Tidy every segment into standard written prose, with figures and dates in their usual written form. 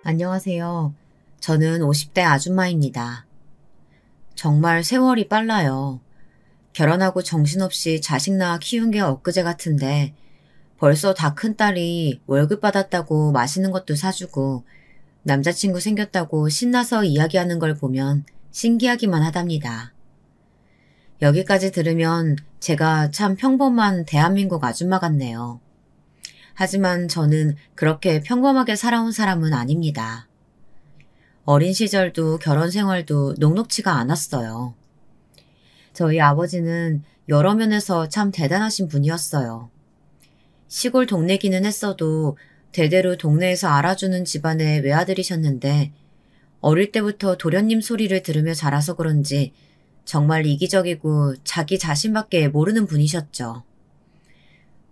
안녕하세요. 저는 50대 아줌마입니다. 정말 세월이 빨라요. 결혼하고 정신없이 자식 낳아 키운 게 엊그제 같은데 벌써 다 큰 딸이 월급 받았다고 맛있는 것도 사주고 남자친구 생겼다고 신나서 이야기하는 걸 보면 신기하기만 하답니다. 여기까지 들으면 제가 참 평범한 대한민국 아줌마 같네요. 하지만 저는 그렇게 평범하게 살아온 사람은 아닙니다. 어린 시절도 결혼 생활도 녹록치가 않았어요. 저희 아버지는 여러 면에서 참 대단하신 분이었어요. 시골 동네기는 했어도 대대로 동네에서 알아주는 집안의 외아들이셨는데 어릴 때부터 도련님 소리를 들으며 자라서 그런지 정말 이기적이고 자기 자신밖에 모르는 분이셨죠.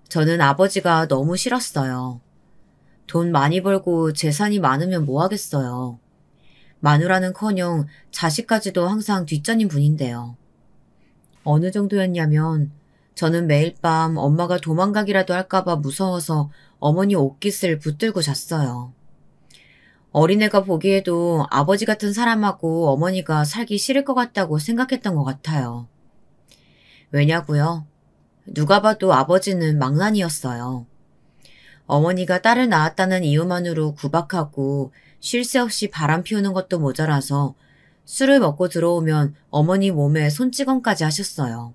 저는 아버지가 너무 싫었어요. 돈 많이 벌고 재산이 많으면 뭐 하겠어요. 마누라는커녕 자식까지도 항상 뒷전인 분인데요. 어느 정도였냐면 저는 매일 밤 엄마가 도망가기라도 할까봐 무서워서 어머니 옷깃을 붙들고 잤어요. 어린애가 보기에도 아버지 같은 사람하고 어머니가 살기 싫을 것 같다고 생각했던 것 같아요. 왜냐고요? 누가 봐도 아버지는 망나니였어요. 어머니가 딸을 낳았다는 이유만으로 구박하고 쉴 새 없이 바람 피우는 것도 모자라서 술을 먹고 들어오면 어머니 몸에 손찌검까지 하셨어요.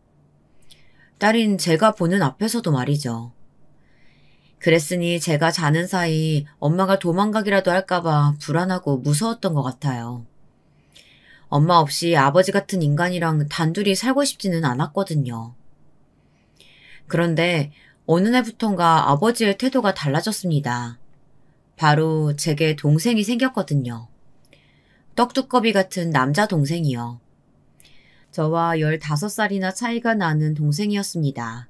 딸인 제가 보는 앞에서도 말이죠. 그랬으니 제가 자는 사이 엄마가 도망가기라도 할까봐 불안하고 무서웠던 것 같아요. 엄마 없이 아버지 같은 인간이랑 단둘이 살고 싶지는 않았거든요. 그런데 어느 날부턴가 아버지의 태도가 달라졌습니다. 바로 제게 동생이 생겼거든요. 떡두꺼비 같은 남자 동생이요. 저와 15살이나 차이가 나는 동생이었습니다.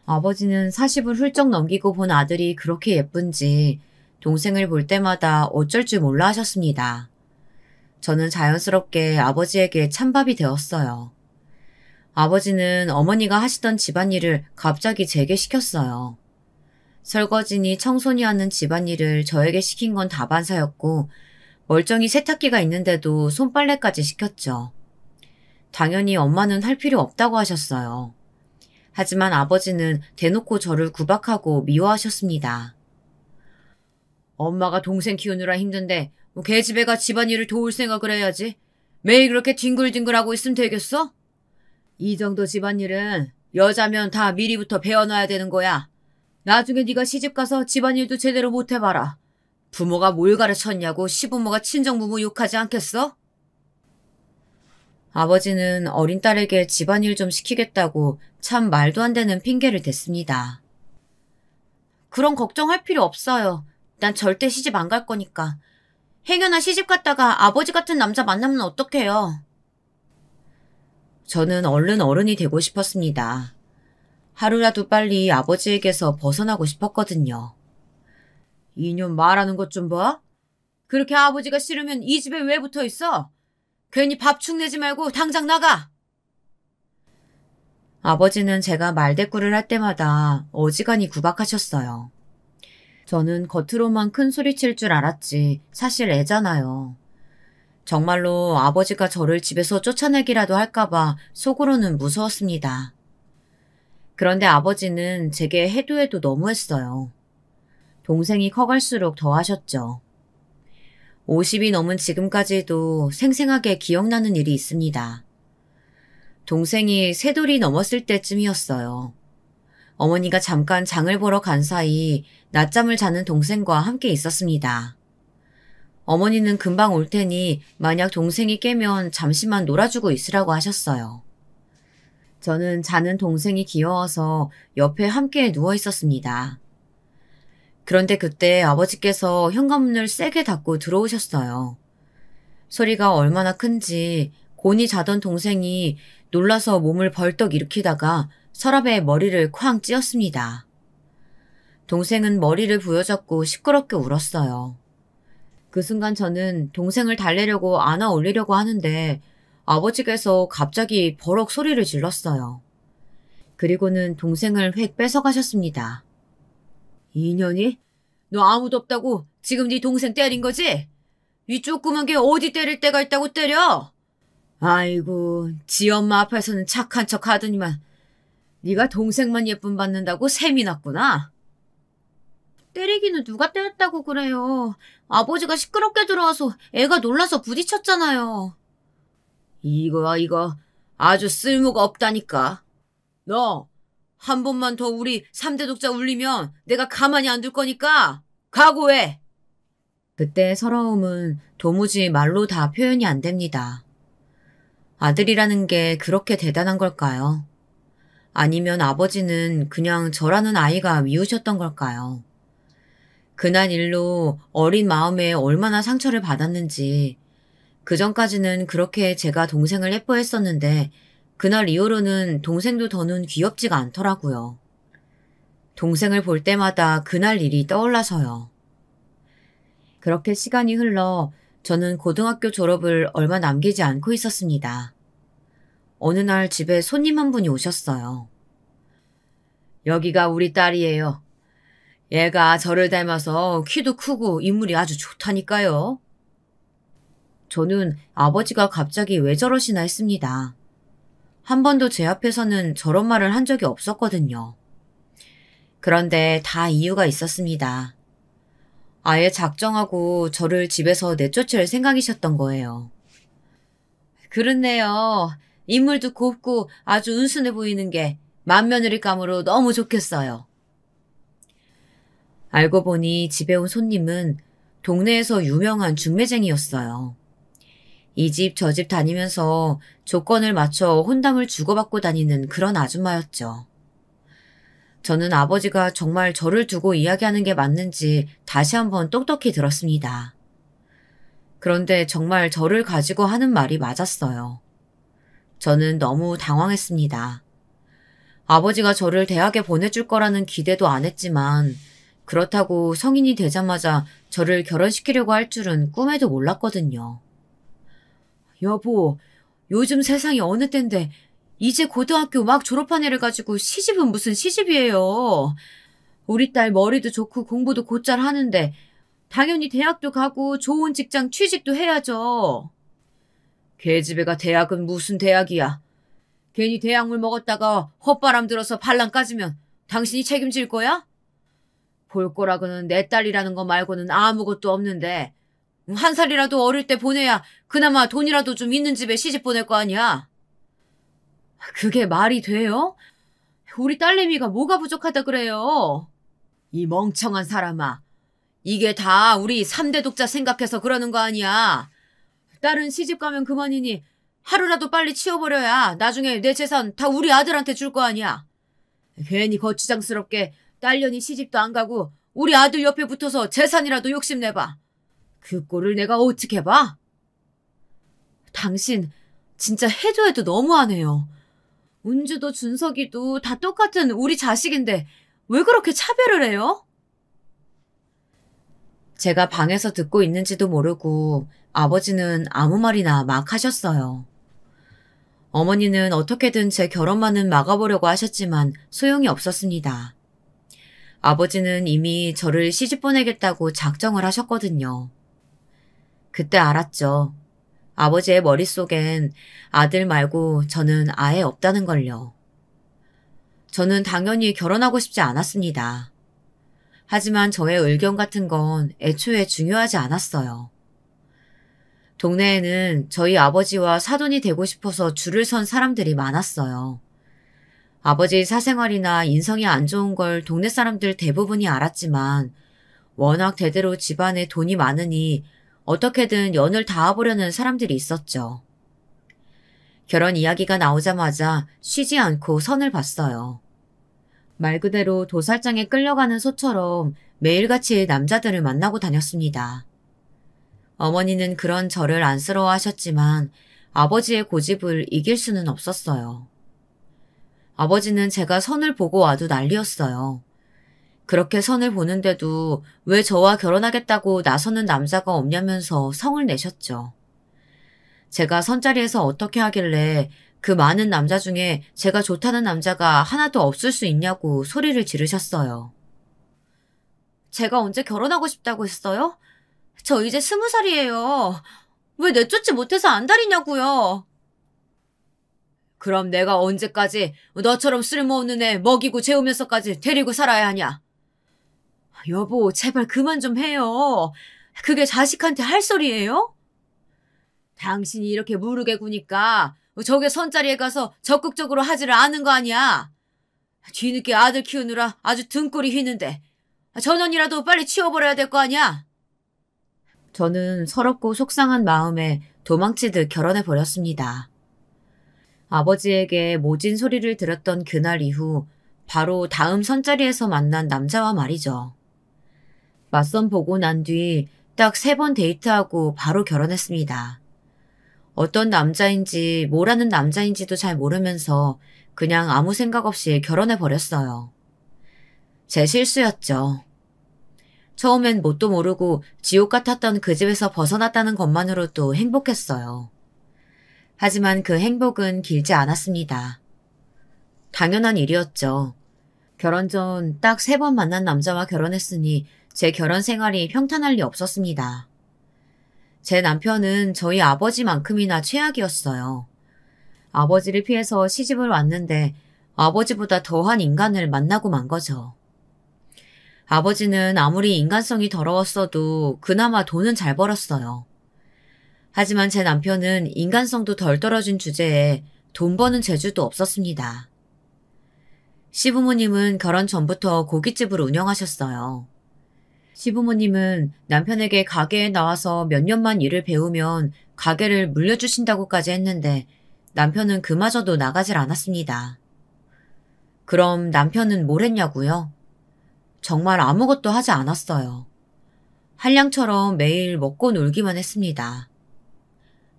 아버지는 40을 훌쩍 넘기고 본 아들이 그렇게 예쁜지 동생을 볼 때마다 어쩔 줄 몰라 하셨습니다. 저는 자연스럽게 아버지에게 찬밥이 되었어요. 아버지는 어머니가 하시던 집안일을 갑자기 제게 시켰어요. 설거지니 청소니 하는 집안일을 저에게 시킨 건 다반사였고 멀쩡히 세탁기가 있는데도 손빨래까지 시켰죠. 당연히 엄마는 할 필요 없다고 하셨어요. 하지만 아버지는 대놓고 저를 구박하고 미워하셨습니다. 엄마가 동생 키우느라 힘든데 걔집애가 집안일을 도울 생각을 해야지. 매일 그렇게 뒹굴뒹굴하고 있으면 되겠어? 이 정도 집안일은 여자면 다 미리부터 배워놔야 되는 거야. 나중에 네가 시집가서 집안일도 제대로 못 해봐라. 부모가 뭘 가르쳤냐고 시부모가 친정부모 욕하지 않겠어? 아버지는 어린 딸에게 집안일 좀 시키겠다고 참 말도 안 되는 핑계를 댔습니다. 그런 걱정할 필요 없어요. 난 절대 시집 안 갈 거니까. 행여나 시집 갔다가 아버지 같은 남자 만나면 어떡해요? 저는 얼른 어른이 되고 싶었습니다. 하루라도 빨리 아버지에게서 벗어나고 싶었거든요. 이년 말하는 것 좀 봐. 그렇게 아버지가 싫으면 이 집에 왜 붙어 있어? 괜히 밥축 내지 말고 당장 나가! 아버지는 제가 말대꾸를 할 때마다 어지간히 구박하셨어요. 저는 겉으로만 큰 소리칠 줄 알았지 사실 애잖아요. 정말로 아버지가 저를 집에서 쫓아내기라도 할까봐 속으로는 무서웠습니다. 그런데 아버지는 제게 해도 해도 너무했어요. 동생이 커갈수록 더 하셨죠. 50이 넘은 지금까지도 생생하게 기억나는 일이 있습니다. 동생이 새돌이 넘었을 때쯤이었어요. 어머니가 잠깐 장을 보러 간 사이 낮잠을 자는 동생과 함께 있었습니다. 어머니는 금방 올 테니 만약 동생이 깨면 잠시만 놀아주고 있으라고 하셨어요. 저는 자는 동생이 귀여워서 옆에 함께 누워 있었습니다. 그런데 그때 아버지께서 현관문을 세게 닫고 들어오셨어요. 소리가 얼마나 큰지 곤히 자던 동생이 놀라서 몸을 벌떡 일으키다가 서랍에 머리를 쾅 찧었습니다. 동생은 머리를 부여잡고 시끄럽게 울었어요. 그 순간 저는 동생을 달래려고 안아 올리려고 하는데 아버지께서 갑자기 버럭 소리를 질렀어요. 그리고는 동생을 획 뺏어가셨습니다. 이년이? 너 아무도 없다고 지금 네 동생 때린 거지? 이 조그만 게 어디 때릴 데가 있다고 때려? 아이고, 지 엄마 앞에서는 착한 척 하더니만 네가 동생만 예쁨 받는다고 셈이 났구나. 때리기는 누가 때렸다고 그래요. 아버지가 시끄럽게 들어와서 애가 놀라서 부딪혔잖아요. 이거 아주 쓸모가 없다니까. 너 한 번만 더 우리 3대 독자 울리면 내가 가만히 안 둘 거니까 각오해. 그때 서러움은 도무지 말로 다 표현이 안 됩니다. 아들이라는 게 그렇게 대단한 걸까요? 아니면 아버지는 그냥 저라는 아이가 미우셨던 걸까요? 그날 일로 어린 마음에 얼마나 상처를 받았는지, 그전까지는 그렇게 제가 동생을 예뻐했었는데 그날 이후로는 동생도 더는 귀엽지가 않더라고요. 동생을 볼 때마다 그날 일이 떠올라서요. 그렇게 시간이 흘러 저는 고등학교 졸업을 얼마 남기지 않고 있었습니다. 어느 날 집에 손님 한 분이 오셨어요. 여기가 우리 딸이에요. 얘가 저를 닮아서 키도 크고 인물이 아주 좋다니까요. 저는 아버지가 갑자기 왜 저러시나 했습니다. 한 번도 제 앞에서는 저런 말을 한 적이 없었거든요. 그런데 다 이유가 있었습니다. 아예 작정하고 저를 집에서 내쫓을 생각이셨던 거예요. 그렇네요. 인물도 곱고 아주 은순해 보이는 게 맏며느리감으로 너무 좋겠어요. 알고 보니 집에 온 손님은 동네에서 유명한 중매쟁이였어요. 이 집 저 집 다니면서 조건을 맞춰 혼담을 주고받고 다니는 그런 아줌마였죠. 저는 아버지가 정말 저를 두고 이야기하는 게 맞는지 다시 한번 똑똑히 들었습니다. 그런데 정말 저를 가지고 하는 말이 맞았어요. 저는 너무 당황했습니다. 아버지가 저를 대학에 보내줄 거라는 기대도 안 했지만 그렇다고 성인이 되자마자 저를 결혼시키려고 할 줄은 꿈에도 몰랐거든요. 여보, 요즘 세상이 어느 땐데 이제 고등학교 막 졸업한 애를 가지고 시집은 무슨 시집이에요. 우리 딸 머리도 좋고 공부도 곧잘 하는데 당연히 대학도 가고 좋은 직장 취직도 해야죠. 계집애가 대학은 무슨 대학이야. 괜히 대학물 먹었다가 헛바람 들어서 반란 까지면 당신이 책임질 거야? 볼 거라고는 내 딸이라는 거 말고는 아무것도 없는데 한 살이라도 어릴 때 보내야 그나마 돈이라도 좀 있는 집에 시집 보낼 거 아니야. 그게 말이 돼요? 우리 딸내미가 뭐가 부족하다 그래요? 이 멍청한 사람아. 이게 다 우리 3대 독자 생각해서 그러는 거 아니야. 딸은 시집 가면 그만이니 하루라도 빨리 치워버려야 나중에 내 재산 다 우리 아들한테 줄 거 아니야. 괜히 거추장스럽게 딸년이 시집도 안 가고 우리 아들 옆에 붙어서 재산이라도 욕심내봐. 그 꼴을 내가 어떻게 봐? 당신 진짜 해도 해도 너무하네요. 은주도 준석이도 다 똑같은 우리 자식인데 왜 그렇게 차별을 해요? 제가 방에서 듣고 있는지도 모르고 아버지는 아무 말이나 막 하셨어요. 어머니는 어떻게든 제 결혼만은 막아보려고 하셨지만 소용이 없었습니다. 아버지는 이미 저를 시집 보내겠다고 작정을 하셨거든요. 그때 알았죠. 아버지의 머릿속엔 아들 말고 저는 아예 없다는 걸요. 저는 당연히 결혼하고 싶지 않았습니다. 하지만 저의 의견 같은 건 애초에 중요하지 않았어요. 동네에는 저희 아버지와 사돈이 되고 싶어서 줄을 선 사람들이 많았어요. 아버지 사생활이나 인성이 안 좋은 걸 동네 사람들 대부분이 알았지만 워낙 대대로 집안에 돈이 많으니 어떻게든 연을 닿아보려는 사람들이 있었죠. 결혼 이야기가 나오자마자 쉬지 않고 선을 봤어요. 말 그대로 도살장에 끌려가는 소처럼 매일같이 남자들을 만나고 다녔습니다. 어머니는 그런 저를 안쓰러워하셨지만 아버지의 고집을 이길 수는 없었어요. 아버지는 제가 선을 보고 와도 난리였어요. 그렇게 선을 보는데도 왜 저와 결혼하겠다고 나서는 남자가 없냐면서 성을 내셨죠. 제가 선자리에서 어떻게 하길래 그 많은 남자 중에 제가 좋다는 남자가 하나도 없을 수 있냐고 소리를 지르셨어요. 제가 언제 결혼하고 싶다고 했어요? 저 이제 20살이에요. 왜 내쫓지 못해서 안달이냐고요. 그럼 내가 언제까지 너처럼 쓸모없는 애 먹이고 재우면서까지 데리고 살아야 하냐? 여보, 제발 그만 좀 해요. 그게 자식한테 할 소리예요? 당신이 이렇게 무르게 구니까 저게 선자리에 가서 적극적으로 하지를 않은 거 아니야. 뒤늦게 아들 키우느라 아주 등골이 휘는데 전원이라도 빨리 치워버려야 될 거 아니야. 저는 서럽고 속상한 마음에 도망치듯 결혼해버렸습니다. 아버지에게 모진 소리를 들었던 그날 이후 바로 다음 선자리에서 만난 남자와 말이죠. 맞선 보고 난 뒤 딱 3번 데이트하고 바로 결혼했습니다. 어떤 남자인지 뭐라는 남자인지도 잘 모르면서 그냥 아무 생각 없이 결혼해버렸어요. 제 실수였죠. 처음엔 뭣도 모르고 지옥 같았던 그 집에서 벗어났다는 것만으로도 행복했어요. 하지만 그 행복은 길지 않았습니다. 당연한 일이었죠. 결혼 전 딱 3번 만난 남자와 결혼했으니 제 결혼 생활이 평탄할 리 없었습니다. 제 남편은 저희 아버지만큼이나 최악이었어요. 아버지를 피해서 시집을 왔는데 아버지보다 더한 인간을 만나고 만 거죠. 아버지는 아무리 인간성이 더러웠어도 그나마 돈은 잘 벌었어요. 하지만 제 남편은 인간성도 덜 떨어진 주제에 돈 버는 재주도 없었습니다. 시부모님은 결혼 전부터 고깃집을 운영하셨어요. 시부모님은 남편에게 가게에 나와서 몇 년만 일을 배우면 가게를 물려주신다고까지 했는데 남편은 그마저도 나가질 않았습니다. 그럼 남편은 뭘 했냐고요? 정말 아무것도 하지 않았어요. 한량처럼 매일 먹고 놀기만 했습니다.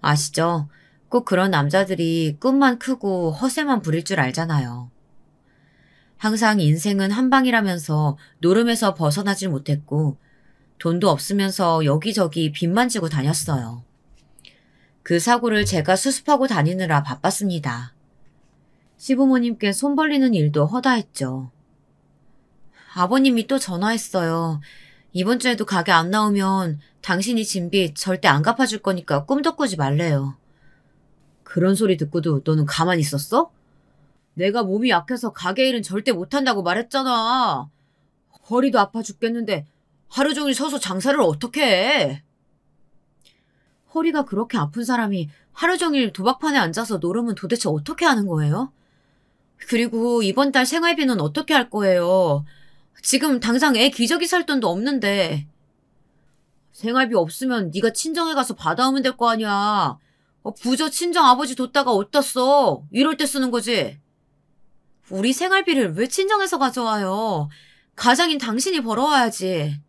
아시죠? 꼭 그런 남자들이 꿈만 크고 허세만 부릴 줄 알잖아요. 항상 인생은 한 방이라면서 노름에서 벗어나질 못했고 돈도 없으면서 여기저기 빚만 지고 다녔어요. 그 사고를 제가 수습하고 다니느라 바빴습니다. 시부모님께 손 벌리는 일도 허다했죠. 아버님이 또 전화했어요. 이번 주에도 가게 안 나오면 당신이 진 빚 절대 안 갚아줄 거니까 꿈도 꾸지 말래요. 그런 소리 듣고도 너는 가만히 있었어? 내가 몸이 약해서 가게 일은 절대 못한다고 말했잖아. 허리도 아파 죽겠는데 하루 종일 서서 장사를 어떻게 해? 허리가 그렇게 아픈 사람이 하루 종일 도박판에 앉아서 놀으면 도대체 어떻게 하는 거예요? 그리고 이번 달 생활비는 어떻게 할 거예요? 지금 당장 애 기저귀 살 돈도 없는데. 생활비 없으면 네가 친정에 가서 받아오면 될 거 아니야. 부저 친정 아버지 뒀다가 어디다 써? 이럴 때 쓰는 거지. 우리 생활비를 왜 친정에서 가져와요? 가장인 당신이 벌어와야지.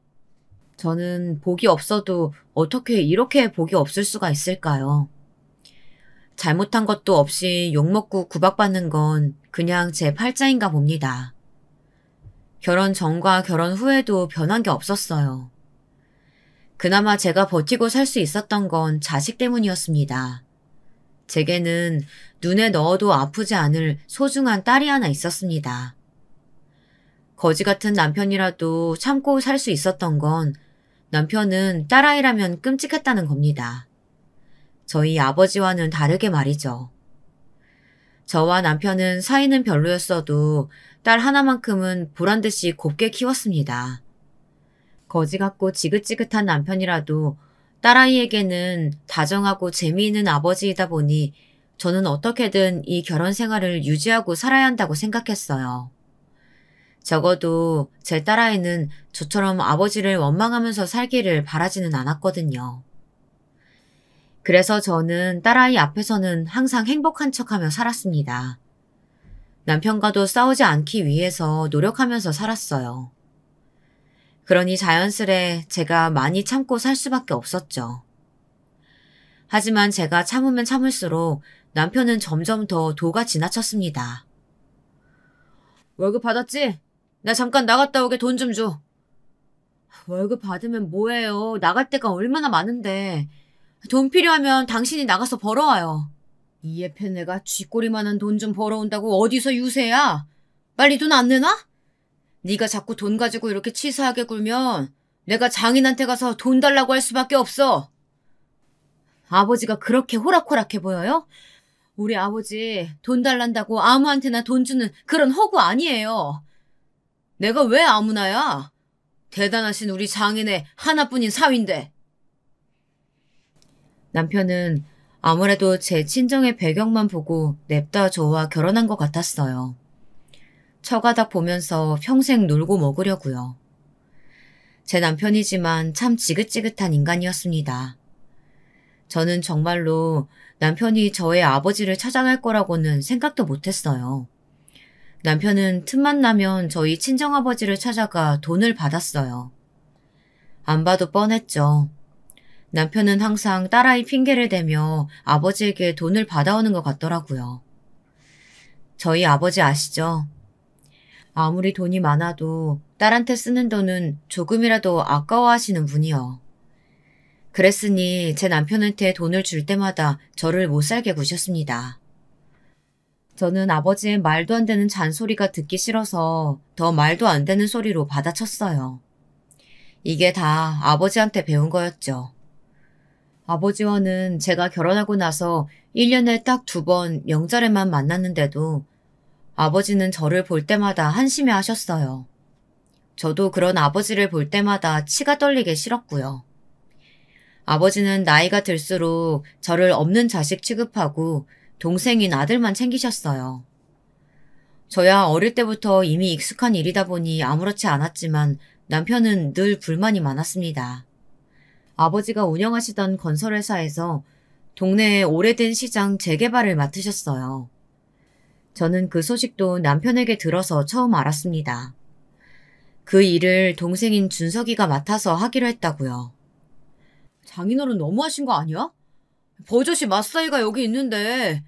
저는 복이 없어도 어떻게 이렇게 복이 없을 수가 있을까요? 잘못한 것도 없이 욕먹고 구박받는 건 그냥 제 팔자인가 봅니다. 결혼 전과 결혼 후에도 변한 게 없었어요. 그나마 제가 버티고 살 수 있었던 건 자식 때문이었습니다. 제게는 눈에 넣어도 아프지 않을 소중한 딸이 하나 있었습니다. 거지 같은 남편이라도 참고 살 수 있었던 건 남편은 딸아이라면 끔찍했다는 겁니다. 저희 아버지와는 다르게 말이죠. 저와 남편은 사이는 별로였어도 딸 하나만큼은 보란듯이 곱게 키웠습니다. 거지 같고 지긋지긋한 남편이라도 딸아이에게는 다정하고 재미있는 아버지이다 보니 저는 어떻게든 이 결혼 생활을 유지하고 살아야 한다고 생각했어요. 적어도 제 딸아이는 저처럼 아버지를 원망하면서 살기를 바라지는 않았거든요. 그래서 저는 딸아이 앞에서는 항상 행복한 척하며 살았습니다. 남편과도 싸우지 않기 위해서 노력하면서 살았어요. 그러니 자연스레 제가 많이 참고 살 수밖에 없었죠. 하지만 제가 참으면 참을수록 남편은 점점 더 도가 지나쳤습니다. 월급 받았지? 나 잠깐 나갔다 오게 돈 좀 줘. 월급 받으면 뭐해요? 나갈 데가 얼마나 많은데. 돈 필요하면 당신이 나가서 벌어와요. 이 애편 내가 쥐꼬리만한 돈 좀 벌어온다고 어디서 유세야? 빨리 돈 안 내놔? 네가 자꾸 돈 가지고 이렇게 치사하게 굴면 내가 장인한테 가서 돈 달라고 할 수밖에 없어. 아버지가 그렇게 호락호락해 보여요? 우리 아버지 돈 달란다고 아무한테나 돈 주는 그런 허구 아니에요. 내가 왜 아무나야? 대단하신 우리 장인의 하나뿐인 사위인데. 남편은 아무래도 제 친정의 배경만 보고 냅다 저와 결혼한 것 같았어요. 처가닥 보면서 평생 놀고 먹으려고요. 제 남편이지만 참 지긋지긋한 인간이었습니다. 저는 정말로 남편이 저의 아버지를 찾아갈 거라고는 생각도 못했어요. 남편은 틈만 나면 저희 친정아버지를 찾아가 돈을 받았어요. 안 봐도 뻔했죠. 남편은 항상 딸아이 핑계를 대며 아버지에게 돈을 받아오는 것 같더라고요. 저희 아버지 아시죠? 아무리 돈이 많아도 딸한테 쓰는 돈은 조금이라도 아까워하시는 분이요. 그랬으니 제 남편한테 돈을 줄 때마다 저를 못살게 구셨습니다. 저는 아버지의 말도 안 되는 잔소리가 듣기 싫어서 더 말도 안 되는 소리로 받아쳤어요. 이게 다 아버지한테 배운 거였죠. 아버지와는 제가 결혼하고 나서 1년에 딱 2번 명절에만 만났는데도 아버지는 저를 볼 때마다 한심해 하셨어요. 저도 그런 아버지를 볼 때마다 치가 떨리게 싫었고요. 아버지는 나이가 들수록 저를 없는 자식 취급하고 동생인 아들만 챙기셨어요. 저야 어릴 때부터 이미 익숙한 일이다 보니 아무렇지 않았지만 남편은 늘 불만이 많았습니다. 아버지가 운영하시던 건설회사에서 동네의 오래된 시장 재개발을 맡으셨어요. 저는 그 소식도 남편에게 들어서 처음 알았습니다. 그 일을 동생인 준석이가 맡아서 하기로 했다고요. 장인어른 너무하신 거 아니야? 버젓이 맞사이가 여기 있는데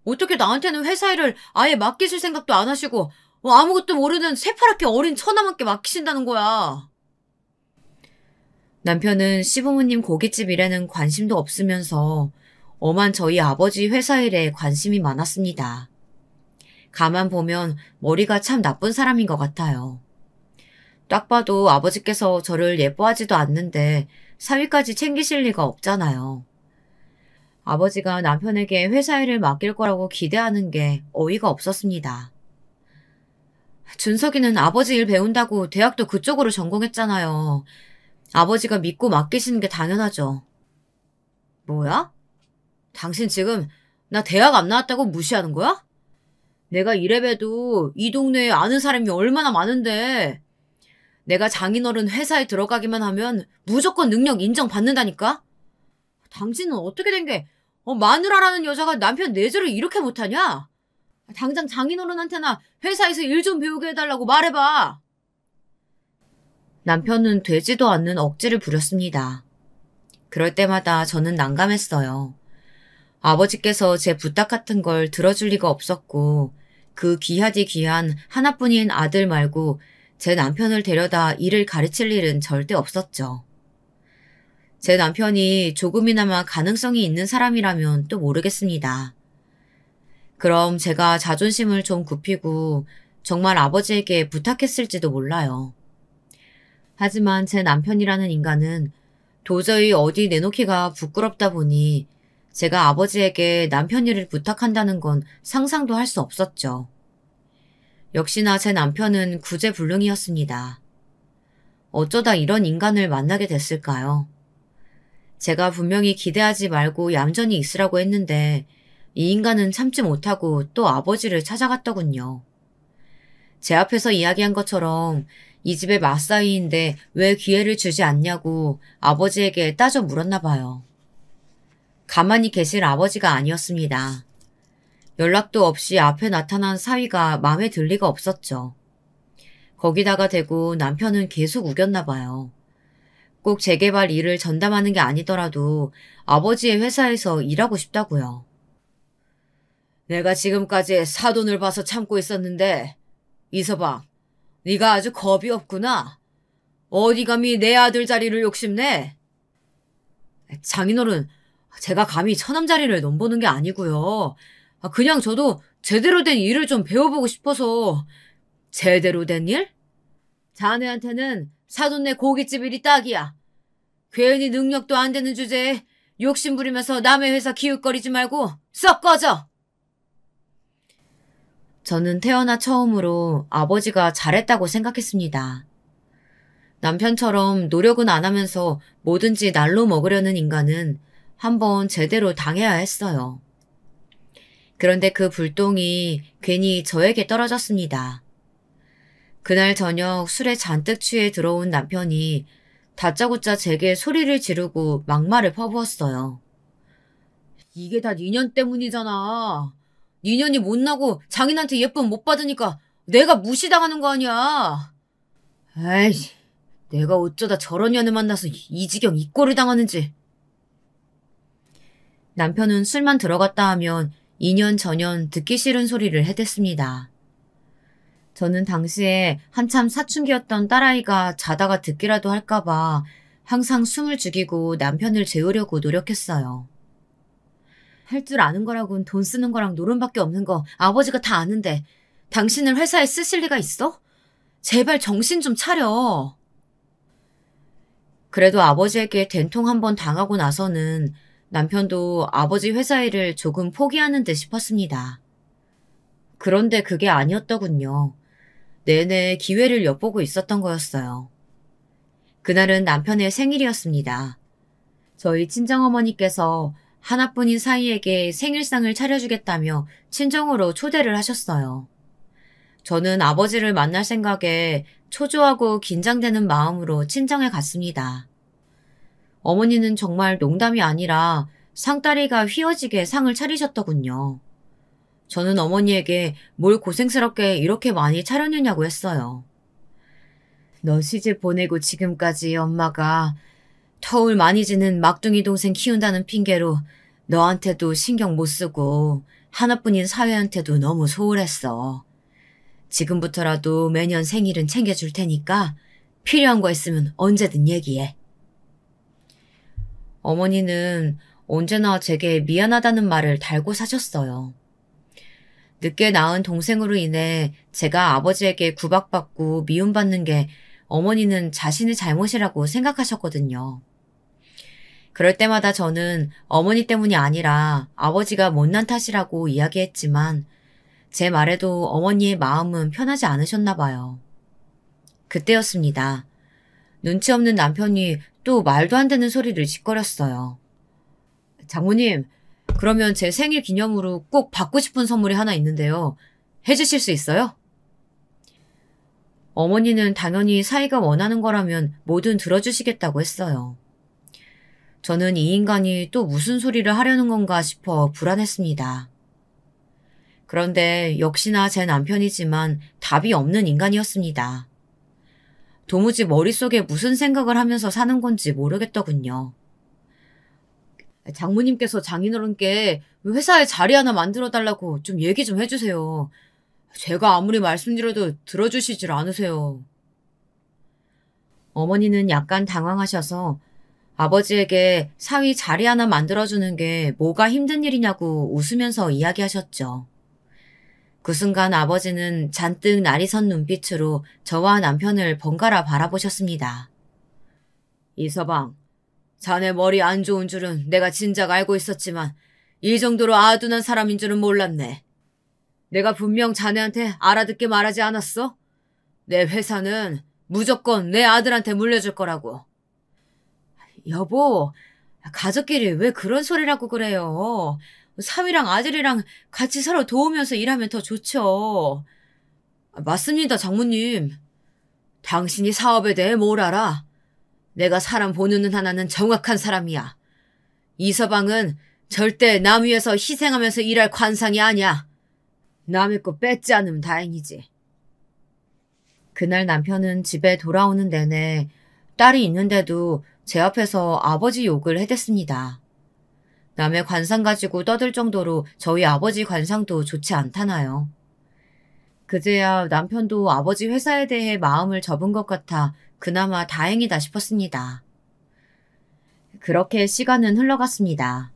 어떻게 나한테는 회사 일을 아예 맡기실 생각도 안 하시고 아무것도 모르는 새파랗게 어린 처남한테 맡기신다는 거야. 남편은 시부모님 고깃집 일에는 관심도 없으면서 엄한 저희 아버지 회사 일에 관심이 많았습니다. 가만 보면 머리가 참 나쁜 사람인 것 같아요. 딱 봐도 아버지께서 저를 예뻐하지도 않는데 사위까지 챙기실 리가 없잖아요. 아버지가 남편에게 회사 일을 맡길 거라고 기대하는 게 어이가 없었습니다. 준석이는 아버지 일 배운다고 대학도 그쪽으로 전공했잖아요. 아버지가 믿고 맡기시는 게 당연하죠. 뭐야? 당신 지금 나 대학 안 나왔다고 무시하는 거야? 내가 이래봬도 이 동네에 아는 사람이 얼마나 많은데 내가 장인어른 회사에 들어가기만 하면 무조건 능력 인정받는다니까? 당신은 어떻게 된 게 마누라라는 여자가 남편 내조를 이렇게 못하냐? 당장 장인어른한테나 회사에서 일 좀 배우게 해달라고 말해봐. 남편은 되지도 않는 억지를 부렸습니다. 그럴 때마다 저는 난감했어요. 아버지께서 제 부탁 같은 걸 들어줄 리가 없었고 그 귀하디 귀한 하나뿐인 아들 말고 제 남편을 데려다 일을 가르칠 일은 절대 없었죠. 제 남편이 조금이나마 가능성이 있는 사람이라면 또 모르겠습니다. 그럼 제가 자존심을 좀 굽히고 정말 아버지에게 부탁했을지도 몰라요. 하지만 제 남편이라는 인간은 도저히 어디 내놓기가 부끄럽다 보니 제가 아버지에게 남편 일을 부탁한다는 건 상상도 할 수 없었죠. 역시나 제 남편은 구제불능이었습니다. 어쩌다 이런 인간을 만나게 됐을까요? 제가 분명히 기대하지 말고 얌전히 있으라고 했는데 이 인간은 참지 못하고 또 아버지를 찾아갔더군요. 제 앞에서 이야기한 것처럼 이 집의 맞사위인데 왜 기회를 주지 않냐고 아버지에게 따져 물었나 봐요. 가만히 계실 아버지가 아니었습니다. 연락도 없이 앞에 나타난 사위가 마음에 들 리가 없었죠. 거기다가 대고 남편은 계속 우겼나 봐요. 꼭 재개발 일을 전담하는 게 아니더라도 아버지의 회사에서 일하고 싶다고요. 내가 지금까지 사돈을 봐서 참고 있었는데 이서방, 네가 아주 겁이 없구나. 어디 감히 내 아들 자리를 욕심내? 장인어른, 제가 감히 처남 자리를 넘보는 게 아니고요. 그냥 저도 제대로 된 일을 좀 배워보고 싶어서. 제대로 된 일? 자네한테는 사돈네 고깃집 일이 딱이야. 괜히 능력도 안 되는 주제에 욕심 부리면서 남의 회사 기웃거리지 말고 썩 꺼져! 저는 태어나 처음으로 아버지가 잘했다고 생각했습니다. 남편처럼 노력은 안 하면서 뭐든지 날로 먹으려는 인간은 한번 제대로 당해야 했어요. 그런데 그 불똥이 괜히 저에게 떨어졌습니다. 그날 저녁 술에 잔뜩 취해 들어온 남편이 다짜고짜 제게 소리를 지르고 막말을 퍼부었어요. 이게 다 니년 때문이잖아. 니년이 못나고 장인한테 예쁨 못 받으니까 내가 무시당하는 거 아니야. 에이, 내가 어쩌다 저런 년을 만나서 이 지경 이 꼴을 당하는지. 남편은 술만 들어갔다 하면 2년 전년 듣기 싫은 소리를 해댔습니다. 저는 당시에 한참 사춘기였던 딸아이가 자다가 듣기라도 할까봐 항상 숨을 죽이고 남편을 재우려고 노력했어요. 할 줄 아는 거라곤 돈 쓰는 거랑 노름밖에 없는 거 아버지가 다 아는데 당신을 회사에 쓰실 리가 있어? 제발 정신 좀 차려. 그래도 아버지에게 된통 한번 당하고 나서는 남편도 아버지 회사 일을 조금 포기하는 듯 싶었습니다. 그런데 그게 아니었더군요. 내내 기회를 엿보고 있었던 거였어요. 그날은 남편의 생일이었습니다. 저희 친정어머니께서 하나뿐인 사위에게 생일상을 차려주겠다며 친정으로 초대를 하셨어요. 저는 아버지를 만날 생각에 초조하고 긴장되는 마음으로 친정에 갔습니다. 어머니는 정말 농담이 아니라 상다리가 휘어지게 상을 차리셨더군요. 저는 어머니에게 뭘 고생스럽게 이렇게 많이 차렸느냐고 했어요. 너 시집 보내고 지금까지 엄마가 터울 많이 지는 막둥이 동생 키운다는 핑계로 너한테도 신경 못 쓰고 하나뿐인 사회한테도 너무 소홀했어. 지금부터라도 매년 생일은 챙겨줄 테니까 필요한 거 있으면 언제든 얘기해. 어머니는 언제나 제게 미안하다는 말을 달고 사셨어요. 늦게 낳은 동생으로 인해 제가 아버지에게 구박받고 미움받는 게 어머니는 자신의 잘못이라고 생각하셨거든요. 그럴 때마다 저는 어머니 때문이 아니라 아버지가 못난 탓이라고 이야기했지만 제 말에도 어머니의 마음은 편하지 않으셨나 봐요. 그때였습니다. 눈치 없는 남편이 또 말도 안 되는 소리를 짓거렸어요. 장모님, 그러면 제 생일 기념으로 꼭 받고 싶은 선물이 하나 있는데요. 해주실 수 있어요? 어머니는 당연히 사이가 원하는 거라면 뭐든 들어주시겠다고 했어요. 저는 이 인간이 또 무슨 소리를 하려는 건가 싶어 불안했습니다. 그런데 역시나 제 남편이지만 답이 없는 인간이었습니다. 도무지 머릿속에 무슨 생각을 하면서 사는 건지 모르겠더군요. 장모님께서 장인어른께 회사에 자리 하나 만들어달라고 좀 얘기 좀 해주세요. 제가 아무리 말씀드려도 들어주시질 않으세요. 어머니는 약간 당황하셔서 아버지에게 사위 자리 하나 만들어주는 게 뭐가 힘든 일이냐고 웃으면서 이야기하셨죠. 그 순간 아버지는 잔뜩 날이 선 눈빛으로 저와 남편을 번갈아 바라보셨습니다. 이서방, 자네 머리 안 좋은 줄은 내가 진작 알고 있었지만 이 정도로 아둔한 사람인 줄은 몰랐네. 내가 분명 자네한테 알아듣게 말하지 않았어? 내 회사는 무조건 내 아들한테 물려줄 거라고. 여보, 가족끼리 왜 그런 소리라고 그래요? 사위랑 아들이랑 같이 서로 도우면서 일하면 더 좋죠. 맞습니다, 장모님. 당신이 사업에 대해 뭘 알아? 내가 사람 보는 눈 하나는 정확한 사람이야. 이서방은 절대 남 위에서 희생하면서 일할 관상이 아니야. 남의 거 뺏지 않으면 다행이지. 그날 남편은 집에 돌아오는 내내 딸이 있는데도 제 앞에서 아버지 욕을 해댔습니다. 남의 관상 가지고 떠들 정도로 저희 아버지 관상도 좋지 않다나요. 그제야 남편도 아버지 회사에 대해 마음을 접은 것 같아 그나마 다행이다 싶었습니다. 그렇게 시간은 흘러갔습니다.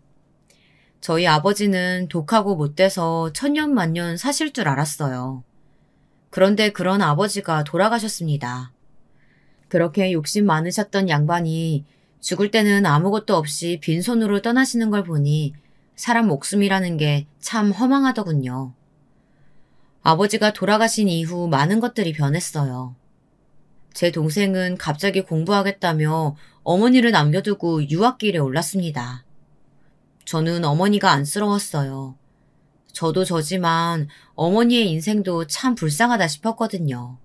저희 아버지는 독하고 못돼서 천년만년 사실 줄 알았어요. 그런데 그런 아버지가 돌아가셨습니다. 그렇게 욕심 많으셨던 양반이 죽을 때는 아무것도 없이 빈손으로 떠나시는 걸 보니 사람 목숨이라는 게 참 허망하더군요. 아버지가 돌아가신 이후 많은 것들이 변했어요. 제 동생은 갑자기 공부하겠다며 어머니를 남겨두고 유학길에 올랐습니다. 저는 어머니가 안쓰러웠어요. 저도 저지만 어머니의 인생도 참 불쌍하다 싶었거든요.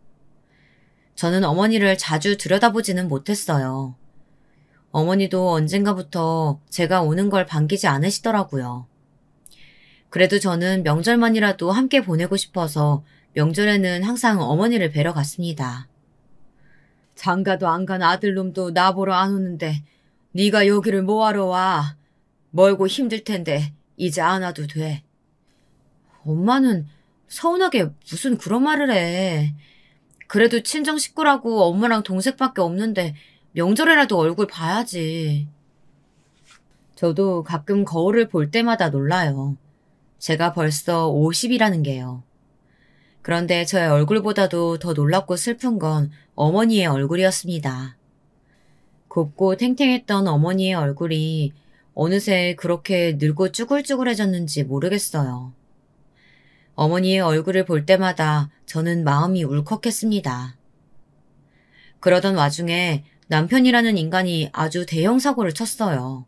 저는 어머니를 자주 들여다보지는 못했어요. 어머니도 언젠가부터 제가 오는 걸 반기지 않으시더라고요. 그래도 저는 명절만이라도 함께 보내고 싶어서 명절에는 항상 어머니를 뵈러 갔습니다. 장가도 안 간 아들놈도 나보러 안 오는데 네가 여기를 뭐하러 와? 멀고 힘들 텐데 이제 안 와도 돼. 엄마는 서운하게 무슨 그런 말을 해. 그래도 친정 식구라고 엄마랑 동생밖에 없는데 명절에라도 얼굴 봐야지. 저도 가끔 거울을 볼 때마다 놀라요. 제가 벌써 50이라는 게요. 그런데 저의 얼굴보다도 더 놀랍고 슬픈 건 어머니의 얼굴이었습니다. 곱고 탱탱했던 어머니의 얼굴이 어느새 그렇게 늙고 쭈글쭈글해졌는지 모르겠어요. 어머니의 얼굴을 볼 때마다 저는 마음이 울컥했습니다. 그러던 와중에 남편이라는 인간이 아주 대형 사고를 쳤어요.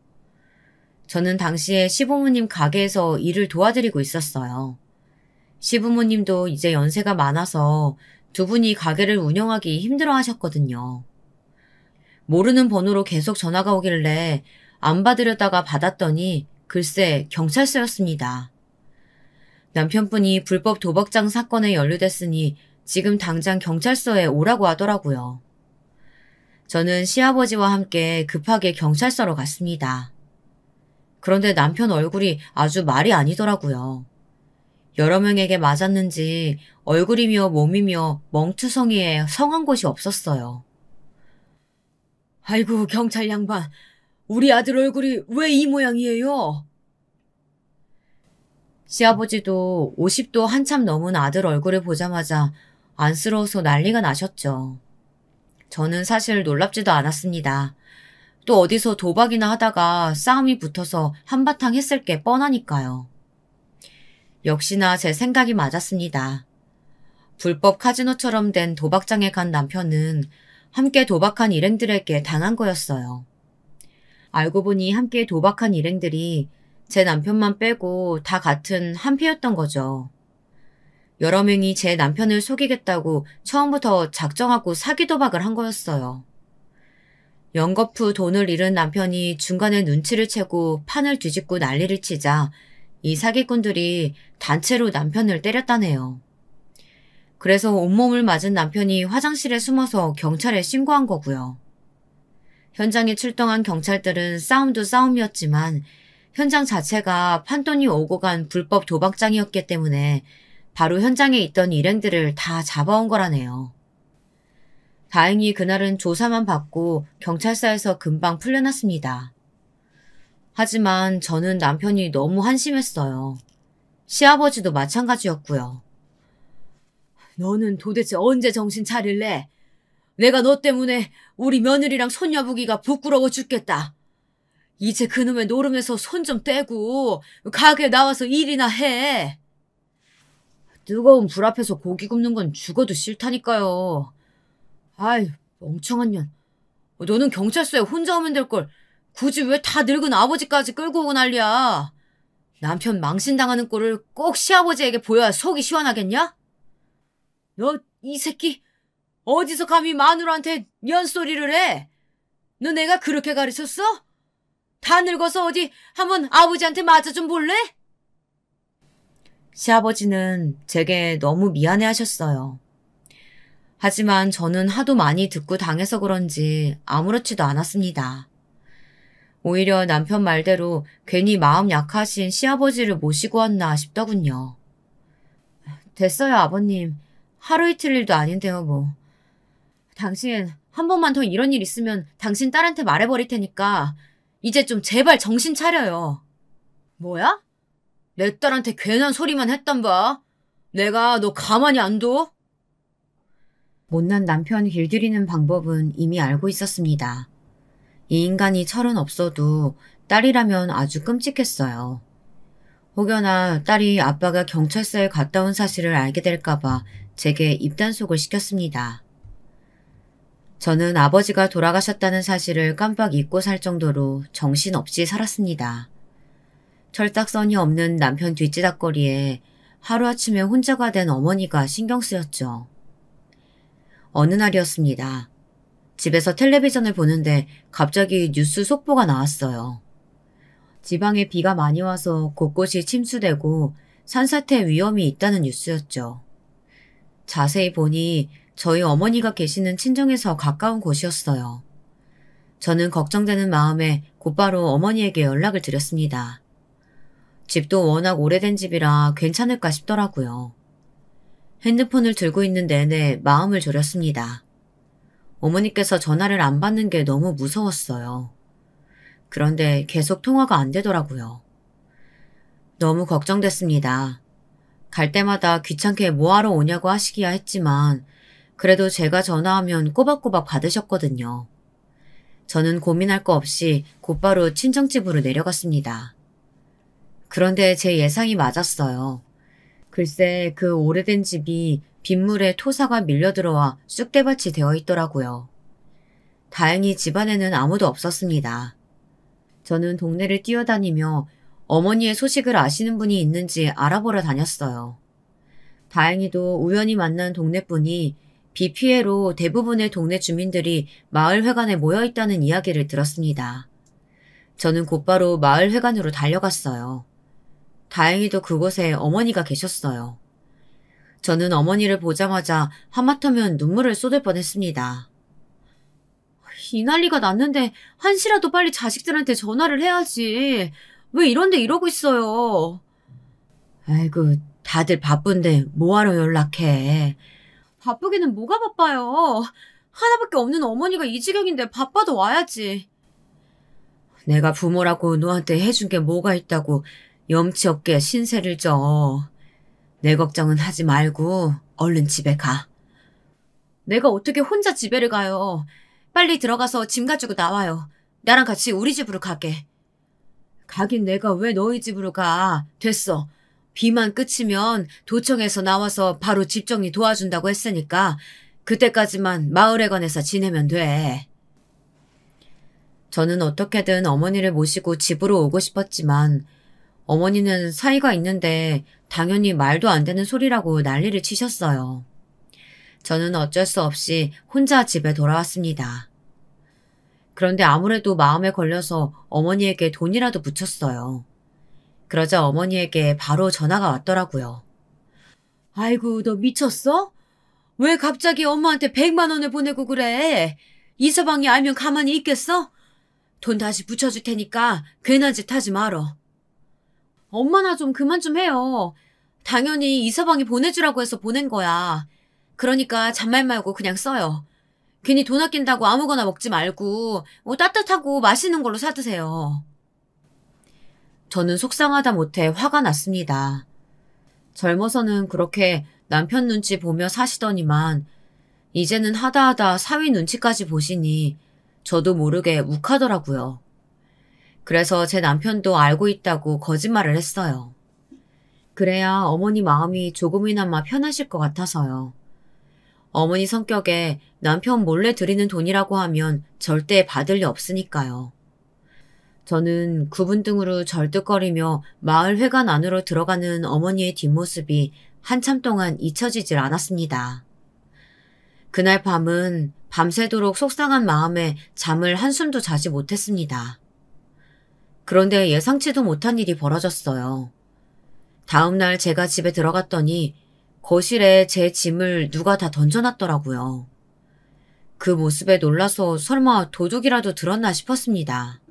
저는 당시에 시부모님 가게에서 일을 도와드리고 있었어요. 시부모님도 이제 연세가 많아서 두 분이 가게를 운영하기 힘들어 하셨거든요. 모르는 번호로 계속 전화가 오길래 안 받으려다가 받았더니 글쎄 경찰서였습니다. 남편분이 불법 도박장 사건에 연루됐으니 지금 당장 경찰서에 오라고 하더라고요. 저는 시아버지와 함께 급하게 경찰서로 갔습니다. 그런데 남편 얼굴이 아주 말이 아니더라고요. 여러 명에게 맞았는지 얼굴이며 몸이며 멍투성이에 성한 곳이 없었어요. 아이고 경찰 양반, 우리 아들 얼굴이 왜 이 모양이에요? 시아버지도 50도 한참 넘은 아들 얼굴을 보자마자 안쓰러워서 난리가 나셨죠. 저는 사실 놀랍지도 않았습니다. 또 어디서 도박이나 하다가 싸움이 붙어서 한바탕 했을 게 뻔하니까요. 역시나 제 생각이 맞았습니다. 불법 카지노처럼 된 도박장에 간 남편은 함께 도박한 일행들에게 당한 거였어요. 알고 보니 함께 도박한 일행들이 제 남편만 빼고 다 같은 한패였던 거죠. 여러 명이 제 남편을 속이겠다고 처음부터 작정하고 사기 도박을 한 거였어요. 연거푸 돈을 잃은 남편이 중간에 눈치를 채고 판을 뒤집고 난리를 치자 이 사기꾼들이 단체로 남편을 때렸다네요. 그래서 온몸을 맞은 남편이 화장실에 숨어서 경찰에 신고한 거고요. 현장에 출동한 경찰들은 싸움도 싸움이었지만 현장 자체가 판돈이 오고 간 불법 도박장이었기 때문에 바로 현장에 있던 일행들을 다 잡아온 거라네요. 다행히 그날은 조사만 받고 경찰서에서 금방 풀려났습니다. 하지만 저는 남편이 너무 한심했어요. 시아버지도 마찬가지였고요. 너는 도대체 언제 정신 차릴래? 내가 너 때문에 우리 며느리랑 손녀보기가 부끄러워 죽겠다. 이제 그놈의 노름에서 손 좀 떼고 가게 나와서 일이나 해. 뜨거운 불 앞에서 고기 굽는 건 죽어도 싫다니까요. 아이, 멍청한 년. 너는 경찰서에 혼자 오면 될 걸 굳이 왜 다 늙은 아버지까지 끌고 오고 난리야. 남편 망신당하는 꼴을 꼭 시아버지에게 보여야 속이 시원하겠냐? 너 이 새끼 어디서 감히 마누라한테 연소리를 해? 너 내가 그렇게 가르쳤어? 다 늙어서 어디 한번 아버지한테 맞아 좀 볼래? 시아버지는 제게 너무 미안해하셨어요. 하지만 저는 하도 많이 듣고 당해서 그런지 아무렇지도 않았습니다. 오히려 남편 말대로 괜히 마음 약하신 시아버지를 모시고 왔나 싶더군요. 됐어요, 아버님. 하루 이틀 일도 아닌데요, 뭐. 당신 한 번만 더 이런 일 있으면 당신 딸한테 말해버릴 테니까 이제 좀 제발 정신 차려요. 뭐야? 내 딸한테 괜한 소리만 했단 봐. 내가 너 가만히 안 둬? 못난 남편 길들이는 방법은 이미 알고 있었습니다. 이 인간이 철은 없어도 딸이라면 아주 끔찍했어요. 혹여나 딸이 아빠가 경찰서에 갔다 온 사실을 알게 될까봐 제게 입단속을 시켰습니다. 저는 아버지가 돌아가셨다는 사실을 깜빡 잊고 살 정도로 정신없이 살았습니다. 철딱선이 없는 남편 뒷지닥거리에 하루아침에 혼자가 된 어머니가 신경 쓰였죠. 어느 날이었습니다. 집에서 텔레비전을 보는데 갑자기 뉴스 속보가 나왔어요. 지방에 비가 많이 와서 곳곳이 침수되고 산사태 위험이 있다는 뉴스였죠. 자세히 보니 저희 어머니가 계시는 친정에서 가까운 곳이었어요. 저는 걱정되는 마음에 곧바로 어머니에게 연락을 드렸습니다. 집도 워낙 오래된 집이라 괜찮을까 싶더라고요. 핸드폰을 들고 있는 내내 마음을 졸였습니다. 어머니께서 전화를 안 받는 게 너무 무서웠어요. 그런데 계속 통화가 안 되더라고요. 너무 걱정됐습니다. 갈 때마다 귀찮게 뭐하러 오냐고 하시기야 했지만 그래도 제가 전화하면 꼬박꼬박 받으셨거든요. 저는 고민할 거 없이 곧바로 친정집으로 내려갔습니다. 그런데 제 예상이 맞았어요. 글쎄 그 오래된 집이 빗물에 토사가 밀려들어와 쑥대밭이 되어 있더라고요. 다행히 집안에는 아무도 없었습니다. 저는 동네를 뛰어다니며 어머니의 소식을 아시는 분이 있는지 알아보러 다녔어요. 다행히도 우연히 만난 동네분이 비 피해로 대부분의 동네 주민들이 마을회관에 모여 있다는 이야기를 들었습니다. 저는 곧바로 마을회관으로 달려갔어요. 다행히도 그곳에 어머니가 계셨어요. 저는 어머니를 보자마자 하마터면 눈물을 쏟을 뻔했습니다. 이 난리가 났는데 한시라도 빨리 자식들한테 전화를 해야지. 왜 이런데 이러고 있어요. 아이고, 다들 바쁜데 뭐하러 연락해. 바쁘기는 뭐가 바빠요. 하나밖에 없는 어머니가 이 지경인데 바빠도 와야지. 내가 부모라고 너한테 해준 게 뭐가 있다고 염치 없게 신세를 져. 내 걱정은 하지 말고 얼른 집에 가. 내가 어떻게 혼자 집에를 가요. 빨리 들어가서 짐 가지고 나와요. 나랑 같이 우리 집으로 가게. 가긴 내가 왜 너희 집으로 가. 됐어. 비만 그치면 도청에서 나와서 바로 집 정리 도와준다고 했으니까 그때까지만 마을회관에서 지내면 돼. 저는 어떻게든 어머니를 모시고 집으로 오고 싶었지만 어머니는 사이가 있는데 당연히 말도 안 되는 소리라고 난리를 치셨어요. 저는 어쩔 수 없이 혼자 집에 돌아왔습니다. 그런데 아무래도 마음에 걸려서 어머니에게 돈이라도 붙였어요. 그러자 어머니에게 바로 전화가 왔더라고요. 아이고, 너 미쳤어? 왜 갑자기 엄마한테 100만 원을 보내고 그래? 이서방이 알면 가만히 있겠어? 돈 다시 붙여줄 테니까 괜한 짓 하지 말어. 엄마나 좀 그만 좀 해요. 당연히 이서방이 보내주라고 해서 보낸 거야. 그러니까 잔말 말고 그냥 써요. 괜히 돈 아낀다고 아무거나 먹지 말고 따뜻하고 맛있는 걸로 사드세요. 저는 속상하다 못해 화가 났습니다. 젊어서는 그렇게 남편 눈치 보며 사시더니만 이제는 하다하다 사위 눈치까지 보시니 저도 모르게 욱하더라고요. 그래서 제 남편도 알고 있다고 거짓말을 했어요. 그래야 어머니 마음이 조금이나마 편하실 것 같아서요. 어머니 성격에 남편 몰래 드리는 돈이라고 하면 절대 받을 리 없으니까요. 저는 구분등으로 절뚝거리며 마을회관 안으로 들어가는 어머니의 뒷모습이 한참 동안 잊혀지질 않았습니다. 그날 밤은 밤새도록 속상한 마음에 잠을 한숨도 자지 못했습니다. 그런데 예상치도 못한 일이 벌어졌어요. 다음날 제가 집에 들어갔더니 거실에 제 짐을 누가 다 던져놨더라고요. 그 모습에 놀라서 설마 도둑이라도 들었나 싶었습니다.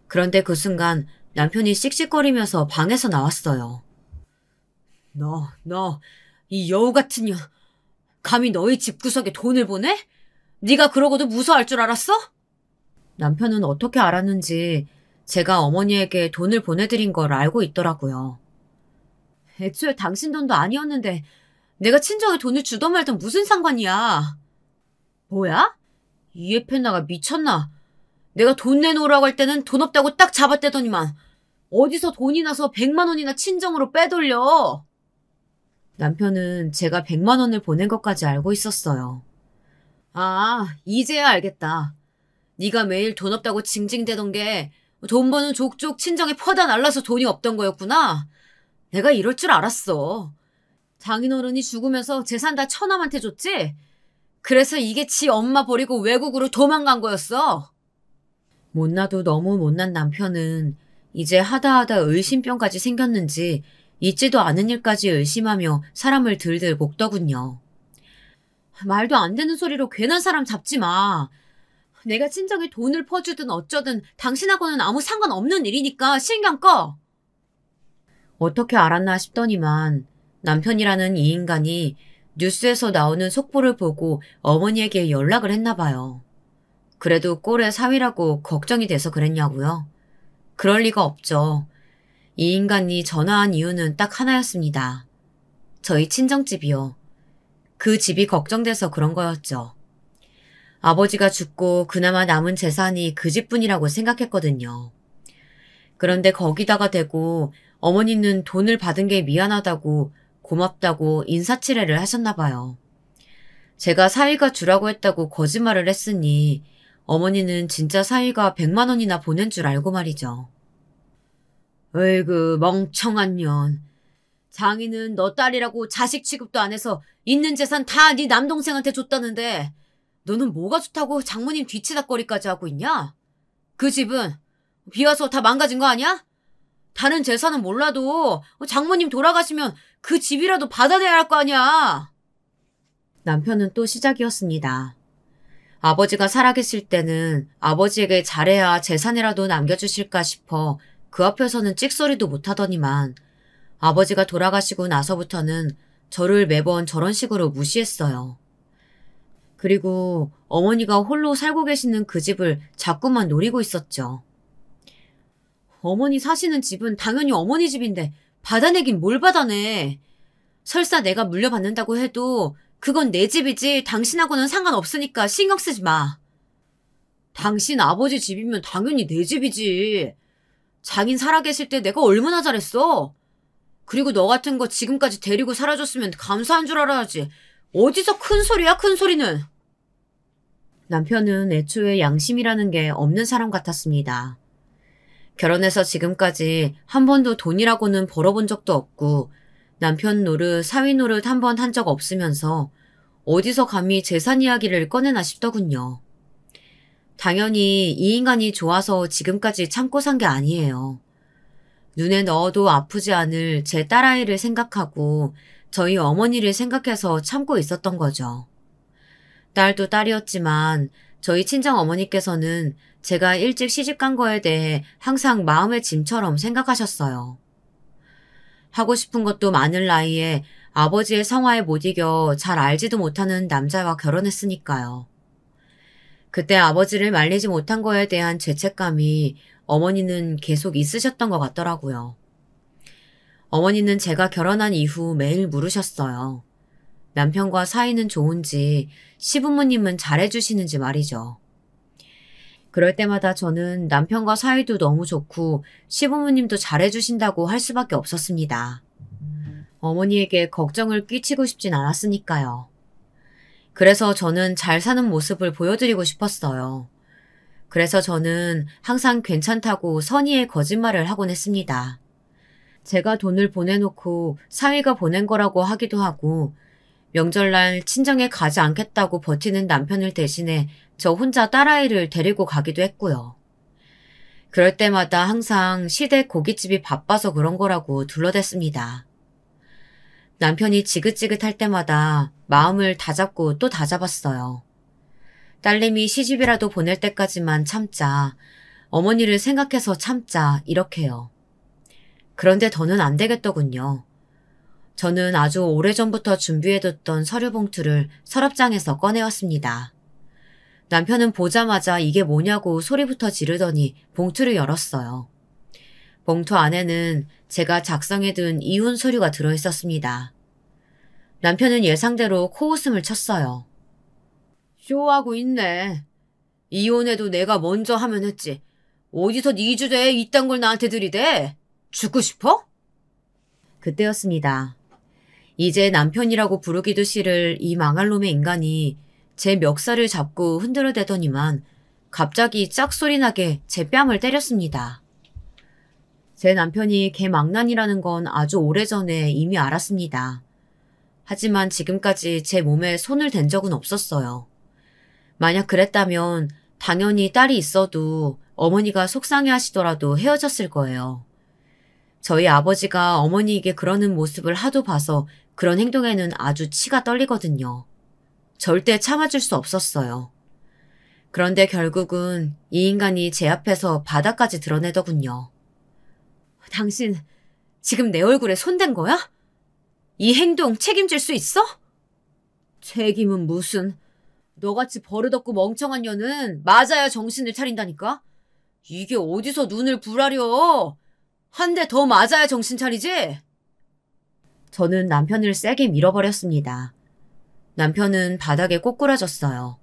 그런데 그 순간 남편이 씩씩거리면서 방에서 나왔어요. 너, 이 여우 같은 년, 감히 너희 집구석에 돈을 보내? 네가 그러고도 무서워할 줄 알았어? 남편은 어떻게 알았는지 제가 어머니에게 돈을 보내드린 걸 알고 있더라고요. 애초에 당신 돈도 아니었는데 내가 친정에 돈을 주던 말던 무슨 상관이야. 뭐야? 이에펜나가 미쳤나? 내가 돈 내놓으라고 할 때는 돈 없다고 딱 잡아떼더니만 어디서 돈이 나서 100만 원이나 친정으로 빼돌려. 남편은 제가 100만 원을 보낸 것까지 알고 있었어요. 아, 이제야 알겠다. 네가 매일 돈 없다고 징징대던 게 돈 버는 족족 친정에 퍼다 날라서 돈이 없던 거였구나. 내가 이럴 줄 알았어. 장인어른이 죽으면서 재산 다 처남한테 줬지? 그래서 이게 지 엄마 버리고 외국으로 도망간 거였어. 못나도 너무 못난 남편은 이제 하다하다 의심병까지 생겼는지 있지도 않은 일까지 의심하며 사람을 들들 볶더군요. 말도 안 되는 소리로 괜한 사람 잡지 마. 내가 친정에 돈을 퍼주든 어쩌든 당신하고는 아무 상관없는 일이니까 신경 꺼. 어떻게 알았나 싶더니만 남편이라는 이 인간이 뉴스에서 나오는 속보를 보고 어머니에게 연락을 했나 봐요. 그래도 꼴의 사위라고 걱정이 돼서 그랬냐고요? 그럴 리가 없죠. 이 인간이 전화한 이유는 딱 하나였습니다. 저희 친정집이요. 그 집이 걱정돼서 그런 거였죠. 아버지가 죽고 그나마 남은 재산이 그 집뿐이라고 생각했거든요. 그런데 거기다가 대고 어머니는 돈을 받은 게 미안하다고 고맙다고 인사치레를 하셨나 봐요. 제가 사위가 주라고 했다고 거짓말을 했으니 어머니는 진짜 사위가 100만 원이나 보낸 줄 알고 말이죠. 어이구 멍청한 년. 장인은 너 딸이라고 자식 취급도 안 해서 있는 재산 다 네 남동생한테 줬다는데 너는 뭐가 좋다고 장모님 뒤치다거리까지 하고 있냐? 그 집은 비와서 다 망가진 거 아니야? 다른 재산은 몰라도 장모님 돌아가시면 그 집이라도 받아내야 할 거 아니야. 남편은 또 시작이었습니다. 아버지가 살아계실 때는 아버지에게 잘해야 재산이라도 남겨주실까 싶어 그 앞에서는 찍소리도 못하더니만 아버지가 돌아가시고 나서부터는 저를 매번 저런 식으로 무시했어요. 그리고 어머니가 홀로 살고 계시는 그 집을 자꾸만 노리고 있었죠. 어머니 사시는 집은 당연히 어머니 집인데 받아내긴 뭘 받아내. 설사 내가 물려받는다고 해도 그건 내 집이지 당신하고는 상관없으니까 신경 쓰지 마. 당신 아버지 집이면 당연히 내 집이지. 장인 살아계실 때 내가 얼마나 잘했어. 그리고 너 같은 거 지금까지 데리고 살아줬으면 감사한 줄 알아야지. 어디서 큰 소리야, 큰 소리는. 남편은 애초에 양심이라는 게 없는 사람 같았습니다. 결혼해서 지금까지 한 번도 돈이라고는 벌어본 적도 없고 남편 노릇, 사위 노릇 한 번 한 적 없으면서 어디서 감히 재산 이야기를 꺼내나 싶더군요. 당연히 이 인간이 좋아서 지금까지 참고 산 게 아니에요. 눈에 넣어도 아프지 않을 제 딸아이를 생각하고 저희 어머니를 생각해서 참고 있었던 거죠. 딸도 딸이었지만 저희 친정 어머니께서는 제가 일찍 시집간 거에 대해 항상 마음의 짐처럼 생각하셨어요. 하고 싶은 것도 많을 나이에 아버지의 성화에 못 이겨 잘 알지도 못하는 남자와 결혼했으니까요. 그때 아버지를 말리지 못한 거에 대한 죄책감이 어머니는 계속 있으셨던 것 같더라고요. 어머니는 제가 결혼한 이후 매일 물으셨어요. 남편과 사이는 좋은지, 시부모님은 잘해주시는지 말이죠. 그럴 때마다 저는 남편과 사이도 너무 좋고 시부모님도 잘해주신다고 할 수밖에 없었습니다. 어머니에게 걱정을 끼치고 싶진 않았으니까요. 그래서 저는 잘 사는 모습을 보여드리고 싶었어요. 그래서 저는 항상 괜찮다고 선의의 거짓말을 하곤 했습니다. 제가 돈을 보내놓고 사위가 보낸 거라고 하기도 하고 명절날 친정에 가지 않겠다고 버티는 남편을 대신해 저 혼자 딸아이를 데리고 가기도 했고요. 그럴 때마다 항상 시댁 고깃집이 바빠서 그런 거라고 둘러댔습니다. 남편이 지긋지긋할 때마다 마음을 다잡고 또 다잡았어요. 딸내미 시집이라도 보낼 때까지만 참자, 어머니를 생각해서 참자 이렇게요. 그런데 더는 안 되겠더군요. 저는 아주 오래전부터 준비해뒀던 서류 봉투를 서랍장에서 꺼내왔습니다. 남편은 보자마자 이게 뭐냐고 소리부터 지르더니 봉투를 열었어요. 봉투 안에는 제가 작성해둔 이혼 서류가 들어있었습니다. 남편은 예상대로 코웃음을 쳤어요. 쇼하고 있네. 이혼해도 내가 먼저 하면 했지. 어디서 네 주제에 이딴 걸 나한테 들이대? 죽고 싶어? 그때였습니다. 이제 남편이라고 부르기도 싫을 이 망할 놈의 인간이 제 멱살을 잡고 흔들어대더니만 갑자기 짝소리 나게 제 뺨을 때렸습니다. 제 남편이 개망난이라는 건 아주 오래전에 이미 알았습니다. 하지만 지금까지 제 몸에 손을 댄 적은 없었어요. 만약 그랬다면 당연히 딸이 있어도 어머니가 속상해 하시더라도 헤어졌을 거예요. 저희 아버지가 어머니에게 그러는 모습을 하도 봐서 그런 행동에는 아주 치가 떨리거든요. 절대 참아줄 수 없었어요. 그런데 결국은 이 인간이 제 앞에서 바닥까지 드러내더군요. 당신 지금 내 얼굴에 손댄 거야? 이 행동 책임질 수 있어? 책임은 무슨. 너같이 버릇없고 멍청한 년은 맞아야 정신을 차린다니까? 이게 어디서 눈을 부라려? 한 대 더 맞아야 정신 차리지? 저는 남편을 세게 밀어버렸습니다. 남편은 바닥에 꼬꾸라졌어요.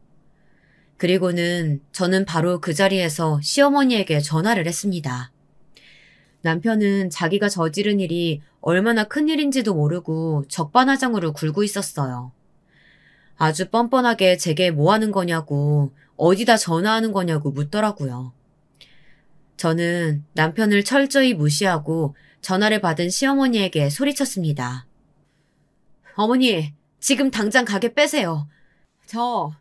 그리고는 저는 바로 그 자리에서 시어머니에게 전화를 했습니다. 남편은 자기가 저지른 일이 얼마나 큰일인지도 모르고 적반하장으로 굴고 있었어요. 아주 뻔뻔하게 제게 뭐 하는 거냐고, 어디다 전화하는 거냐고 묻더라고요. 저는 남편을 철저히 무시하고 전화를 받은 시어머니에게 소리쳤습니다. 어머니, 지금 당장 가게 빼세요. 저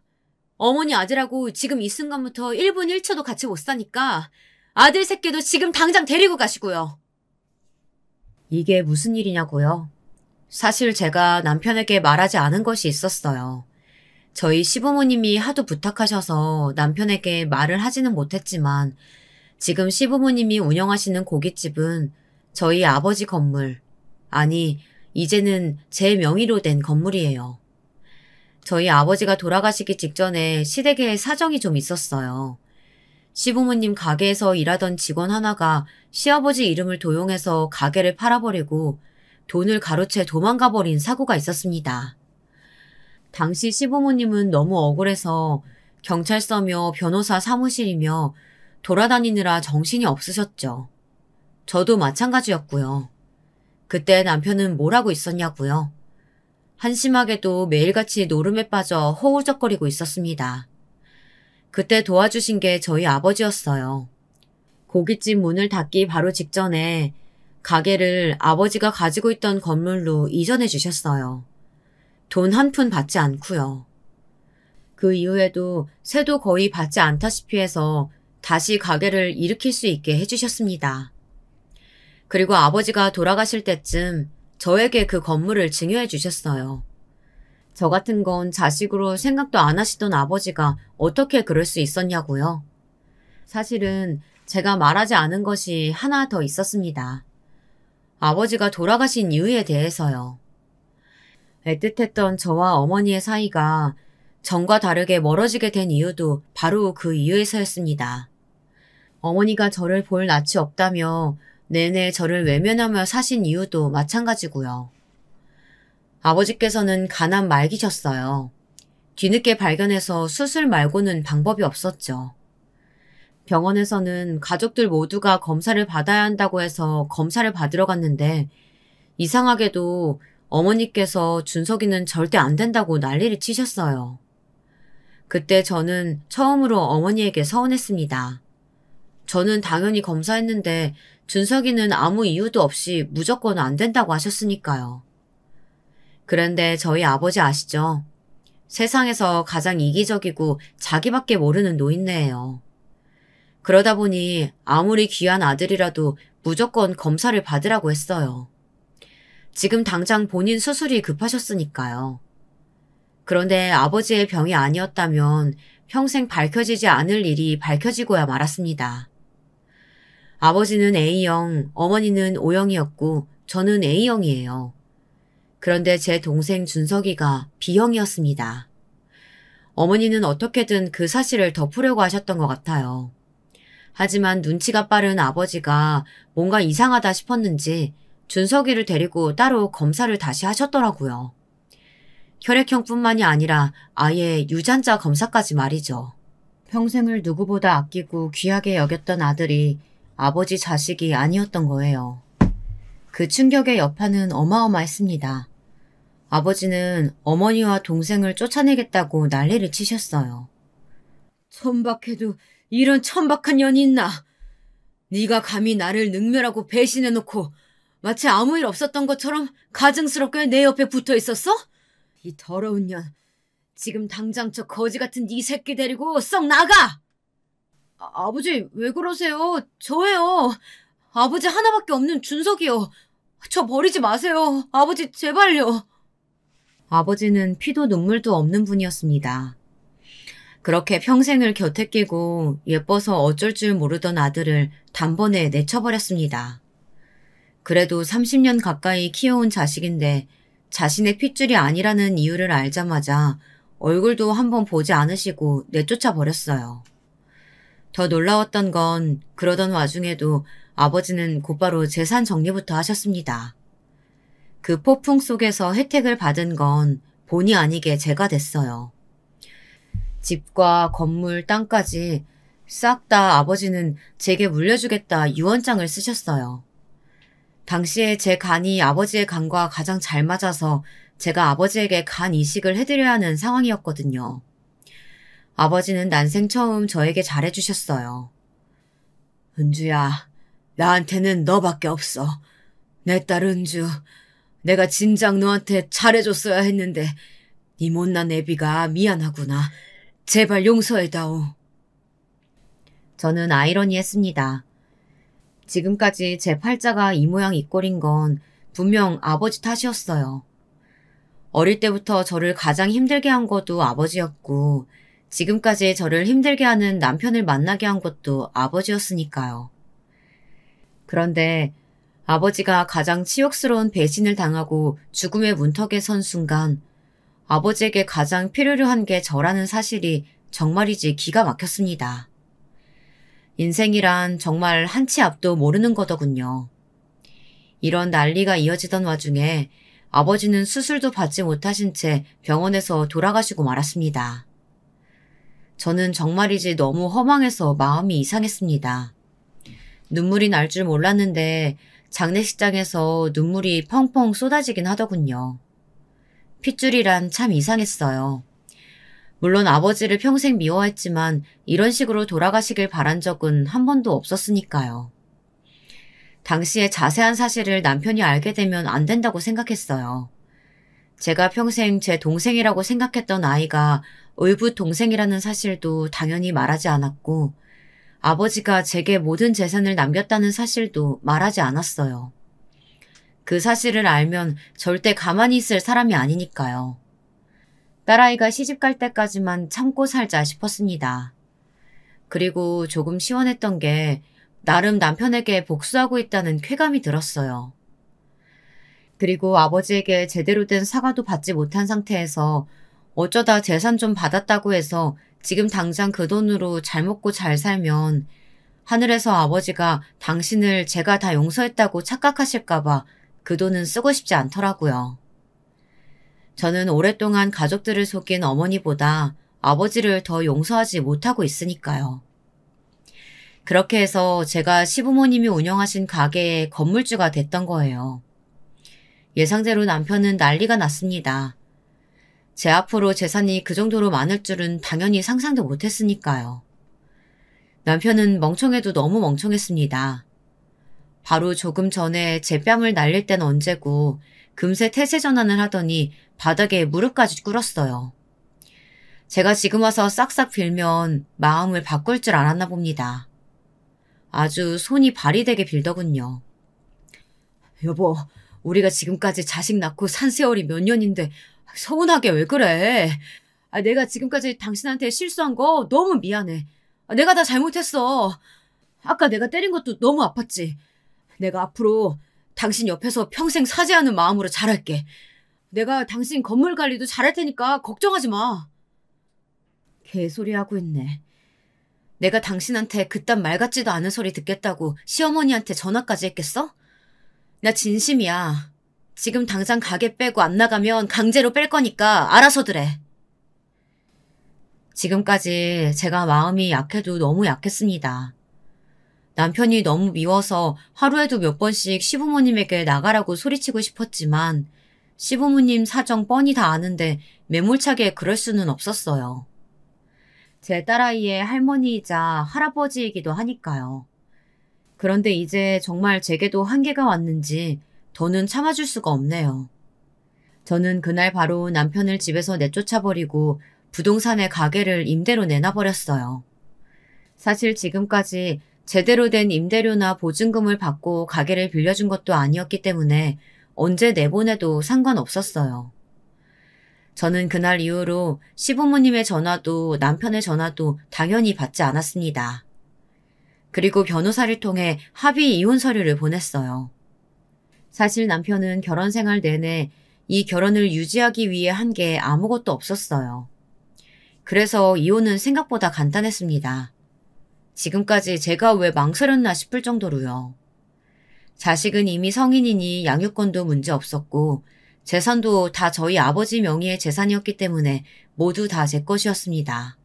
어머니 아들하고 지금 이 순간부터 1분 1초도 같이 못 사니까 아들 새끼도 지금 당장 데리고 가시고요. 이게 무슨 일이냐고요? 사실 제가 남편에게 말하지 않은 것이 있었어요. 저희 시부모님이 하도 부탁하셔서 남편에게 말을 하지는 못했지만 지금 시부모님이 운영하시는 고깃집은 저희 아버지 건물, 아니 이제는 제 명의로 된 건물이에요. 저희 아버지가 돌아가시기 직전에 시댁에 사정이 좀 있었어요. 시부모님 가게에서 일하던 직원 하나가 시아버지 이름을 도용해서 가게를 팔아버리고 돈을 가로채 도망가버린 사고가 있었습니다. 당시 시부모님은 너무 억울해서 경찰서며 변호사 사무실이며 돌아다니느라 정신이 없으셨죠. 저도 마찬가지였고요. 그때 남편은 뭘 하고 있었냐고요. 한심하게도 매일같이 노름에 빠져 허우적거리고 있었습니다. 그때 도와주신 게 저희 아버지였어요. 고깃집 문을 닫기 바로 직전에 가게를 아버지가 가지고 있던 건물로 이전해 주셨어요. 돈 한 푼 받지 않고요. 그 이후에도 세도 거의 받지 않다시피 해서 다시 가게를 일으킬 수 있게 해주셨습니다. 그리고 아버지가 돌아가실 때쯤 저에게 그 건물을 증여해 주셨어요. 저 같은 건 자식으로 생각도 안 하시던 아버지가 어떻게 그럴 수 있었냐고요. 사실은 제가 말하지 않은 것이 하나 더 있었습니다. 아버지가 돌아가신 이유에 대해서요. 애틋했던 저와 어머니의 사이가 전과 다르게 멀어지게 된 이유도 바로 그 이유에서였습니다. 어머니가 저를 볼 낯이 없다며 내내 저를 외면하며 사신 이유도 마찬가지고요. 아버지께서는 가난 말기셨어요. 뒤늦게 발견해서 수술 말고는 방법이 없었죠. 병원에서는 가족들 모두가 검사를 받아야 한다고 해서 검사를 받으러 갔는데 이상하게도 어머니께서 준석이는 절대 안 된다고 난리를 치셨어요. 그때 저는 처음으로 어머니에게 서운했습니다. 저는 당연히 검사했는데 준석이는 아무 이유도 없이 무조건 안 된다고 하셨으니까요. 그런데 저희 아버지 아시죠? 세상에서 가장 이기적이고 자기밖에 모르는 노인네예요. 그러다 보니 아무리 귀한 아들이라도 무조건 검사를 받으라고 했어요. 지금 당장 본인 수술이 급하셨으니까요. 그런데 아버지의 병이 아니었다면 평생 밝혀지지 않을 일이 밝혀지고야 말았습니다. 아버지는 A형, 어머니는 O형이었고 저는 A형이에요. 그런데 제 동생 준석이가 B형이었습니다. 어머니는 어떻게든 그 사실을 덮으려고 하셨던 것 같아요. 하지만 눈치가 빠른 아버지가 뭔가 이상하다 싶었는지 준석이를 데리고 따로 검사를 다시 하셨더라고요. 혈액형뿐만이 아니라 아예 유전자 검사까지 말이죠. 평생을 누구보다 아끼고 귀하게 여겼던 아들이 아버지 자식이 아니었던 거예요. 그 충격의 여파는 어마어마했습니다. 아버지는 어머니와 동생을 쫓아내겠다고 난리를 치셨어요. 천박해도 이런 천박한 년이 있나? 네가 감히 나를 능멸하고 배신해놓고 마치 아무 일 없었던 것처럼 가증스럽게 내 옆에 붙어 있었어? 이 더러운 년. 지금 당장 저 거지 같은 네 새끼 데리고 썩 나가! 아버지 왜 그러세요? 저예요. 아버지 하나밖에 없는 준석이요. 저 버리지 마세요. 아버지 제발요. 아버지는 피도 눈물도 없는 분이었습니다. 그렇게 평생을 곁에 끼고 예뻐서 어쩔 줄 모르던 아들을 단번에 내쳐버렸습니다. 그래도 30년 가까이 키워온 자식인데 자신의 핏줄이 아니라는 이유를 알자마자 얼굴도 한번 보지 않으시고 내쫓아 버렸어요. 더 놀라웠던 건 그러던 와중에도 아버지는 곧바로 재산 정리부터 하셨습니다. 그 폭풍 속에서 혜택을 받은 건 본의 아니게 제가 됐어요. 집과 건물, 땅까지 싹 다 아버지는 제게 물려주겠다 유언장을 쓰셨어요. 당시에 제 간이 아버지의 간과 가장 잘 맞아서 제가 아버지에게 간 이식을 해드려야 하는 상황이었거든요. 아버지는 난생 처음 저에게 잘해주셨어요. 은주야, 나한테는 너밖에 없어. 내 딸 은주, 내가 진작 너한테 잘해줬어야 했는데 네 못난 애비가 미안하구나. 제발 용서해다오. 저는 아이러니했습니다. 지금까지 제 팔자가 이 모양 이 꼴인 건 분명 아버지 탓이었어요. 어릴 때부터 저를 가장 힘들게 한 것도 아버지였고 지금까지 저를 힘들게 하는 남편을 만나게 한 것도 아버지였으니까요. 그런데 아버지가 가장 치욕스러운 배신을 당하고 죽음의 문턱에 선 순간 아버지에게 가장 필요로 한 게 저라는 사실이 정말이지 기가 막혔습니다. 인생이란 정말 한 치 앞도 모르는 거더군요. 이런 난리가 이어지던 와중에 아버지는 수술도 받지 못하신 채 병원에서 돌아가시고 말았습니다. 저는 정말이지 너무 허망해서 마음이 이상했습니다. 눈물이 날 줄 몰랐는데 장례식장에서 눈물이 펑펑 쏟아지긴 하더군요. 핏줄이란 참 이상했어요. 물론 아버지를 평생 미워했지만 이런 식으로 돌아가시길 바란 적은 한 번도 없었으니까요. 당시에 자세한 사실을 남편이 알게 되면 안 된다고 생각했어요. 제가 평생 제 동생이라고 생각했던 아이가 의붓 동생이라는 사실도 당연히 말하지 않았고 아버지가 제게 모든 재산을 남겼다는 사실도 말하지 않았어요. 그 사실을 알면 절대 가만히 있을 사람이 아니니까요. 딸아이가 시집갈 때까지만 참고 살자 싶었습니다. 그리고 조금 시원했던 게 나름 남편에게 복수하고 있다는 쾌감이 들었어요. 그리고 아버지에게 제대로 된 사과도 받지 못한 상태에서 어쩌다 재산 좀 받았다고 해서 지금 당장 그 돈으로 잘 먹고 잘 살면 하늘에서 아버지가 당신을 제가 다 용서했다고 착각하실까봐 그 돈은 쓰고 싶지 않더라고요. 저는 오랫동안 가족들을 속인 어머니보다 아버지를 더 용서하지 못하고 있으니까요. 그렇게 해서 제가 시부모님이 운영하신 가게의 건물주가 됐던 거예요. 예상대로 남편은 난리가 났습니다. 제 앞으로 재산이 그 정도로 많을 줄은 당연히 상상도 못했으니까요. 남편은 멍청해도 너무 멍청했습니다. 바로 조금 전에 제 뺨을 날릴 땐 언제고 금세 태세 전환을 하더니 바닥에 무릎까지 꿇었어요. 제가 지금 와서 싹싹 빌면 마음을 바꿀 줄 알았나 봅니다. 아주 손이 발이 되게 빌더군요. 여보, 우리가 지금까지 자식 낳고 산 세월이 몇 년인데 서운하게 왜 그래? 내가 지금까지 당신한테 실수한 거 너무 미안해. 내가 다 잘못했어. 아까 내가 때린 것도 너무 아팠지. 내가 앞으로 당신 옆에서 평생 사죄하는 마음으로 잘할게. 내가 당신 건물 관리도 잘할 테니까 걱정하지 마. 개소리 하고 있네. 내가 당신한테 그딴 말 같지도 않은 소리 듣겠다고 시어머니한테 전화까지 했겠어? 나 진심이야. 지금 당장 가게 빼고 안 나가면 강제로 뺄 거니까 알아서들 해. 지금까지 제가 마음이 약해도 너무 약했습니다. 남편이 너무 미워서 하루에도 몇 번씩 시부모님에게 나가라고 소리치고 싶었지만 시부모님 사정 뻔히 다 아는데 매몰차게 그럴 수는 없었어요. 제 딸아이의 할머니이자 할아버지이기도 하니까요. 그런데 이제 정말 제게도 한계가 왔는지 더는 참아줄 수가 없네요. 저는 그날 바로 남편을 집에서 내쫓아버리고 부동산의 가게를 임대로 내놔버렸어요. 사실 지금까지 제대로 된 임대료나 보증금을 받고 가게를 빌려준 것도 아니었기 때문에 언제 내보내도 상관없었어요. 저는 그날 이후로 시부모님의 전화도 남편의 전화도 당연히 받지 않았습니다. 그리고 변호사를 통해 합의 이혼 서류를 보냈어요. 사실 남편은 결혼 생활 내내 이 결혼을 유지하기 위해 한 게 아무것도 없었어요. 그래서 이혼은 생각보다 간단했습니다. 지금까지 제가 왜 망설였나 싶을 정도로요. 자식은 이미 성인이니 양육권도 문제 없었고 재산도 다 저희 아버지 명의의 재산이었기 때문에 모두 다 제 것이었습니다.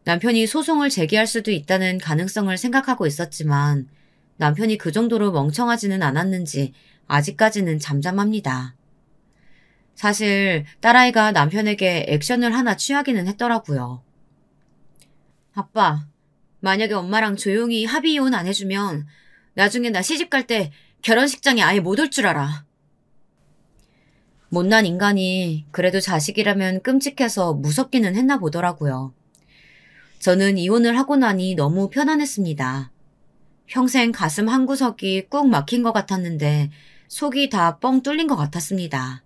남편이 소송을 제기할 수도 있다는 가능성을 생각하고 있었지만 남편이 그 정도로 멍청하지는 않았는지 아직까지는 잠잠합니다. 사실 딸아이가 남편에게 액션을 하나 취하기는 했더라고요. 아빠, 만약에 엄마랑 조용히 합의 이혼 안 해주면 나중에 나 시집갈 때 결혼식장에 아예 못 올 줄 알아. 못난 인간이 그래도 자식이라면 끔찍해서 무섭기는 했나 보더라고요. 저는 이혼을 하고 나니 너무 편안했습니다. 평생 가슴 한구석이 꾹 막힌 것 같았는데 속이 다 뻥 뚫린 것 같았습니다.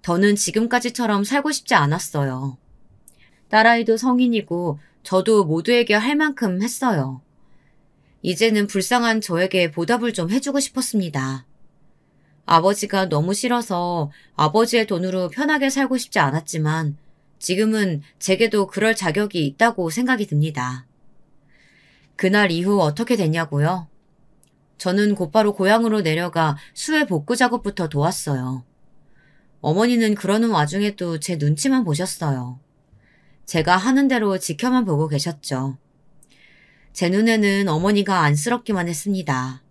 더는 지금까지처럼 살고 싶지 않았어요. 딸아이도 성인이고 저도 모두에게 할 만큼 했어요. 이제는 불쌍한 저에게 보답을 좀 해주고 싶었습니다. 아버지가 너무 싫어서 아버지의 돈으로 편하게 살고 싶지 않았지만 지금은 제게도 그럴 자격이 있다고 생각이 듭니다. 그날 이후 어떻게 됐냐고요? 저는 곧바로 고향으로 내려가 수해 복구 작업부터 도왔어요. 어머니는 그러는 와중에도 제 눈치만 보셨어요. 제가 하는 대로 지켜만 보고 계셨죠. 제 눈에는 어머니가 안쓰럽기만 했습니다.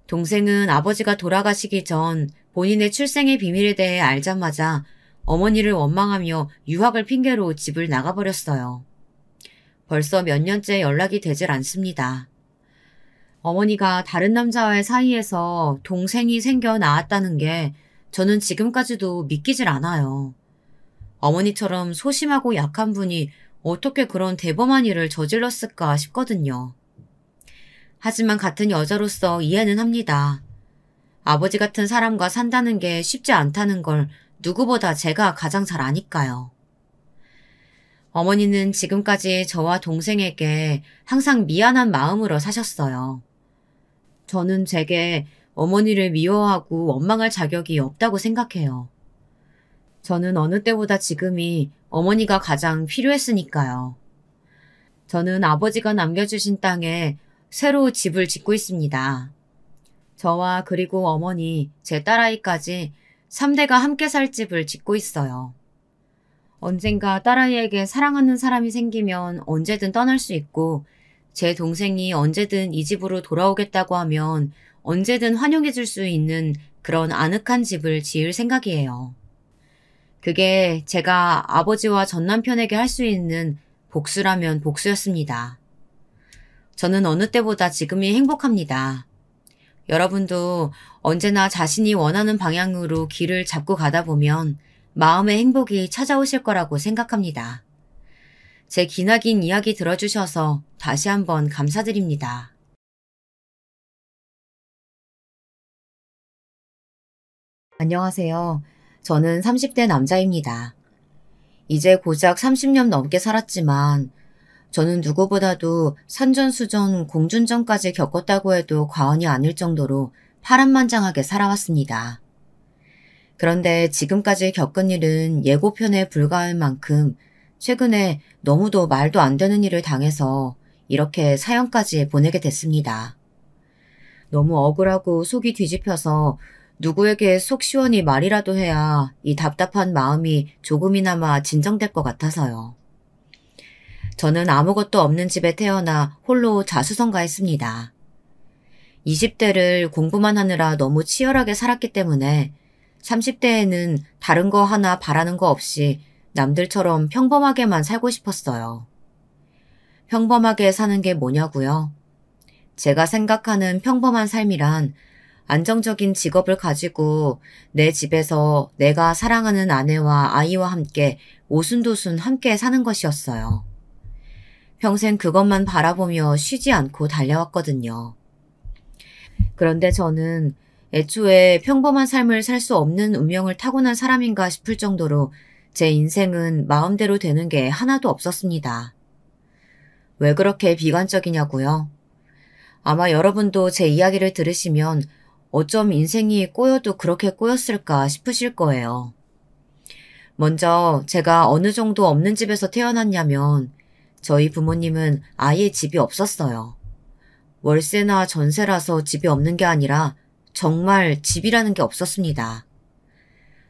동생은 아버지가 돌아가시기 전 본인의 출생의 비밀에 대해 알자마자 어머니를 원망하며 유학을 핑계로 집을 나가버렸어요. 벌써 몇 년째 연락이 되질 않습니다. 어머니가 다른 남자와의 사이에서 동생이 생겨 나왔다는 게 저는 지금까지도 믿기질 않아요. 어머니처럼 소심하고 약한 분이 어떻게 그런 대범한 일을 저질렀을까 싶거든요. 하지만 같은 여자로서 이해는 합니다. 아버지 같은 사람과 산다는 게 쉽지 않다는 걸 누구보다 제가 가장 잘 아니까요. 어머니는 지금까지 저와 동생에게 항상 미안한 마음으로 사셨어요. 저는 제게 어머니를 미워하고 원망할 자격이 없다고 생각해요. 저는 어느 때보다 지금이 어머니가 가장 필요했으니까요. 저는 아버지가 남겨주신 땅에 새로 집을 짓고 있습니다. 저와 그리고 어머니, 제 딸아이까지 3대가 함께 살 집을 짓고 있어요. 언젠가 딸아이에게 사랑하는 사람이 생기면 언제든 떠날 수 있고 제 동생이 언제든 이 집으로 돌아오겠다고 하면 언제든 환영해 줄 수 있는 그런 아늑한 집을 지을 생각이에요. 그게 제가 아버지와 전 남편에게 할 수 있는 복수라면 복수였습니다. 저는 어느 때보다 지금이 행복합니다. 여러분도 언제나 자신이 원하는 방향으로 길을 잡고 가다 보면 마음의 행복이 찾아오실 거라고 생각합니다. 제 기나긴 이야기 들어주셔서 다시 한번 감사드립니다. 안녕하세요. 저는 30대 남자입니다. 이제 고작 30년 넘게 살았지만 저는 누구보다도 산전수전 공준전까지 겪었다고 해도 과언이 아닐 정도로 파란만장하게 살아왔습니다. 그런데 지금까지 겪은 일은 예고편에 불과할 만큼 최근에 너무도 말도 안 되는 일을 당해서 이렇게 사연까지 보내게 됐습니다. 너무 억울하고 속이 뒤집혀서 누구에게 속 시원히 말이라도 해야 이 답답한 마음이 조금이나마 진정될 것 같아서요. 저는 아무것도 없는 집에 태어나 홀로 자수성가했습니다. 20대를 공부만 하느라 너무 치열하게 살았기 때문에 30대에는 다른 거 하나 바라는 거 없이 남들처럼 평범하게만 살고 싶었어요. 평범하게 사는 게 뭐냐고요? 제가 생각하는 평범한 삶이란 안정적인 직업을 가지고 내 집에서 내가 사랑하는 아내와 아이와 함께 오순도순 함께 사는 것이었어요. 평생 그것만 바라보며 쉬지 않고 달려왔거든요. 그런데 저는 애초에 평범한 삶을 살 수 없는 운명을 타고난 사람인가 싶을 정도로 제 인생은 마음대로 되는 게 하나도 없었습니다. 왜 그렇게 비관적이냐고요? 아마 여러분도 제 이야기를 들으시면 어쩜 인생이 꼬여도 그렇게 꼬였을까 싶으실 거예요. 먼저 제가 어느 정도 없는 집에서 태어났냐면 저희 부모님은 아예 집이 없었어요. 월세나 전세라서 집이 없는 게 아니라 정말 집이라는 게 없었습니다.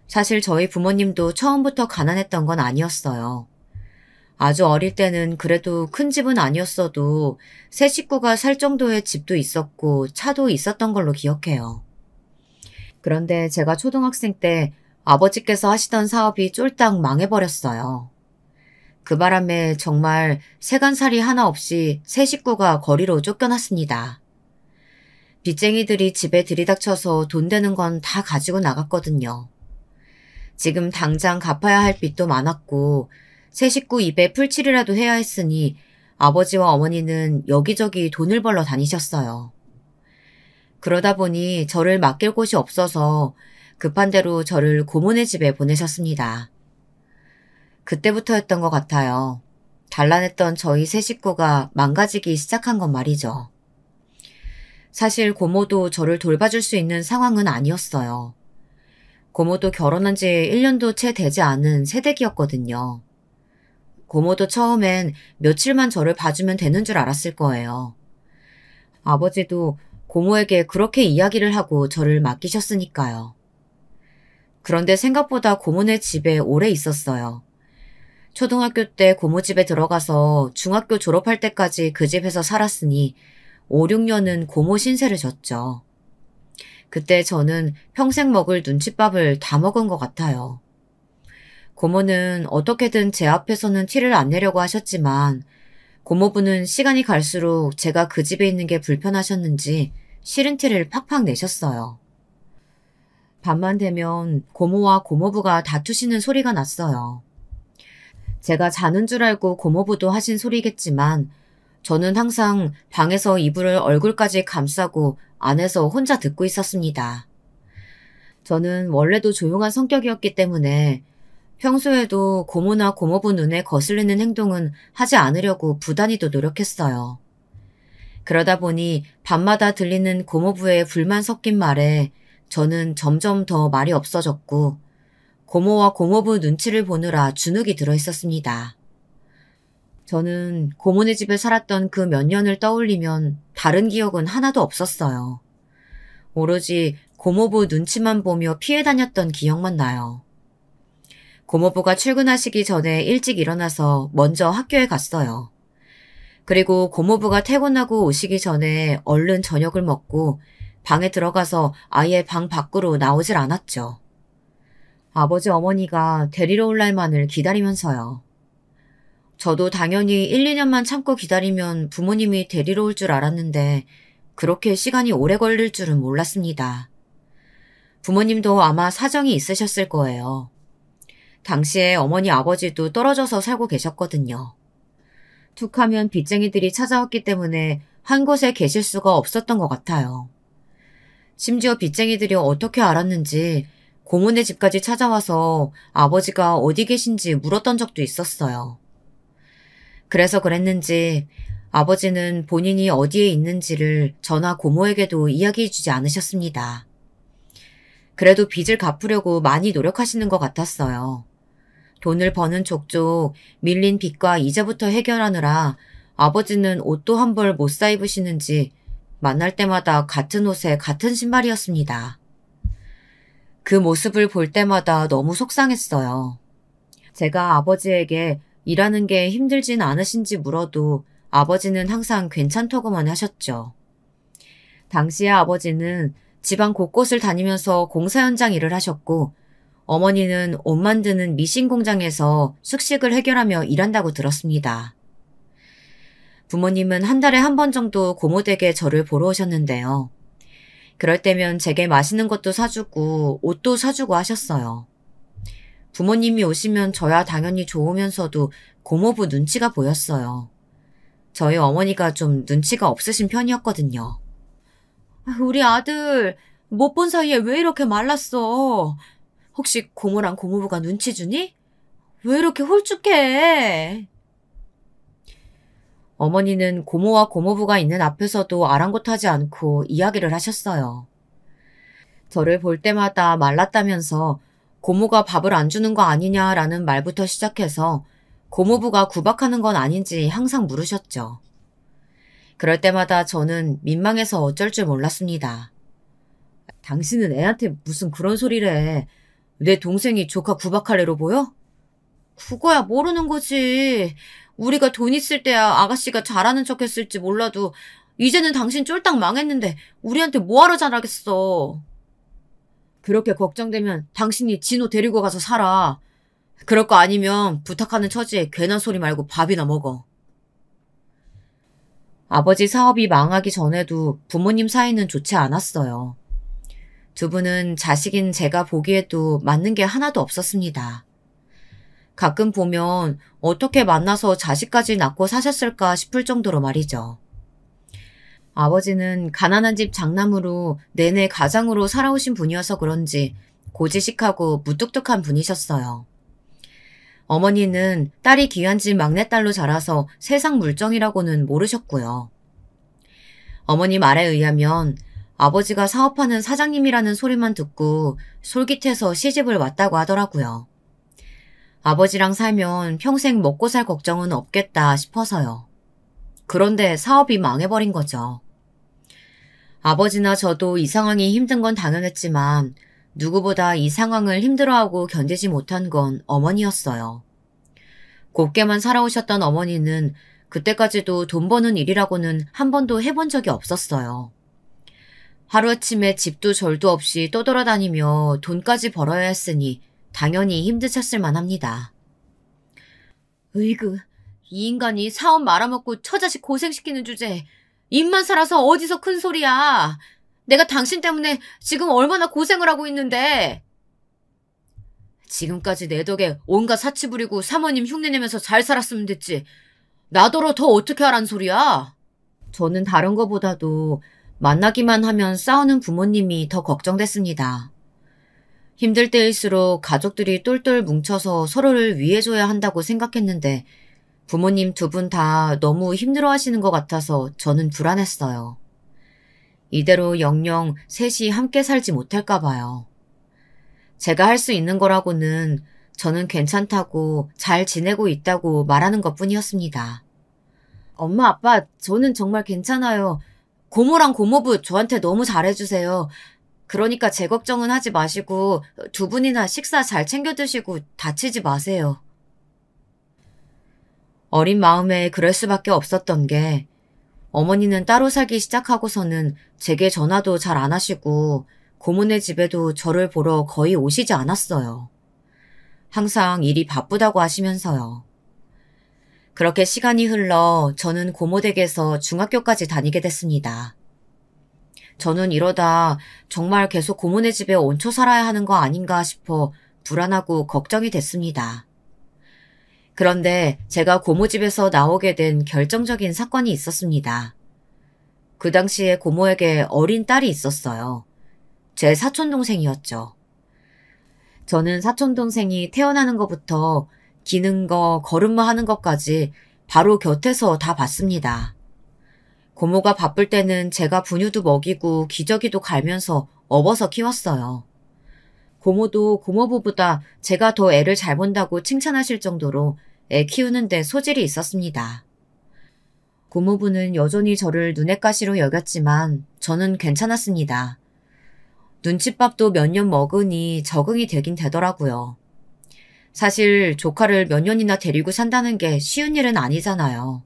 사실 저희 부모님도 처음부터 가난했던 건 아니었어요. 아주 어릴 때는 그래도 큰 집은 아니었어도 세 식구가 살 정도의 집도 있었고 차도 있었던 걸로 기억해요. 그런데 제가 초등학생 때 아버지께서 하시던 사업이 쫄딱 망해버렸어요. 그 바람에 정말 세간살이 하나 없이 세 식구가 거리로 쫓겨났습니다. 빚쟁이들이 집에 들이닥쳐서 돈 되는 건 다 가지고 나갔거든요. 지금 당장 갚아야 할 빚도 많았고 세 식구 입에 풀칠이라도 해야 했으니 아버지와 어머니는 여기저기 돈을 벌러 다니셨어요. 그러다 보니 저를 맡길 곳이 없어서 급한 대로 저를 고모네 집에 보내셨습니다. 그때부터였던 것 같아요. 단란했던 저희 세 식구가 망가지기 시작한 건 말이죠. 사실 고모도 저를 돌봐줄 수 있는 상황은 아니었어요. 고모도 결혼한 지 1년도 채 되지 않은 새댁이었거든요. 고모도 처음엔 며칠만 저를 봐주면 되는 줄 알았을 거예요. 아버지도 고모에게 그렇게 이야기를 하고 저를 맡기셨으니까요. 그런데 생각보다 고모네 집에 오래 있었어요. 초등학교 때 고모 집에 들어가서 중학교 졸업할 때까지 그 집에서 살았으니 5, 6년은 고모 신세를 졌죠. 그때 저는 평생 먹을 눈칫밥을 다 먹은 것 같아요. 고모는 어떻게든 제 앞에서는 티를 안 내려고 하셨지만 고모부는 시간이 갈수록 제가 그 집에 있는 게 불편하셨는지 싫은 티를 팍팍 내셨어요. 밤만 되면 고모와 고모부가 다투시는 소리가 났어요. 제가 자는 줄 알고 고모부도 하신 소리겠지만 저는 항상 방에서 이불을 얼굴까지 감싸고 안에서 혼자 듣고 있었습니다. 저는 원래도 조용한 성격이었기 때문에 평소에도 고모나 고모부 눈에 거슬리는 행동은 하지 않으려고 부단히도 노력했어요. 그러다 보니 밤마다 들리는 고모부의 불만 섞인 말에 저는 점점 더 말이 없어졌고 고모와 고모부 눈치를 보느라 주눅이 들어 있었습니다. 저는 고모네 집에 살았던 그 몇 년을 떠올리면 다른 기억은 하나도 없었어요. 오로지 고모부 눈치만 보며 피해 다녔던 기억만 나요. 고모부가 출근하시기 전에 일찍 일어나서 먼저 학교에 갔어요. 그리고 고모부가 퇴근하고 오시기 전에 얼른 저녁을 먹고 방에 들어가서 아예 방 밖으로 나오질 않았죠. 아버지 어머니가 데리러 올 날만을 기다리면서요. 저도 당연히 1, 2년만 참고 기다리면 부모님이 데리러 올 줄 알았는데 그렇게 시간이 오래 걸릴 줄은 몰랐습니다. 부모님도 아마 사정이 있으셨을 거예요. 당시에 어머니 아버지도 떨어져서 살고 계셨거든요. 툭하면 빚쟁이들이 찾아왔기 때문에 한 곳에 계실 수가 없었던 것 같아요. 심지어 빚쟁이들이 어떻게 알았는지 고모네 집까지 찾아와서 아버지가 어디 계신지 물었던 적도 있었어요. 그래서 그랬는지 아버지는 본인이 어디에 있는지를 저나 고모에게도 이야기해주지 않으셨습니다. 그래도 빚을 갚으려고 많이 노력하시는 것 같았어요. 돈을 버는 족족 밀린 빚과 이자부터 해결하느라 아버지는 옷도 한 벌 못 사 입으시는지 만날 때마다 같은 옷에 같은 신발이었습니다. 그 모습을 볼 때마다 너무 속상했어요. 제가 아버지에게 일하는 게 힘들진 않으신지 물어도 아버지는 항상 괜찮다고만 하셨죠. 당시에 아버지는 집안 곳곳을 다니면서 공사 현장 일을 하셨고 어머니는 옷 만드는 미신 공장에서 숙식을 해결하며 일한다고 들었습니다. 부모님은 한 달에 한 번 정도 고모댁에 저를 보러 오셨는데요. 그럴 때면 제게 맛있는 것도 사주고 옷도 사주고 하셨어요. 부모님이 오시면 저야 당연히 좋으면서도 고모부 눈치가 보였어요. 저희 어머니가 좀 눈치가 없으신 편이었거든요. 우리 아들 못 본 사이에 왜 이렇게 말랐어? 혹시 고모랑 고모부가 눈치 주니? 왜 이렇게 홀쭉해? 어머니는 고모와 고모부가 있는 앞에서도 아랑곳하지 않고 이야기를 하셨어요. 저를 볼 때마다 말랐다면서 고모가 밥을 안 주는 거 아니냐라는 말부터 시작해서 고모부가 구박하는 건 아닌지 항상 물으셨죠. 그럴 때마다 저는 민망해서 어쩔 줄 몰랐습니다. 당신은 애한테 무슨 그런 소리를 해. 내 동생이 조카 구박할 애로 보여? 그거야 모르는 거지. 우리가 돈 있을 때야 아가씨가 잘하는 척 했을지 몰라도 이제는 당신 쫄딱 망했는데 우리한테 뭐하러 잘하겠어. 그렇게 걱정되면 당신이 진호 데리고 가서 살아. 그럴 거 아니면 부탁하는 처지에 괜한 소리 말고 밥이나 먹어. 아버지 사업이 망하기 전에도 부모님 사이는 좋지 않았어요. 두 분은 자식인 제가 보기에도 맞는 게 하나도 없었습니다. 가끔 보면 어떻게 만나서 자식까지 낳고 사셨을까 싶을 정도로 말이죠. 아버지는 가난한 집 장남으로 내내 가장으로 살아오신 분이어서 그런지 고지식하고 무뚝뚝한 분이셨어요. 어머니는 딸이 귀한 집 막내딸로 자라서 세상 물정이라고는 모르셨고요. 어머니 말에 의하면 아버지가 사업하는 사장님이라는 소리만 듣고 솔깃해서 시집을 왔다고 하더라고요. 아버지랑 살면 평생 먹고 살 걱정은 없겠다 싶어서요. 그런데 사업이 망해버린 거죠. 아버지나 저도 이 상황이 힘든 건 당연했지만 누구보다 이 상황을 힘들어하고 견디지 못한 건 어머니였어요. 곱게만 살아오셨던 어머니는 그때까지도 돈 버는 일이라고는 한 번도 해본 적이 없었어요. 하루아침에 집도 절도 없이 떠돌아다니며 돈까지 벌어야 했으니 당연히 힘드셨을 만합니다. 으이그, 이 인간이 사업 말아먹고 처자식 고생시키는 주제에 입만 살아서 어디서 큰 소리야. 내가 당신 때문에 지금 얼마나 고생을 하고 있는데. 지금까지 내 덕에 온갖 사치 부리고 사모님 흉내내면서 잘 살았으면 됐지. 나더러 더 어떻게 하란 소리야. 저는 다른 거보다도 만나기만 하면 싸우는 부모님이 더 걱정됐습니다. 힘들 때일수록 가족들이 똘똘 뭉쳐서 서로를 위해줘야 한다고 생각했는데 부모님 두 분 다 너무 힘들어하시는 것 같아서 저는 불안했어요. 이대로 영영 셋이 함께 살지 못할까 봐요. 제가 할 수 있는 거라고는 저는 괜찮다고 잘 지내고 있다고 말하는 것뿐이었습니다. 엄마, 아빠, 저는 정말 괜찮아요. 고모랑 고모부 저한테 너무 잘해주세요. 그러니까 제 걱정은 하지 마시고 두 분이나 식사 잘 챙겨 드시고 다치지 마세요. 어린 마음에 그럴 수밖에 없었던 게 어머니는 따로 살기 시작하고서는 제게 전화도 잘 안 하시고 고모네 집에도 저를 보러 거의 오시지 않았어요. 항상 일이 바쁘다고 하시면서요. 그렇게 시간이 흘러 저는 고모댁에서 중학교까지 다니게 됐습니다. 저는 이러다 정말 계속 고모네 집에 얹혀 살아야 하는 거 아닌가 싶어 불안하고 걱정이 됐습니다. 그런데 제가 고모 집에서 나오게 된 결정적인 사건이 있었습니다. 그 당시에 고모에게 어린 딸이 있었어요. 제 사촌동생이었죠. 저는 사촌동생이 태어나는 것부터 기는 거, 걸음마 하는 것까지 바로 곁에서 다 봤습니다. 고모가 바쁠 때는 제가 분유도 먹이고 기저귀도 갈면서 업어서 키웠어요. 고모도 고모부보다 제가 더 애를 잘 본다고 칭찬하실 정도로 애 키우는데 소질이 있었습니다. 고모부는 여전히 저를 눈엣가시로 여겼지만 저는 괜찮았습니다. 눈칫밥도 몇 년 먹으니 적응이 되긴 되더라고요. 사실 조카를 몇 년이나 데리고 산다는 게 쉬운 일은 아니잖아요.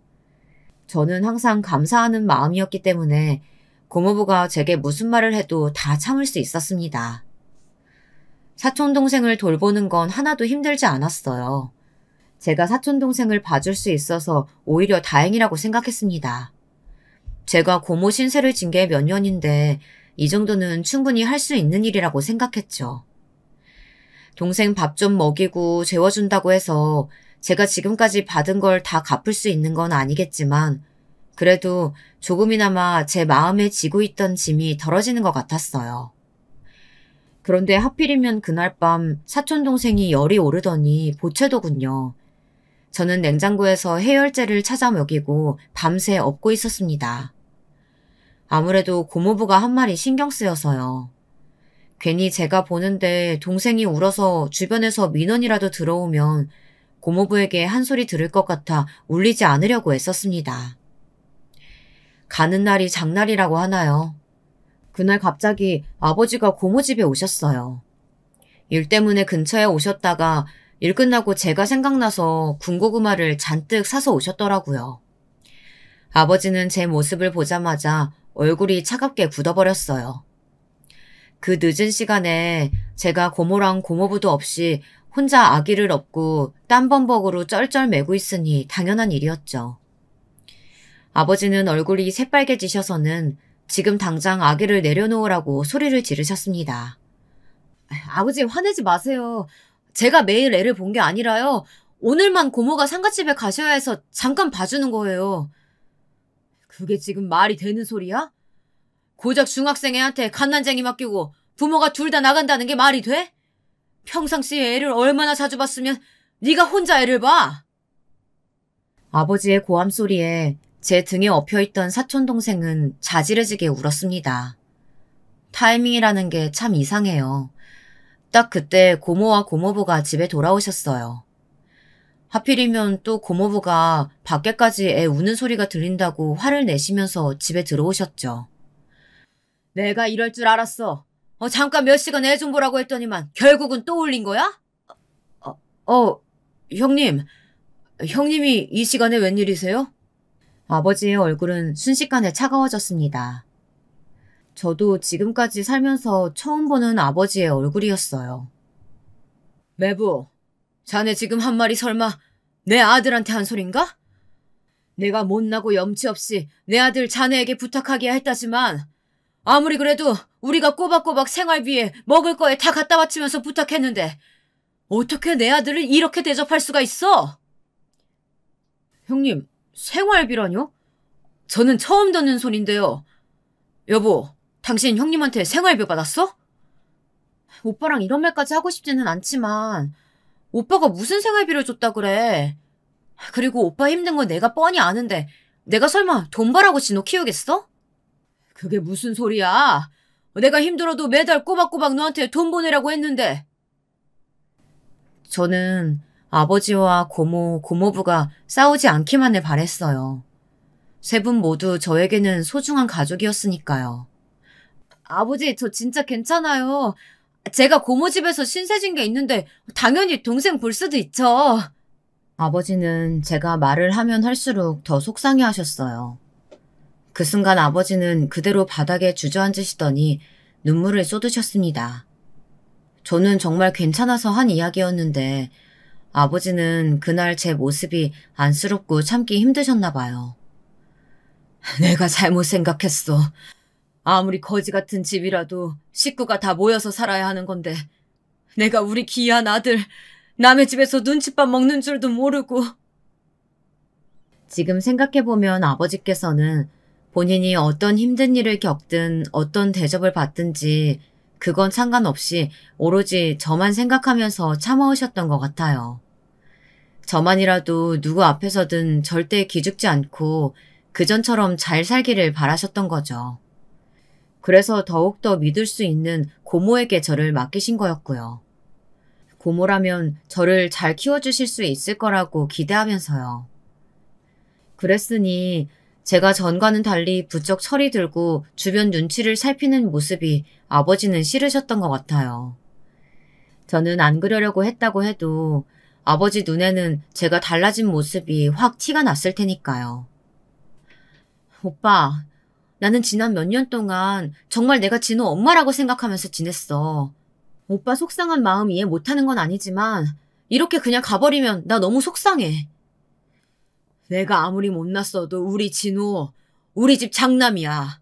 저는 항상 감사하는 마음이었기 때문에 고모부가 제게 무슨 말을 해도 다 참을 수 있었습니다. 사촌동생을 돌보는 건 하나도 힘들지 않았어요. 제가 사촌동생을 봐줄 수 있어서 오히려 다행이라고 생각했습니다. 제가 고모 신세를 진 게 몇 년인데 이 정도는 충분히 할 수 있는 일이라고 생각했죠. 동생 밥 좀 먹이고 재워준다고 해서 제가 지금까지 받은 걸 다 갚을 수 있는 건 아니겠지만 그래도 조금이나마 제 마음에 지고 있던 짐이 덜어지는 것 같았어요. 그런데 하필이면 그날 밤 사촌동생이 열이 오르더니 보채더군요. 저는 냉장고에서 해열제를 찾아 먹이고 밤새 업고 있었습니다. 아무래도 고모부가 한 말이 신경 쓰여서요. 괜히 제가 보는데 동생이 울어서 주변에서 민원이라도 들어오면 고모부에게 한 소리 들을 것 같아 울리지 않으려고 애썼습니다. 가는 날이 장날이라고 하나요? 그날 갑자기 아버지가 고모 집에 오셨어요. 일 때문에 근처에 오셨다가 일 끝나고 제가 생각나서 군고구마를 잔뜩 사서 오셨더라고요. 아버지는 제 모습을 보자마자 얼굴이 차갑게 굳어버렸어요. 그 늦은 시간에 제가 고모랑 고모부도 없이 혼자 아기를 업고 땀범벅으로 쩔쩔매고 있으니 당연한 일이었죠. 아버지는 얼굴이 새빨개지셔서는 지금 당장 아기를 내려놓으라고 소리를 지르셨습니다. 아버지 화내지 마세요. 제가 매일 애를 본 게 아니라요. 오늘만 고모가 상가집에 가셔야 해서 잠깐 봐주는 거예요. 그게 지금 말이 되는 소리야? 고작 중학생 애한테 갓난쟁이 맡기고 부모가 둘 다 나간다는 게 말이 돼? 평상시에 애를 얼마나 자주 봤으면 네가 혼자 애를 봐? 아버지의 고함 소리에 제 등에 엎여있던 사촌동생은 자지러지게 울었습니다. 타이밍이라는 게 참 이상해요. 딱 그때 고모와 고모부가 집에 돌아오셨어요. 하필이면 또 고모부가 밖에까지 애 우는 소리가 들린다고 화를 내시면서 집에 들어오셨죠. 내가 이럴 줄 알았어. 잠깐 몇 시간 애 좀 보라고 했더니만 결국은 또 울린 거야? 형님. 형님이 이 시간에 웬일이세요? 아버지의 얼굴은 순식간에 차가워졌습니다. 저도 지금까지 살면서 처음 보는 아버지의 얼굴이었어요. 매부, 자네 지금 한 말이 설마 내 아들한테 한 소린가? 내가 못나고 염치 없이 내 아들 자네에게 부탁하기야 했다지만 아무리 그래도 우리가 꼬박꼬박 생활비에 먹을 거에 다 갖다 바치면서 부탁했는데 어떻게 내 아들을 이렇게 대접할 수가 있어? 형님, 생활비라뇨? 저는 처음 듣는 소린데요. 여보, 당신 형님한테 생활비 받았어? 오빠랑 이런 말까지 하고 싶지는 않지만 오빠가 무슨 생활비를 줬다 그래. 그리고 오빠 힘든 거 내가 뻔히 아는데 내가 설마 돈 벌라고 진호 키우겠어? 그게 무슨 소리야. 내가 힘들어도 매달 꼬박꼬박 너한테 돈 보내라고 했는데. 저는 아버지와 고모, 고모부가 싸우지 않기만을 바랬어요. 세 분 모두 저에게는 소중한 가족이었으니까요. 아버지, 저 진짜 괜찮아요. 제가 고모 집에서 신세진 게 있는데 당연히 동생 볼 수도 있죠. 아버지는 제가 말을 하면 할수록 더 속상해 하셨어요. 그 순간 아버지는 그대로 바닥에 주저앉으시더니 눈물을 쏟으셨습니다. 저는 정말 괜찮아서 한 이야기였는데 아버지는 그날 제 모습이 안쓰럽고 참기 힘드셨나 봐요. 내가 잘못 생각했어. 아무리 거지 같은 집이라도 식구가 다 모여서 살아야 하는 건데 내가 우리 귀한 아들 남의 집에서 눈칫밥 먹는 줄도 모르고. 지금 생각해보면 아버지께서는 본인이 어떤 힘든 일을 겪든 어떤 대접을 받든지 그건 상관없이 오로지 저만 생각하면서 참아오셨던 것 같아요. 저만이라도 누구 앞에서든 절대 기죽지 않고 그전처럼 잘 살기를 바라셨던 거죠. 그래서 더욱더 믿을 수 있는 고모에게 저를 맡기신 거였고요. 고모라면 저를 잘 키워주실 수 있을 거라고 기대하면서요. 그랬으니 제가 전과는 달리 부쩍 철이 들고 주변 눈치를 살피는 모습이 아버지는 싫으셨던 것 같아요. 저는 안 그러려고 했다고 해도 아버지 눈에는 제가 달라진 모습이 확 티가 났을 테니까요. 오빠, 나는 지난 몇 년 동안 정말 내가 진호 엄마라고 생각하면서 지냈어. 오빠 속상한 마음 이해 못하는 건 아니지만 이렇게 그냥 가버리면 나 너무 속상해. 내가 아무리 못났어도 우리 진호, 우리 집 장남이야.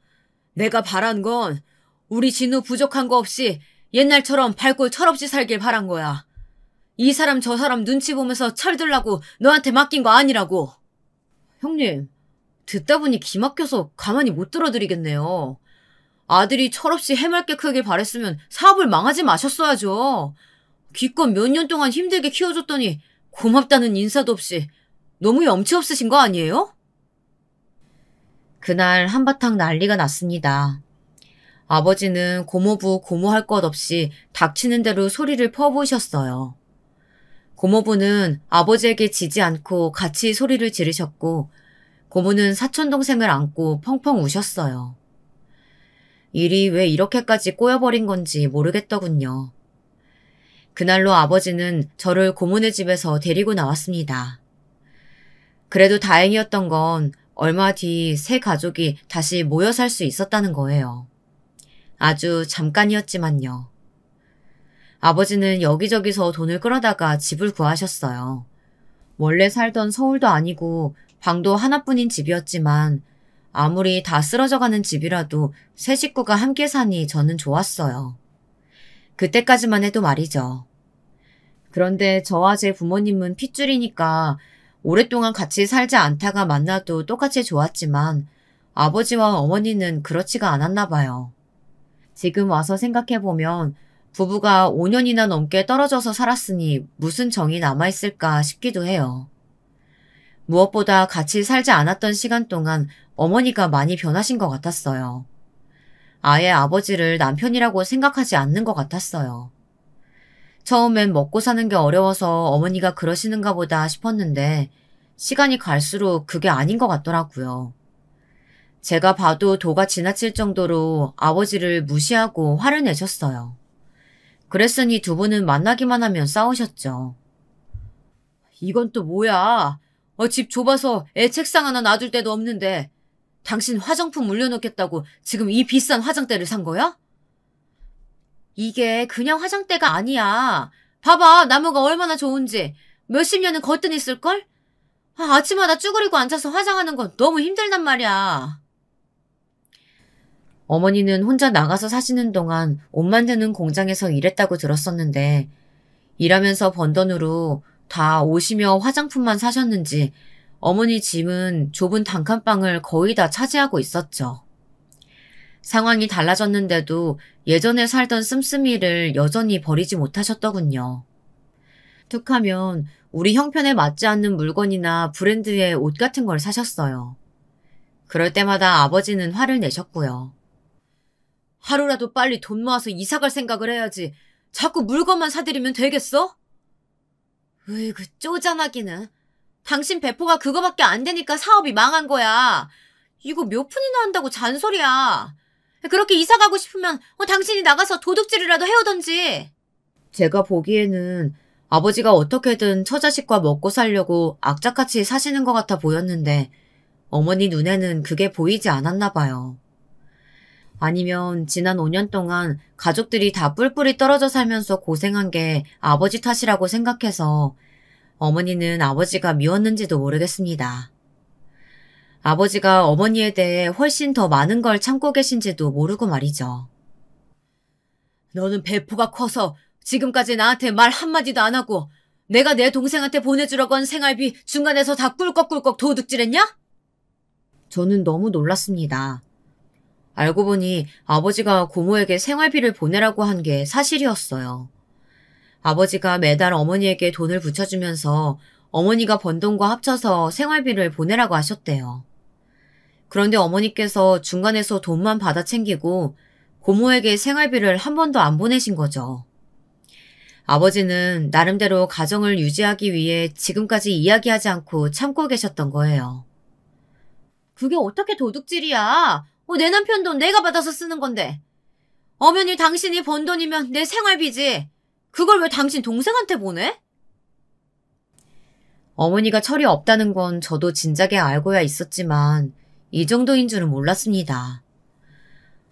내가 바란 건 우리 진호 부족한 거 없이 옛날처럼 밝고 철없이 살길 바란 거야. 이 사람 저 사람 눈치 보면서 철들라고 너한테 맡긴 거 아니라고. 형님, 듣다 보니 기막혀서 가만히 못 들어드리겠네요. 아들이 철없이 해맑게 크길 바랬으면 사업을 망하지 마셨어야죠. 기껏 몇 년 동안 힘들게 키워줬더니 고맙다는 인사도 없이 너무 염치 없으신 거 아니에요? 그날 한바탕 난리가 났습니다. 아버지는 고모부 고모할 것 없이 닥치는 대로 소리를 퍼부으셨어요. 고모부는 아버지에게 지지 않고 같이 소리를 지르셨고 고모는 사촌동생을 안고 펑펑 우셨어요. 일이 왜 이렇게까지 꼬여버린 건지 모르겠더군요. 그날로 아버지는 저를 고모네 집에서 데리고 나왔습니다. 그래도 다행이었던 건 얼마 뒤 세 가족이 다시 모여 살 수 있었다는 거예요. 아주 잠깐이었지만요. 아버지는 여기저기서 돈을 끌어다가 집을 구하셨어요. 원래 살던 서울도 아니고 방도 하나뿐인 집이었지만 아무리 다 쓰러져가는 집이라도 세 식구가 함께 사니 저는 좋았어요. 그때까지만 해도 말이죠. 그런데 저와 제 부모님은 핏줄이니까 오랫동안 같이 살지 않다가 만나도 똑같이 좋았지만 아버지와 어머니는 그렇지가 않았나 봐요. 지금 와서 생각해보면 부부가 5년이나 넘게 떨어져서 살았으니 무슨 정이 남아있을까 싶기도 해요. 무엇보다 같이 살지 않았던 시간 동안 어머니가 많이 변하신 것 같았어요. 아예 아버지를 남편이라고 생각하지 않는 것 같았어요. 처음엔 먹고 사는 게 어려워서 어머니가 그러시는가 보다 싶었는데 시간이 갈수록 그게 아닌 것 같더라고요. 제가 봐도 도가 지나칠 정도로 아버지를 무시하고 화를 내셨어요. 그랬으니 두 분은 만나기만 하면 싸우셨죠. 이건 또 뭐야? 집 좁아서 애 책상 하나 놔둘 데도 없는데 당신 화장품 물려놓겠다고 지금 이 비싼 화장대를 산 거야? 이게 그냥 화장대가 아니야. 봐봐, 나무가 얼마나 좋은지. 몇십 년은 거뜬히 쓸걸? 아침마다 쭈그리고 앉아서 화장하는 건 너무 힘들단 말이야. 어머니는 혼자 나가서 사시는 동안 옷 만드는 공장에서 일했다고 들었었는데 일하면서 번 돈으로 다 옷이며 화장품만 사셨는지 어머니 짐은 좁은 단칸방을 거의 다 차지하고 있었죠. 상황이 달라졌는데도 예전에 살던 씀씀이를 여전히 버리지 못하셨더군요. 툭하면 우리 형편에 맞지 않는 물건이나 브랜드의 옷 같은 걸 사셨어요. 그럴 때마다 아버지는 화를 내셨고요. 하루라도 빨리 돈 모아서 이사갈 생각을 해야지. 자꾸 물건만 사들이면 되겠어? 으이구, 쪼잔하기는. 당신 배포가 그거밖에 안 되니까 사업이 망한 거야. 이거 몇 푼이나 한다고 잔소리야. 그렇게 이사 가고 싶으면 당신이 나가서 도둑질이라도 해오던지. 제가 보기에는 아버지가 어떻게든 처자식과 먹고 살려고 악착같이 사시는 것 같아 보였는데 어머니 눈에는 그게 보이지 않았나 봐요. 아니면 지난 5년 동안 가족들이 다 뿔뿔이 떨어져 살면서 고생한 게 아버지 탓이라고 생각해서 어머니는 아버지가 미웠는지도 모르겠습니다. 아버지가 어머니에 대해 훨씬 더 많은 걸 참고 계신지도 모르고 말이죠. 너는 배포가 커서 지금까지 나한테 말 한마디도 안 하고 내가 내 동생한테 보내주려고 한 생활비 중간에서 다 꿀꺽꿀꺽 도둑질했냐? 저는 너무 놀랐습니다. 알고 보니 아버지가 고모에게 생활비를 보내라고 한 게 사실이었어요. 아버지가 매달 어머니에게 돈을 붙여주면서 어머니가 번 돈과 합쳐서 생활비를 보내라고 하셨대요. 그런데 어머니께서 중간에서 돈만 받아 챙기고 고모에게 생활비를 한 번도 안 보내신 거죠. 아버지는 나름대로 가정을 유지하기 위해 지금까지 이야기하지 않고 참고 계셨던 거예요. 그게 어떻게 도둑질이야? 내 남편 돈 내가 받아서 쓰는 건데. 엄연히 당신이 번 돈이면 내 생활비지. 그걸 왜 당신 동생한테 보내? 어머니가 철이 없다는 건 저도 진작에 알고야 있었지만 이 정도인 줄은 몰랐습니다.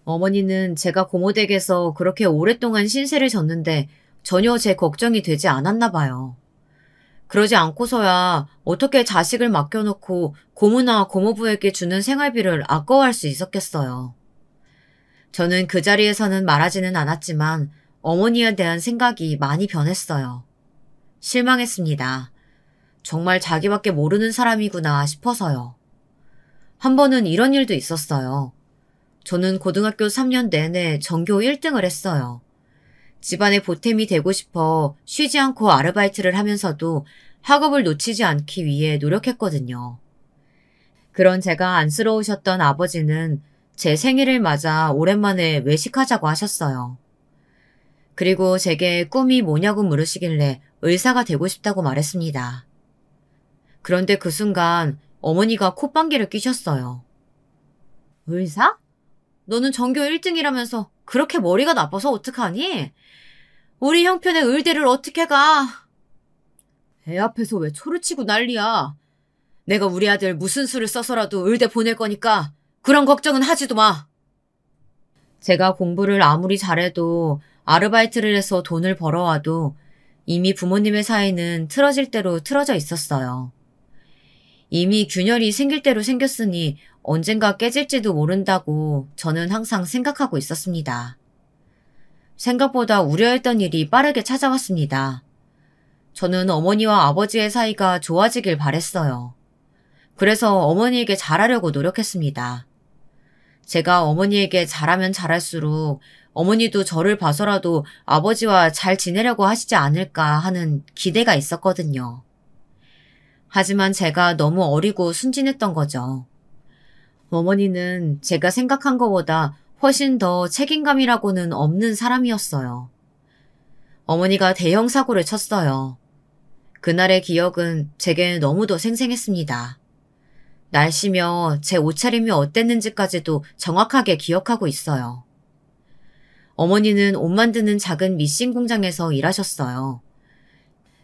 어머니는 제가 고모댁에서 그렇게 오랫동안 신세를 졌는데 전혀 제 걱정이 되지 않았나 봐요. 그러지 않고서야 어떻게 자식을 맡겨놓고 고모나 고모부에게 주는 생활비를 아까워할 수 있었겠어요. 저는 그 자리에서는 말하지는 않았지만 어머니에 대한 생각이 많이 변했어요. 실망했습니다. 정말 자기밖에 모르는 사람이구나 싶어서요. 한 번은 이런 일도 있었어요. 저는 고등학교 3년 내내 전교 1등을 했어요. 집안의 보탬이 되고 싶어 쉬지 않고 아르바이트를 하면서도 학업을 놓치지 않기 위해 노력했거든요. 그런 제가 안쓰러우셨던 아버지는 제 생일을 맞아 오랜만에 외식하자고 하셨어요. 그리고 제게 꿈이 뭐냐고 물으시길래 의사가 되고 싶다고 말했습니다. 그런데 그 순간 어머니가 콧방귀를 뀌셨어요. 의사? 너는 전교 1등이라면서 그렇게 머리가 나빠서 어떡하니? 우리 형편에 의대를 어떻게 가? 애 앞에서 왜 초를 치고 난리야? 내가 우리 아들 무슨 수를 써서라도 의대 보낼 거니까 그런 걱정은 하지도 마. 제가 공부를 아무리 잘해도 아르바이트를 해서 돈을 벌어와도 이미 부모님의 사이는 틀어질 대로 틀어져 있었어요. 이미 균열이 생길 대로 생겼으니 언젠가 깨질지도 모른다고 저는 항상 생각하고 있었습니다. 생각보다 우려했던 일이 빠르게 찾아왔습니다. 저는 어머니와 아버지의 사이가 좋아지길 바랬어요. 그래서 어머니에게 잘하려고 노력했습니다. 제가 어머니에게 잘하면 잘할수록 어머니도 저를 봐서라도 아버지와 잘 지내려고 하시지 않을까 하는 기대가 있었거든요. 하지만 제가 너무 어리고 순진했던 거죠. 어머니는 제가 생각한 것보다 훨씬 더 책임감이라고는 없는 사람이었어요. 어머니가 대형 사고를 쳤어요. 그날의 기억은 제게 너무도 생생했습니다. 날씨며 제 옷차림이 어땠는지까지도 정확하게 기억하고 있어요. 어머니는 옷 만드는 작은 미싱 공장에서 일하셨어요.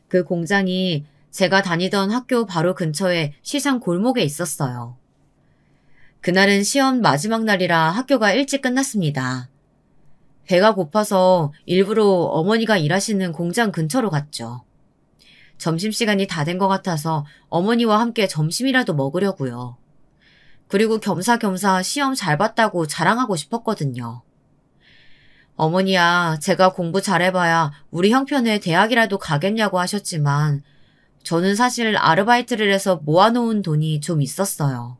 그 공장이 제가 다니던 학교 바로 근처에 시장 골목에 있었어요. 그날은 시험 마지막 날이라 학교가 일찍 끝났습니다. 배가 고파서 일부러 어머니가 일하시는 공장 근처로 갔죠. 점심시간이 다 된 것 같아서 어머니와 함께 점심이라도 먹으려고요. 그리고 겸사겸사 시험 잘 봤다고 자랑하고 싶었거든요. 어머니야, 제가 공부 잘해봐야 우리 형편에 대학이라도 가겠냐고 하셨지만 저는 사실 아르바이트를 해서 모아놓은 돈이 좀 있었어요.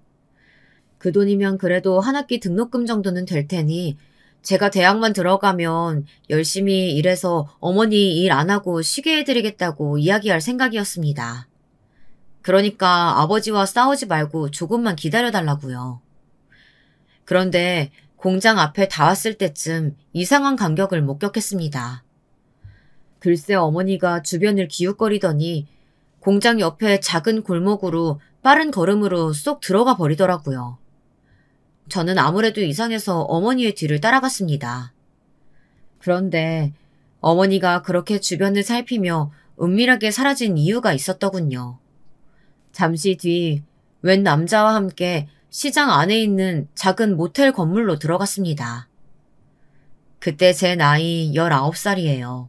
그 돈이면 그래도 한 학기 등록금 정도는 될 테니 제가 대학만 들어가면 열심히 일해서 어머니 일 안 하고 쉬게 해드리겠다고 이야기할 생각이었습니다. 그러니까 아버지와 싸우지 말고 조금만 기다려달라고요. 그런데 공장 앞에 다 왔을 때쯤 이상한 간격을 목격했습니다. 글쎄 어머니가 주변을 기웃거리더니 공장 옆에 작은 골목으로 빠른 걸음으로 쏙 들어가 버리더라고요. 저는 아무래도 이상해서 어머니의 뒤를 따라갔습니다. 그런데 어머니가 그렇게 주변을 살피며 은밀하게 사라진 이유가 있었더군요. 잠시 뒤 웬 남자와 함께 시장 안에 있는 작은 모텔 건물로 들어갔습니다. 그때 제 나이 19살이에요.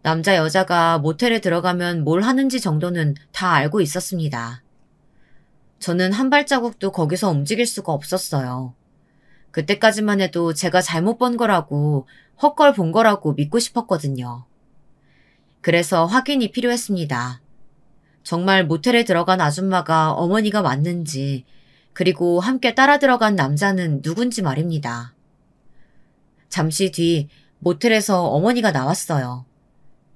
남자 여자가 모텔에 들어가면 뭘 하는지 정도는 다 알고 있었습니다. 저는 한 발자국도 거기서 움직일 수가 없었어요. 그때까지만 해도 제가 잘못 본 거라고 헛걸 본 거라고 믿고 싶었거든요. 그래서 확인이 필요했습니다. 정말 모텔에 들어간 아줌마가 어머니가 맞는지 그리고 함께 따라 들어간 남자는 누군지 말입니다. 잠시 뒤 모텔에서 어머니가 나왔어요.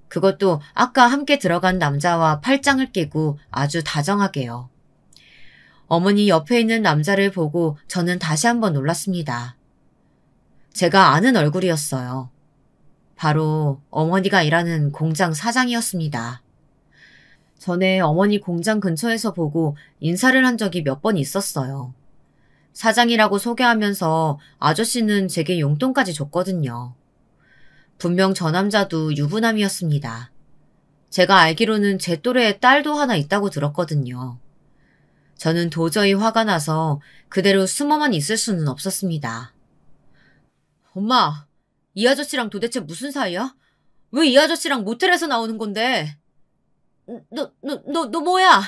그것도 아까 함께 들어간 남자와 팔짱을 끼고 아주 다정하게요. 어머니 옆에 있는 남자를 보고 저는 다시 한번 놀랐습니다. 제가 아는 얼굴이었어요. 바로 어머니가 일하는 공장 사장이었습니다. 전에 어머니 공장 근처에서 보고 인사를 한 적이 몇 번 있었어요. 사장이라고 소개하면서 아저씨는 제게 용돈까지 줬거든요. 분명 저 남자도 유부남이었습니다. 제가 알기로는 제 또래의 딸도 하나 있다고 들었거든요. 저는 도저히 화가 나서 그대로 숨어만 있을 수는 없었습니다. 엄마, 이 아저씨랑 도대체 무슨 사이야? 왜 이 아저씨랑 모텔에서 나오는 건데? 너 뭐야?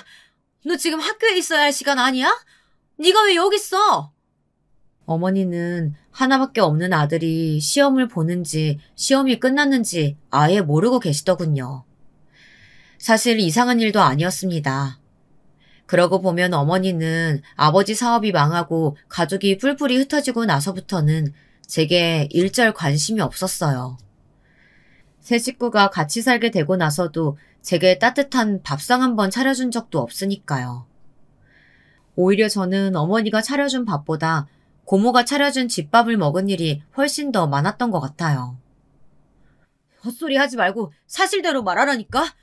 너 지금 학교에 있어야 할 시간 아니야? 네가 왜 여기 있어? 어머니는 하나밖에 없는 아들이 시험을 보는지 시험이 끝났는지 아예 모르고 계시더군요. 사실 이상한 일도 아니었습니다. 그러고 보면 어머니는 아버지 사업이 망하고 가족이 뿔뿔이 흩어지고 나서부터는 제게 일절 관심이 없었어요. 세 식구가 같이 살게 되고 나서도 제게 따뜻한 밥상 한 번 차려준 적도 없으니까요. 오히려 저는 어머니가 차려준 밥보다 고모가 차려준 집밥을 먹은 일이 훨씬 더 많았던 것 같아요. 헛소리 하지 말고 사실대로 말하라니까?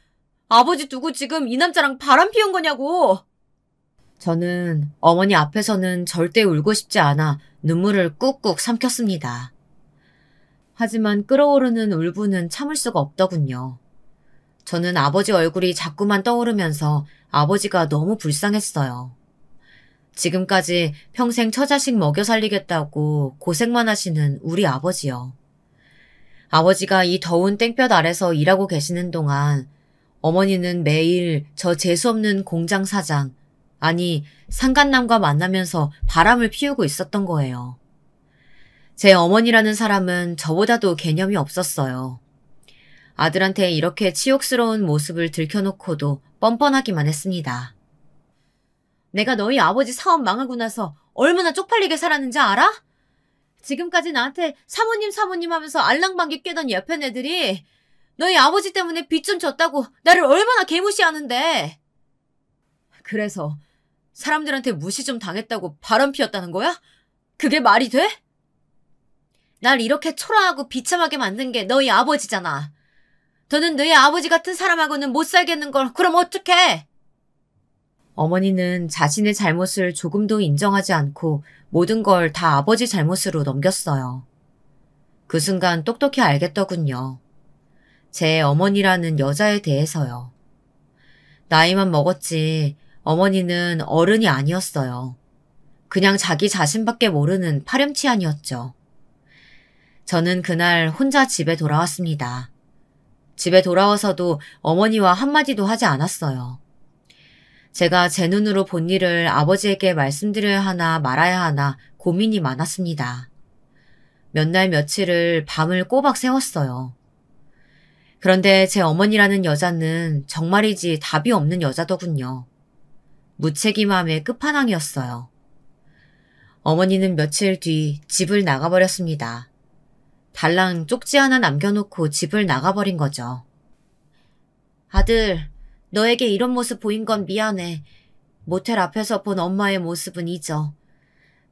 아버지 두고 지금 이 남자랑 바람 피운 거냐고! 저는 어머니 앞에서는 절대 울고 싶지 않아 눈물을 꾹꾹 삼켰습니다. 하지만 끓어오르는 울분은 참을 수가 없더군요. 저는 아버지 얼굴이 자꾸만 떠오르면서 아버지가 너무 불쌍했어요. 지금까지 평생 처자식 먹여 살리겠다고 고생만 하시는 우리 아버지요. 아버지가 이 더운 땡볕 아래서 일하고 계시는 동안 어머니는 매일 저 재수없는 공장 사장, 아니 상간남과 만나면서 바람을 피우고 있었던 거예요. 제 어머니라는 사람은 저보다도 개념이 없었어요. 아들한테 이렇게 치욕스러운 모습을 들켜놓고도 뻔뻔하기만 했습니다. 내가 너희 아버지 사업 망하고 나서 얼마나 쪽팔리게 살았는지 알아? 지금까지 나한테 사모님 하면서 알랑방귀 뀌던 옆에 애들이 너희 아버지 때문에 빚 좀 졌다고 나를 얼마나 개무시하는데. 그래서 사람들한테 무시 좀 당했다고 바람 피웠다는 거야? 그게 말이 돼? 날 이렇게 초라하고 비참하게 만든 게 너희 아버지잖아. 너는 너희 아버지 같은 사람하고는 못 살겠는 걸 그럼 어떡해? 어머니는 자신의 잘못을 조금도 인정하지 않고 모든 걸 다 아버지 잘못으로 넘겼어요. 그 순간 똑똑히 알겠더군요. 제 어머니라는 여자에 대해서요. 나이만 먹었지 어머니는 어른이 아니었어요. 그냥 자기 자신밖에 모르는 파렴치한이었죠. 저는 그날 혼자 집에 돌아왔습니다. 집에 돌아와서도 어머니와 한마디도 하지 않았어요. 제가 제 눈으로 본 일을 아버지에게 말씀드려야 하나 말아야 하나 고민이 많았습니다. 몇 날 며칠을 밤을 꼬박 새웠어요. 그런데 제 어머니라는 여자는 정말이지 답이 없는 여자더군요. 무책임함의 끝판왕이었어요. 어머니는 며칠 뒤 집을 나가버렸습니다. 달랑 쪽지 하나 남겨놓고 집을 나가버린 거죠. 아들, 너에게 이런 모습 보인 건 미안해. 모텔 앞에서 본 엄마의 모습은 잊어.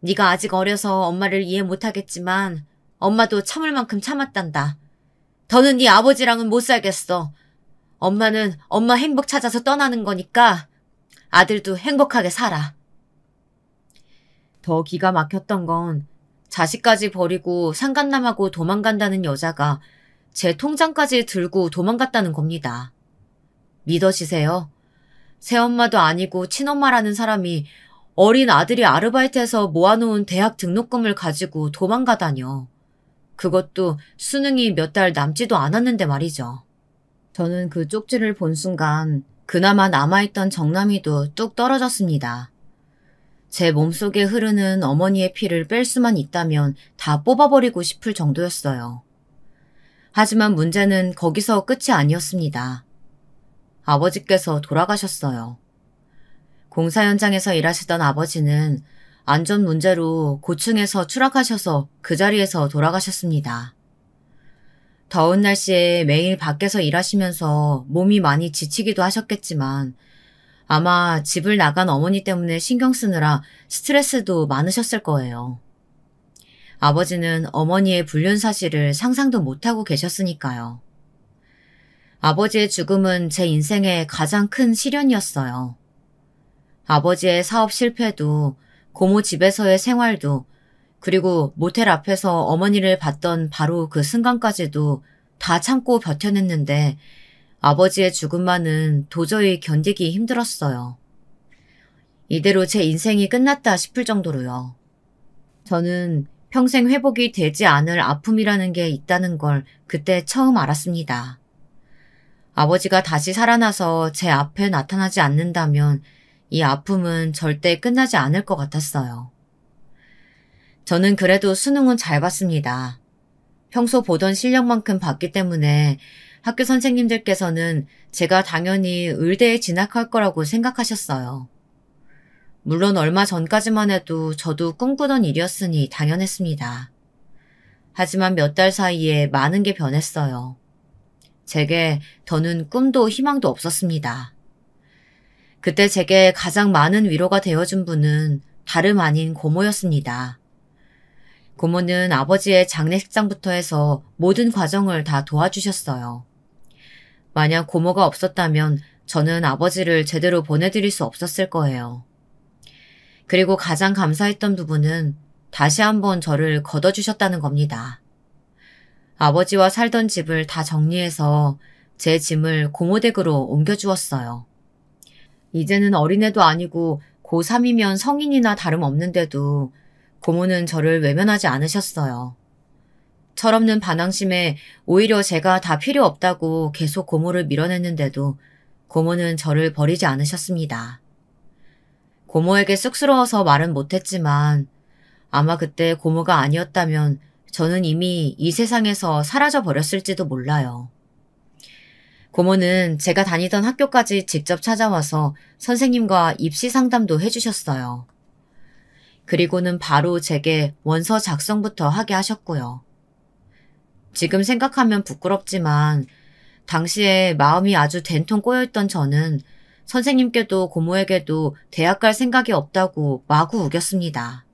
네가 아직 어려서 엄마를 이해 못하겠지만 엄마도 참을 만큼 참았단다. 더는 네 아버지랑은 못 살겠어. 엄마는 엄마 행복 찾아서 떠나는 거니까 아들도 행복하게 살아. 더 기가 막혔던 건 자식까지 버리고 상간남하고 도망간다는 여자가 제 통장까지 들고 도망갔다는 겁니다. 믿어지세요? 새엄마도 아니고 친엄마라는 사람이 어린 아들이 아르바이트해서 모아놓은 대학 등록금을 가지고 도망가다뇨. 그것도 수능이 몇 달 남지도 않았는데 말이죠. 저는 그 쪽지를 본 순간 그나마 남아있던 정남이도 뚝 떨어졌습니다. 제 몸속에 흐르는 어머니의 피를 뺄 수만 있다면 다 뽑아버리고 싶을 정도였어요. 하지만 문제는 거기서 끝이 아니었습니다. 아버지께서 돌아가셨어요. 공사 현장에서 일하시던 아버지는 안전 문제로 고층에서 추락하셔서 그 자리에서 돌아가셨습니다. 더운 날씨에 매일 밖에서 일하시면서 몸이 많이 지치기도 하셨겠지만 아마 집을 나간 어머니 때문에 신경 쓰느라 스트레스도 많으셨을 거예요. 아버지는 어머니의 불륜 사실을 상상도 못하고 계셨으니까요. 아버지의 죽음은 제 인생의 가장 큰 시련이었어요. 아버지의 사업 실패도 고모 집에서의 생활도, 그리고 모텔 앞에서 어머니를 봤던 바로 그 순간까지도 다 참고 버텨냈는데 아버지의 죽음만은 도저히 견디기 힘들었어요. 이대로 제 인생이 끝났다 싶을 정도로요. 저는 평생 회복이 되지 않을 아픔이라는 게 있다는 걸 그때 처음 알았습니다. 아버지가 다시 살아나서 제 앞에 나타나지 않는다면 이 아픔은 절대 끝나지 않을 것 같았어요. 저는 그래도 수능은 잘 봤습니다. 평소 보던 실력만큼 봤기 때문에 학교 선생님들께서는 제가 당연히 의대에 진학할 거라고 생각하셨어요. 물론 얼마 전까지만 해도 저도 꿈꾸던 일이었으니 당연했습니다. 하지만 몇 달 사이에 많은 게 변했어요. 제게 더는 꿈도 희망도 없었습니다. 그때 제게 가장 많은 위로가 되어준 분은 다름 아닌 고모였습니다. 고모는 아버지의 장례식장부터 해서 모든 과정을 다 도와주셨어요. 만약 고모가 없었다면 저는 아버지를 제대로 보내드릴 수 없었을 거예요. 그리고 가장 감사했던 부분은 다시 한번 저를 걷어주셨다는 겁니다. 아버지와 살던 집을 다 정리해서 제 짐을 고모댁으로 옮겨주었어요. 이제는 어린애도 아니고 고3이면 성인이나 다름없는데도 고모는 저를 외면하지 않으셨어요. 철없는 반항심에 오히려 제가 다 필요 없다고 계속 고모를 밀어냈는데도 고모는 저를 버리지 않으셨습니다. 고모에게 쑥스러워서 말은 못했지만 아마 그때 고모가 아니었다면 저는 이미 이 세상에서 사라져 버렸을지도 몰라요. 고모는 제가 다니던 학교까지 직접 찾아와서 선생님과 입시 상담도 해주셨어요. 그리고는 바로 제게 원서 작성부터 하게 하셨고요. 지금 생각하면 부끄럽지만 당시에 마음이 아주 된통 꼬여있던 저는 선생님께도 고모에게도 대학 갈 생각이 없다고 마구 우겼습니다.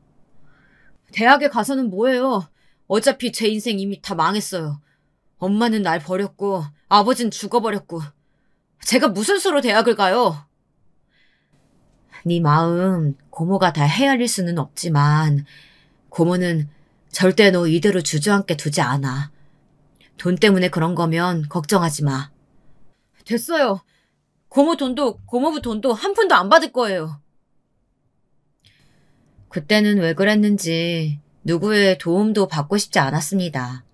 대학에 가서는 뭐해요? 어차피 제 인생 이미 다 망했어요. 엄마는 날 버렸고 아버진 죽어버렸고 제가 무슨 수로 대학을 가요? 네 마음 고모가 다 헤아릴 수는 없지만 고모는 절대 너 이대로 주저앉게 두지 않아. 돈 때문에 그런 거면 걱정하지 마. 됐어요. 고모부 돈도 한 푼도 안 받을 거예요. 그때는 왜 그랬는지 누구의 도움도 받고 싶지 않았습니다.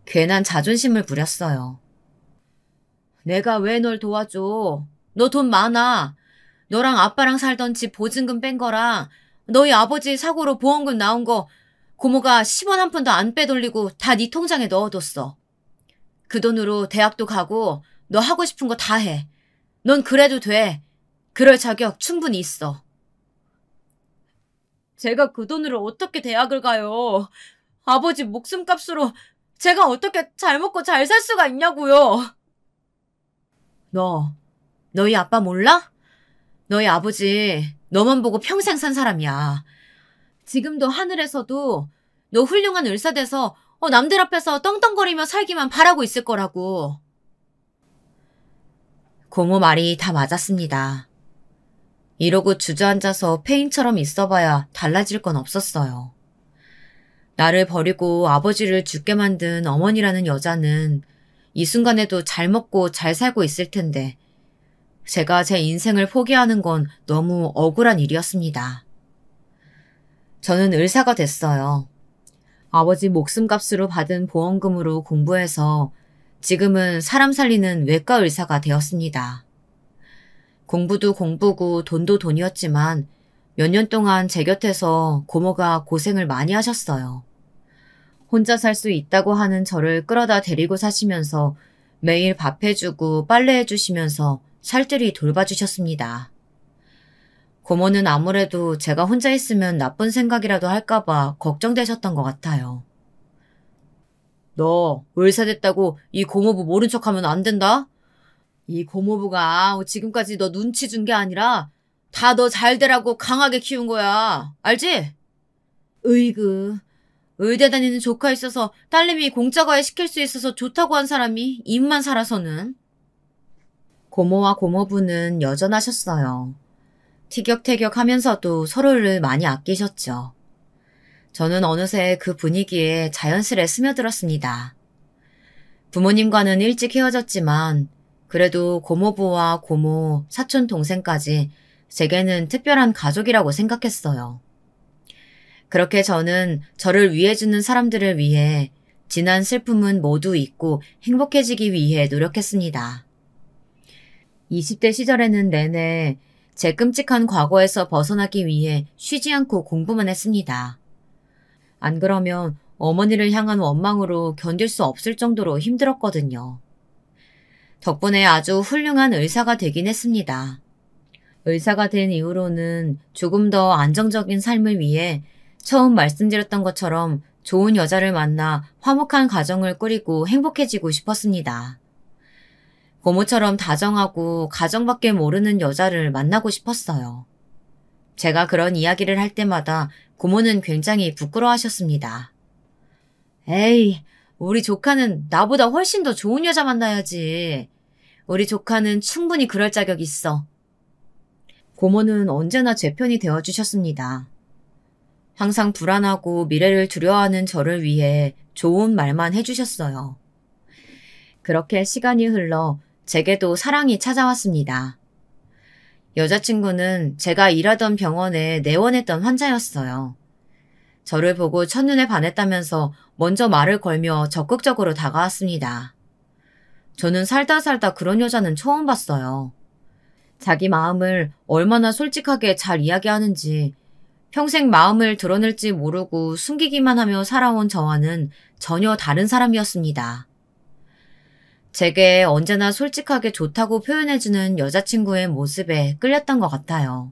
괜한 자존심을 부렸어요. 내가 왜 널 도와줘? 너 돈 많아. 너랑 아빠랑 살던 집 보증금 뺀 거랑 너희 아버지 사고로 보험금 나온 거 고모가 10원 한 푼도 안 빼돌리고 다 네 통장에 넣어뒀어. 그 돈으로 대학도 가고 너 하고 싶은 거 다 해. 넌 그래도 돼. 그럴 자격 충분히 있어. 제가 그 돈으로 어떻게 대학을 가요? 아버지 목숨값으로 제가 어떻게 잘 먹고 잘 살 수가 있냐고요. 너희 아빠 몰라? 너희 아버지 너만 보고 평생 산 사람이야. 지금도 하늘에서도 너 훌륭한 의사 돼서 남들 앞에서 떵떵거리며 살기만 바라고 있을 거라고. 고모 말이 다 맞았습니다. 이러고 주저앉아서 폐인처럼 있어봐야 달라질 건 없었어요. 나를 버리고 아버지를 죽게 만든 어머니라는 여자는 이 순간에도 잘 먹고 잘 살고 있을 텐데 제가 제 인생을 포기하는 건 너무 억울한 일이었습니다. 저는 의사가 됐어요. 아버지 목숨값으로 받은 보험금으로 공부해서 지금은 사람 살리는 외과 의사가 되었습니다. 공부도 공부고 돈도 돈이었지만 몇 년 동안 제 곁에서 고모가 고생을 많이 하셨어요. 혼자 살 수 있다고 하는 저를 끌어다 데리고 사시면서 매일 밥 해주고 빨래 해주시면서 살뜰히 돌봐주셨습니다. 고모는 아무래도 제가 혼자 있으면 나쁜 생각이라도 할까봐 걱정되셨던 것 같아요. 너 의사 됐다고 이 고모부 모른 척하면 안 된다? 이 고모부가 지금까지 너 눈치 준 게 아니라 다 너 잘 되라고 강하게 키운 거야. 알지? 으이그. 의대 다니는 조카 있어서 딸내미 공짜 과외 시킬 수 있어서 좋다고 한 사람이 입만 살아서는. 고모와 고모부는 여전하셨어요. 티격태격하면서도 서로를 많이 아끼셨죠. 저는 어느새 그 분위기에 자연스레 스며들었습니다. 부모님과는 일찍 헤어졌지만 그래도 고모부와 고모, 사촌 동생까지 제게는 특별한 가족이라고 생각했어요. 그렇게 저는 저를 위해주는 사람들을 위해 지난 슬픔은 모두 잊고 행복해지기 위해 노력했습니다. 20대 시절에는 내내 제 끔찍한 과거에서 벗어나기 위해 쉬지 않고 공부만 했습니다. 안 그러면 어머니를 향한 원망으로 견딜 수 없을 정도로 힘들었거든요. 덕분에 아주 훌륭한 의사가 되긴 했습니다. 의사가 된 이후로는 조금 더 안정적인 삶을 위해 처음 말씀드렸던 것처럼 좋은 여자를 만나 화목한 가정을 꾸리고 행복해지고 싶었습니다. 고모처럼 다정하고 가정밖에 모르는 여자를 만나고 싶었어요. 제가 그런 이야기를 할 때마다 고모는 굉장히 부끄러워하셨습니다. 에이, 우리 조카는 나보다 훨씬 더 좋은 여자 만나야지. 우리 조카는 충분히 그럴 자격 있어. 고모는 언제나 제 편이 되어주셨습니다. 항상 불안하고 미래를 두려워하는 저를 위해 좋은 말만 해주셨어요. 그렇게 시간이 흘러 제게도 사랑이 찾아왔습니다. 여자친구는 제가 일하던 병원에 내원했던 환자였어요. 저를 보고 첫눈에 반했다면서 먼저 말을 걸며 적극적으로 다가왔습니다. 저는 살다 그런 여자는 처음 봤어요. 자기 마음을 얼마나 솔직하게 잘 이야기하는지, 평생 마음을 드러낼지 모르고 숨기기만 하며 살아온 저와는 전혀 다른 사람이었습니다. 제게 언제나 솔직하게 좋다고 표현해주는 여자친구의 모습에 끌렸던 것 같아요.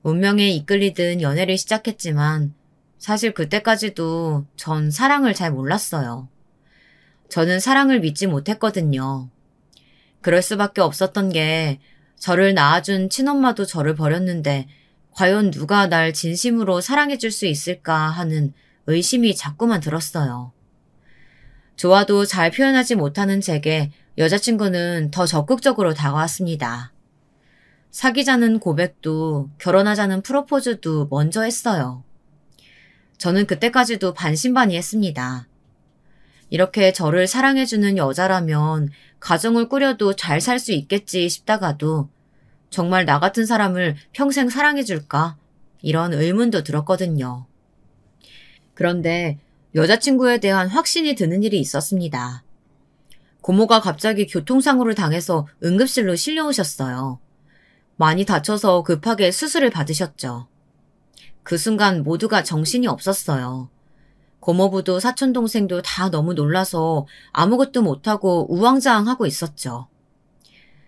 운명에 이끌리듯 연애를 시작했지만 사실 그때까지도 전 사랑을 잘 몰랐어요. 저는 사랑을 믿지 못했거든요. 그럴 수밖에 없었던 게 저를 낳아준 친엄마도 저를 버렸는데 과연 누가 날 진심으로 사랑해줄 수 있을까 하는 의심이 자꾸만 들었어요. 좋아도 잘 표현하지 못하는 제게 여자친구는 더 적극적으로 다가왔습니다. 사귀자는 고백도 결혼하자는 프로포즈도 먼저 했어요. 저는 그때까지도 반신반의했습니다. 이렇게 저를 사랑해주는 여자라면 가정을 꾸려도 잘 살 수 있겠지 싶다가도 정말 나 같은 사람을 평생 사랑해줄까? 이런 의문도 들었거든요. 그런데 여자친구에 대한 확신이 드는 일이 있었습니다. 고모가 갑자기 교통사고를 당해서 응급실로 실려오셨어요. 많이 다쳐서 급하게 수술을 받으셨죠. 그 순간 모두가 정신이 없었어요. 고모부도 사촌동생도 다 너무 놀라서 아무것도 못하고 우왕좌왕하고 있었죠.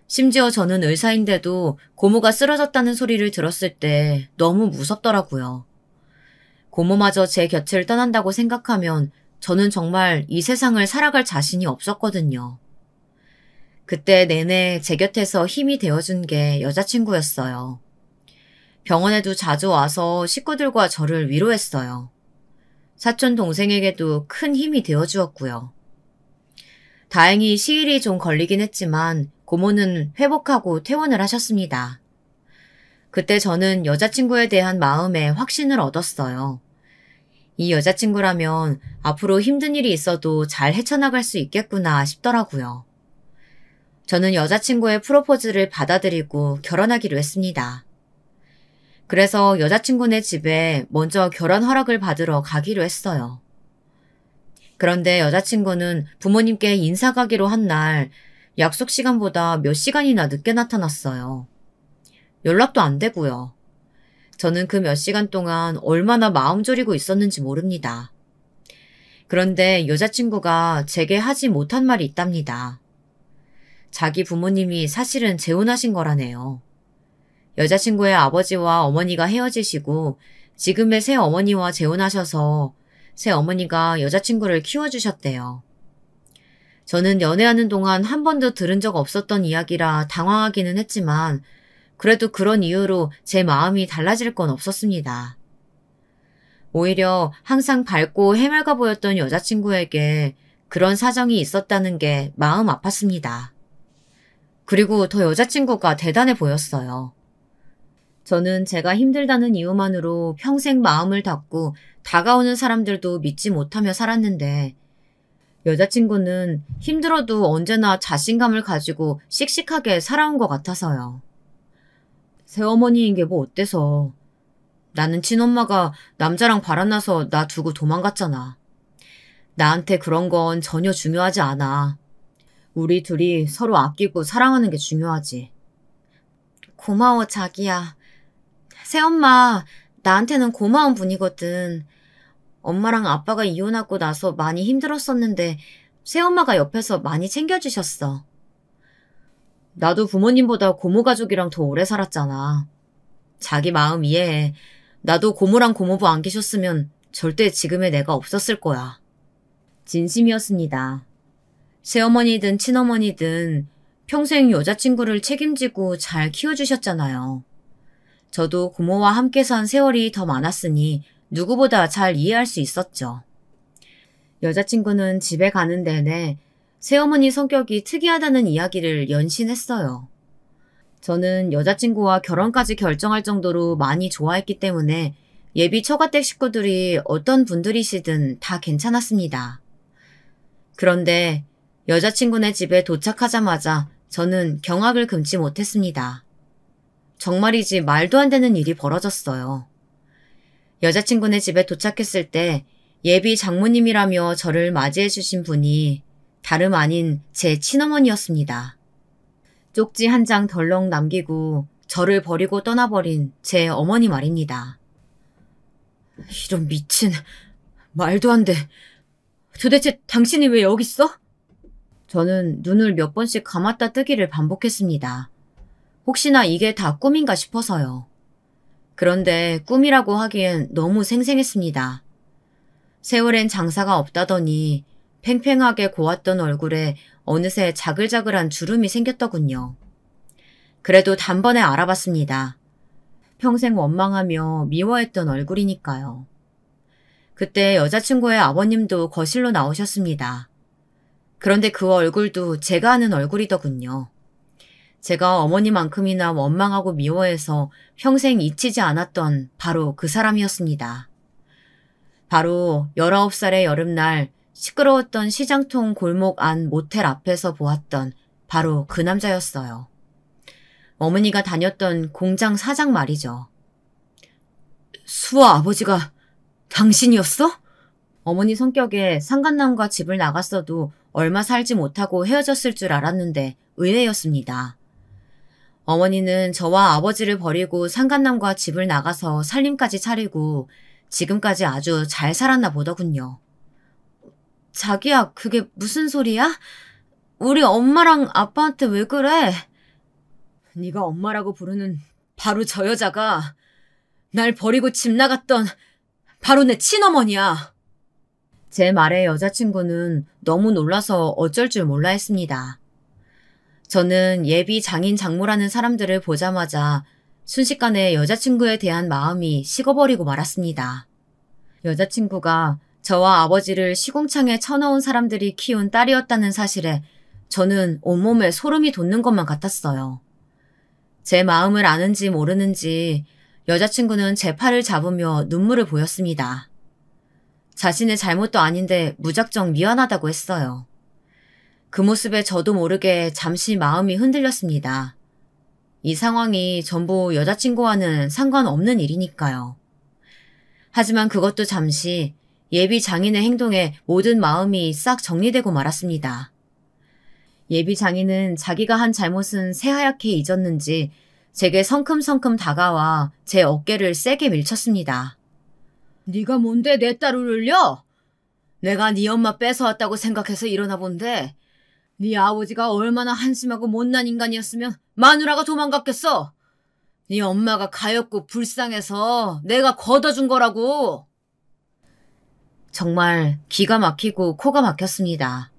심지어 저는 의사인데도 고모가 쓰러졌다는 소리를 들었을 때 너무 무섭더라고요. 고모마저 제 곁을 떠난다고 생각하면 저는 정말 이 세상을 살아갈 자신이 없었거든요. 그때 내내 제 곁에서 힘이 되어준 게 여자친구였어요. 병원에도 자주 와서 식구들과 저를 위로했어요. 사촌 동생에게도 큰 힘이 되어주었고요. 다행히 시일이 좀 걸리긴 했지만 고모는 회복하고 퇴원을 하셨습니다. 그때 저는 여자친구에 대한 마음에 확신을 얻었어요. 이 여자친구라면 앞으로 힘든 일이 있어도 잘 헤쳐나갈 수 있겠구나 싶더라고요. 저는 여자친구의 프로포즈를 받아들이고 결혼하기로 했습니다. 그래서 여자친구네 집에 먼저 결혼 허락을 받으러 가기로 했어요. 그런데 여자친구는 부모님께 인사 가기로 한 날 약속 시간보다 몇 시간이나 늦게 나타났어요. 연락도 안 되고요. 저는 그 몇 시간 동안 얼마나 마음 졸이고 있었는지 모릅니다. 그런데 여자친구가 제게 하지 못한 말이 있답니다. 자기 부모님이 사실은 재혼하신 거라네요. 여자친구의 아버지와 어머니가 헤어지시고 지금의 새 어머니와 재혼하셔서 새 어머니가 여자친구를 키워주셨대요. 저는 연애하는 동안 한 번도 들은 적 없었던 이야기라 당황하기는 했지만 그래도 그런 이유로 제 마음이 달라질 건 없었습니다. 오히려 항상 밝고 해맑아 보였던 여자친구에게 그런 사정이 있었다는 게 마음 아팠습니다. 그리고 더 여자친구가 대단해 보였어요. 저는 제가 힘들다는 이유만으로 평생 마음을 닫고 다가오는 사람들도 믿지 못하며 살았는데 여자친구는 힘들어도 언제나 자신감을 가지고 씩씩하게 살아온 것 같아서요. 새어머니인 게 뭐 어때서. 나는 친엄마가 남자랑 바람나서 나 두고 도망갔잖아. 나한테 그런 건 전혀 중요하지 않아. 우리 둘이 서로 아끼고 사랑하는 게 중요하지. 고마워, 자기야. 새엄마, 나한테는 고마운 분이거든. 엄마랑 아빠가 이혼하고 나서 많이 힘들었었는데 새엄마가 옆에서 많이 챙겨주셨어. 나도 부모님보다 고모 가족이랑 더 오래 살았잖아. 자기 마음 이해해. 나도 고모랑 고모부 안 계셨으면 절대 지금의 내가 없었을 거야. 진심이었습니다. 새어머니든 친어머니든 평생 여자친구를 책임지고 잘 키워주셨잖아요. 저도 고모와 함께 산 세월이 더 많았으니 누구보다 잘 이해할 수 있었죠. 여자친구는 집에 가는 내내 새어머니 성격이 특이하다는 이야기를 연신했어요. 저는 여자친구와 결혼까지 결정할 정도로 많이 좋아했기 때문에 예비 처가댁 식구들이 어떤 분들이시든 다 괜찮았습니다. 그런데 여자친구네 집에 도착하자마자 저는 경악을 금치 못했습니다. 정말이지 말도 안 되는 일이 벌어졌어요. 여자친구네 집에 도착했을 때 예비 장모님이라며 저를 맞이해 주신 분이 다름 아닌 제 친어머니였습니다. 쪽지 한 장 덜렁 남기고 저를 버리고 떠나버린 제 어머니 말입니다. 이런 미친, 말도 안 돼. 도대체 당신이 왜 여기 있어? 저는 눈을 몇 번씩 감았다 뜨기를 반복했습니다. 혹시나 이게 다 꿈인가 싶어서요. 그런데 꿈이라고 하기엔 너무 생생했습니다. 세월엔 장사가 없다더니 팽팽하게 고왔던 얼굴에 어느새 자글자글한 주름이 생겼더군요. 그래도 단번에 알아봤습니다. 평생 원망하며 미워했던 얼굴이니까요. 그때 여자친구의 아버님도 거실로 나오셨습니다. 그런데 그 얼굴도 제가 아는 얼굴이더군요. 제가 어머니만큼이나 원망하고 미워해서 평생 잊히지 않았던 바로 그 사람이었습니다. 바로 19살의 여름날 시끄러웠던 시장통 골목 안 모텔 앞에서 보았던 바로 그 남자였어요. 어머니가 다녔던 공장 사장 말이죠. 수아 아버지가 당신이었어? 어머니 성격에 상간남과 집을 나갔어도 얼마 살지 못하고 헤어졌을 줄 알았는데 의외였습니다. 어머니는 저와 아버지를 버리고 상간남과 집을 나가서 살림까지 차리고 지금까지 아주 잘 살았나 보더군요. 자기야, 그게 무슨 소리야? 우리 엄마랑 아빠한테 왜 그래? 네가 엄마라고 부르는 바로 저 여자가 날 버리고 집 나갔던 바로 내 친어머니야. 제 말에 여자친구는 너무 놀라서 어쩔 줄 몰라 했습니다. 저는 예비 장인 장모라는 사람들을 보자마자 순식간에 여자친구에 대한 마음이 식어버리고 말았습니다. 여자친구가 저와 아버지를 시궁창에 쳐넣은 사람들이 키운 딸이었다는 사실에 저는 온몸에 소름이 돋는 것만 같았어요. 제 마음을 아는지 모르는지 여자친구는 제 팔을 잡으며 눈물을 보였습니다. 자신의 잘못도 아닌데 무작정 미안하다고 했어요. 그 모습에 저도 모르게 잠시 마음이 흔들렸습니다. 이 상황이 전부 여자친구와는 상관없는 일이니까요. 하지만 그것도 잠시 예비 장인의 행동에 모든 마음이 싹 정리되고 말았습니다. 예비 장인은 자기가 한 잘못은 새하얗게 잊었는지 제게 성큼성큼 다가와 제 어깨를 세게 밀쳤습니다. 네가 뭔데 내 딸을 울려? 내가 네 엄마 뺏어왔다고 생각해서 일어나 본데 네 아버지가 얼마나 한심하고 못난 인간이었으면 마누라가 도망갔겠어. 네 엄마가 가엾고 불쌍해서 내가 걷어준 거라고. 정말 기가 막히고 코가 막혔습니다.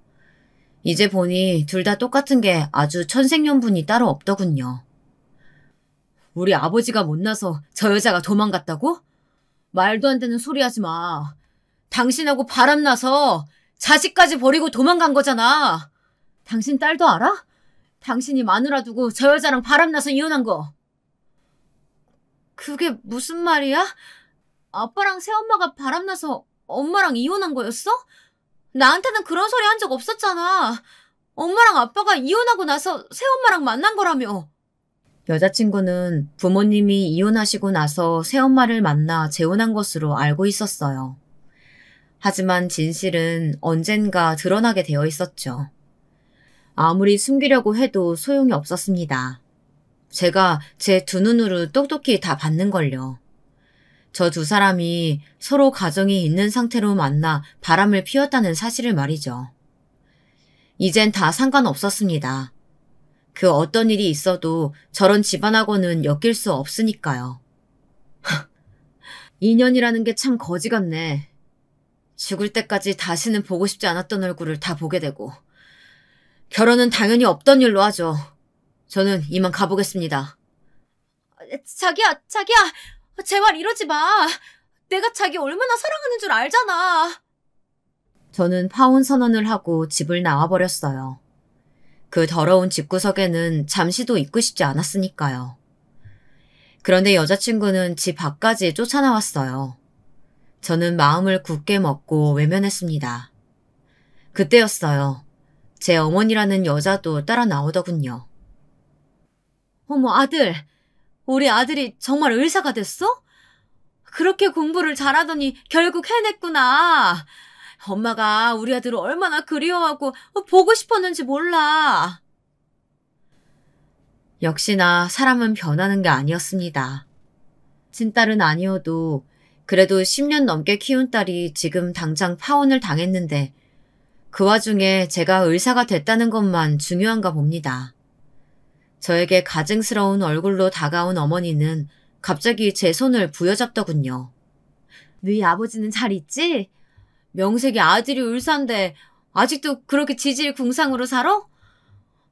이제 보니 둘 다 똑같은 게 아주 천생연분이 따로 없더군요. 우리 아버지가 못나서 저 여자가 도망갔다고? 말도 안 되는 소리 하지 마. 당신하고 바람나서 자식까지 버리고 도망간 거잖아. 당신 딸도 알아? 당신이 마누라 두고 저 여자랑 바람나서 이혼한 거. 그게 무슨 말이야? 아빠랑 새엄마가 바람나서 엄마랑 이혼한 거였어? 나한테는 그런 소리 한 적 없었잖아. 엄마랑 아빠가 이혼하고 나서 새엄마랑 만난 거라며. 여자친구는 부모님이 이혼하시고 나서 새엄마를 만나 재혼한 것으로 알고 있었어요. 하지만 진실은 언젠가 드러나게 되어 있었죠. 아무리 숨기려고 해도 소용이 없었습니다. 제가 제 두 눈으로 똑똑히 다 봤는걸요. 저 두 사람이 서로 가정이 있는 상태로 만나 바람을 피웠다는 사실을 말이죠. 이젠 다 상관없었습니다. 그 어떤 일이 있어도 저런 집안하고는 엮일 수 없으니까요. 인연이라는 게 참 거지 같네. 죽을 때까지 다시는 보고 싶지 않았던 얼굴을 다 보게 되고. 결혼은 당연히 없던 일로 하죠. 저는 이만 가보겠습니다. 자기야, 제발 이러지 마. 내가 자기 얼마나 사랑하는 줄 알잖아. 저는 파혼 선언을 하고 집을 나와버렸어요. 그 더러운 집구석에는 잠시도 있고 싶지 않았으니까요. 그런데 여자친구는 집 밖까지 쫓아나왔어요. 저는 마음을 굳게 먹고 외면했습니다. 그때였어요. 제 어머니라는 여자도 따라 나오더군요. 어머, 아들. 우리 아들이 정말 의사가 됐어? 그렇게 공부를 잘하더니 결국 해냈구나. 엄마가 우리 아들을 얼마나 그리워하고 보고 싶었는지 몰라. 역시나 사람은 변하는 게 아니었습니다. 친딸은 아니어도 그래도 10년 넘게 키운 딸이 지금 당장 파혼을 당했는데 그 와중에 제가 의사가 됐다는 것만 중요한가 봅니다. 저에게 가증스러운 얼굴로 다가온 어머니는 갑자기 제 손을 부여잡더군요. 너희 아버지는 잘 있지? 명색이 아들이 의사인데 아직도 그렇게 지질궁상으로 살아?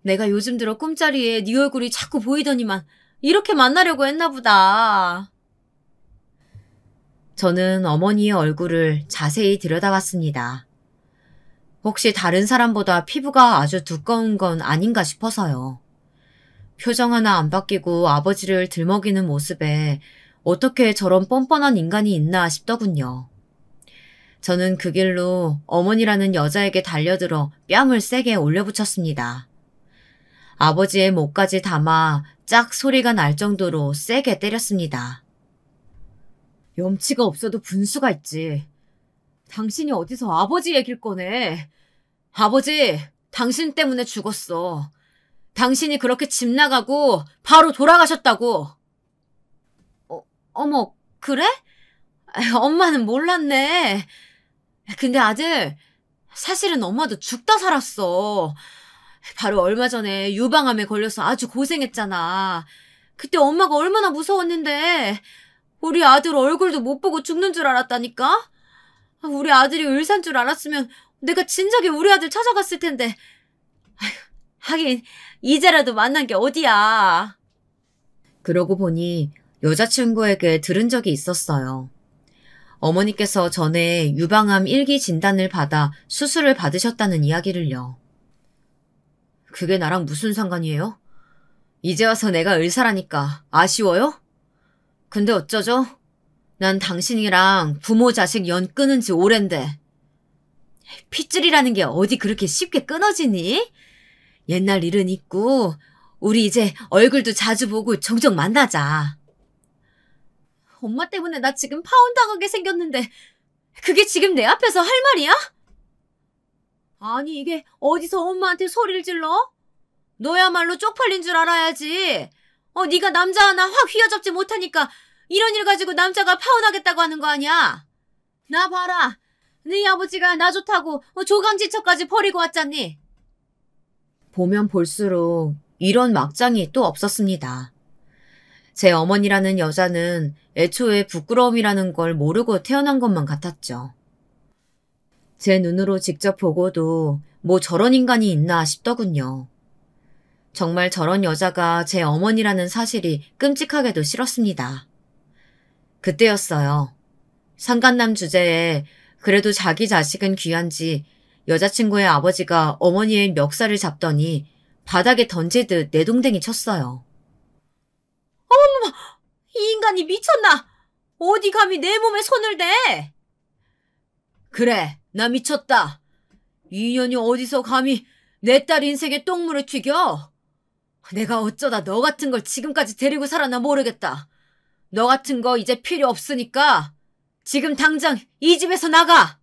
내가 요즘 들어 꿈자리에 네 얼굴이 자꾸 보이더니만 이렇게 만나려고 했나 보다. 저는 어머니의 얼굴을 자세히 들여다봤습니다. 혹시 다른 사람보다 피부가 아주 두꺼운 건 아닌가 싶어서요. 표정 하나 안 바뀌고 아버지를 들먹이는 모습에 어떻게 저런 뻔뻔한 인간이 있나 싶더군요. 저는 그 길로 어머니라는 여자에게 달려들어 뺨을 세게 올려붙였습니다. 아버지의 목까지 담아 짝 소리가 날 정도로 세게 때렸습니다. 염치가 없어도 분수가 있지. 당신이 어디서 아버지 얘길 꺼내. 아버지, 당신 때문에 죽었어. 당신이 그렇게 집 나가고 바로 돌아가셨다고. 어머, 그래? 엄마는 몰랐네. 근데 아들, 사실은 엄마도 죽다 살았어. 바로 얼마 전에 유방암에 걸려서 아주 고생했잖아. 그때 엄마가 얼마나 무서웠는데 우리 아들 얼굴도 못 보고 죽는 줄 알았다니까? 우리 아들이 의사인 줄 알았으면 내가 진작에 우리 아들 찾아갔을 텐데. 하긴 이제라도 만난 게 어디야. 그러고 보니 여자친구에게 들은 적이 있었어요. 어머니께서 전에 유방암 1기 진단을 받아 수술을 받으셨다는 이야기를요. 그게 나랑 무슨 상관이에요? 이제 와서 내가 의사라니까 아쉬워요? 근데 어쩌죠? 난 당신이랑 부모 자식 연 끊은 지 오랜데. 핏줄이라는 게 어디 그렇게 쉽게 끊어지니? 옛날 일은 있고 우리 이제 얼굴도 자주 보고 종종 만나자. 엄마 때문에 나 지금 파혼당하게 생겼는데 그게 지금 내 앞에서 할 말이야? 아니 이게 어디서 엄마한테 소리를 질러? 너야말로 쪽팔린 줄 알아야지. 네가 남자 하나 확 휘어잡지 못하니까 이런 일 가지고 남자가 파혼하겠다고 하는 거 아니야? 나 봐라. 네 아버지가 나 좋다고 조강지처까지 버리고 왔잖니. 보면 볼수록 이런 막장이 또 없었습니다. 제 어머니라는 여자는 애초에 부끄러움이라는 걸 모르고 태어난 것만 같았죠. 제 눈으로 직접 보고도 뭐 저런 인간이 있나 싶더군요. 정말 저런 여자가 제 어머니라는 사실이 끔찍하게도 싫었습니다. 그때였어요. 상간남 주제에 그래도 자기 자식은 귀한지 여자친구의 아버지가 어머니의 멱살을 잡더니 바닥에 던지듯 내동댕이 쳤어요. 어머머! 이 인간이 미쳤나? 어디 감히 내 몸에 손을 대? 그래, 나 미쳤다. 이 년이 어디서 감히 내 딸 인생에 똥물을 튀겨? 내가 어쩌다 너 같은 걸 지금까지 데리고 살았나 모르겠다. 너 같은 거 이제 필요 없으니까 지금 당장 이 집에서 나가!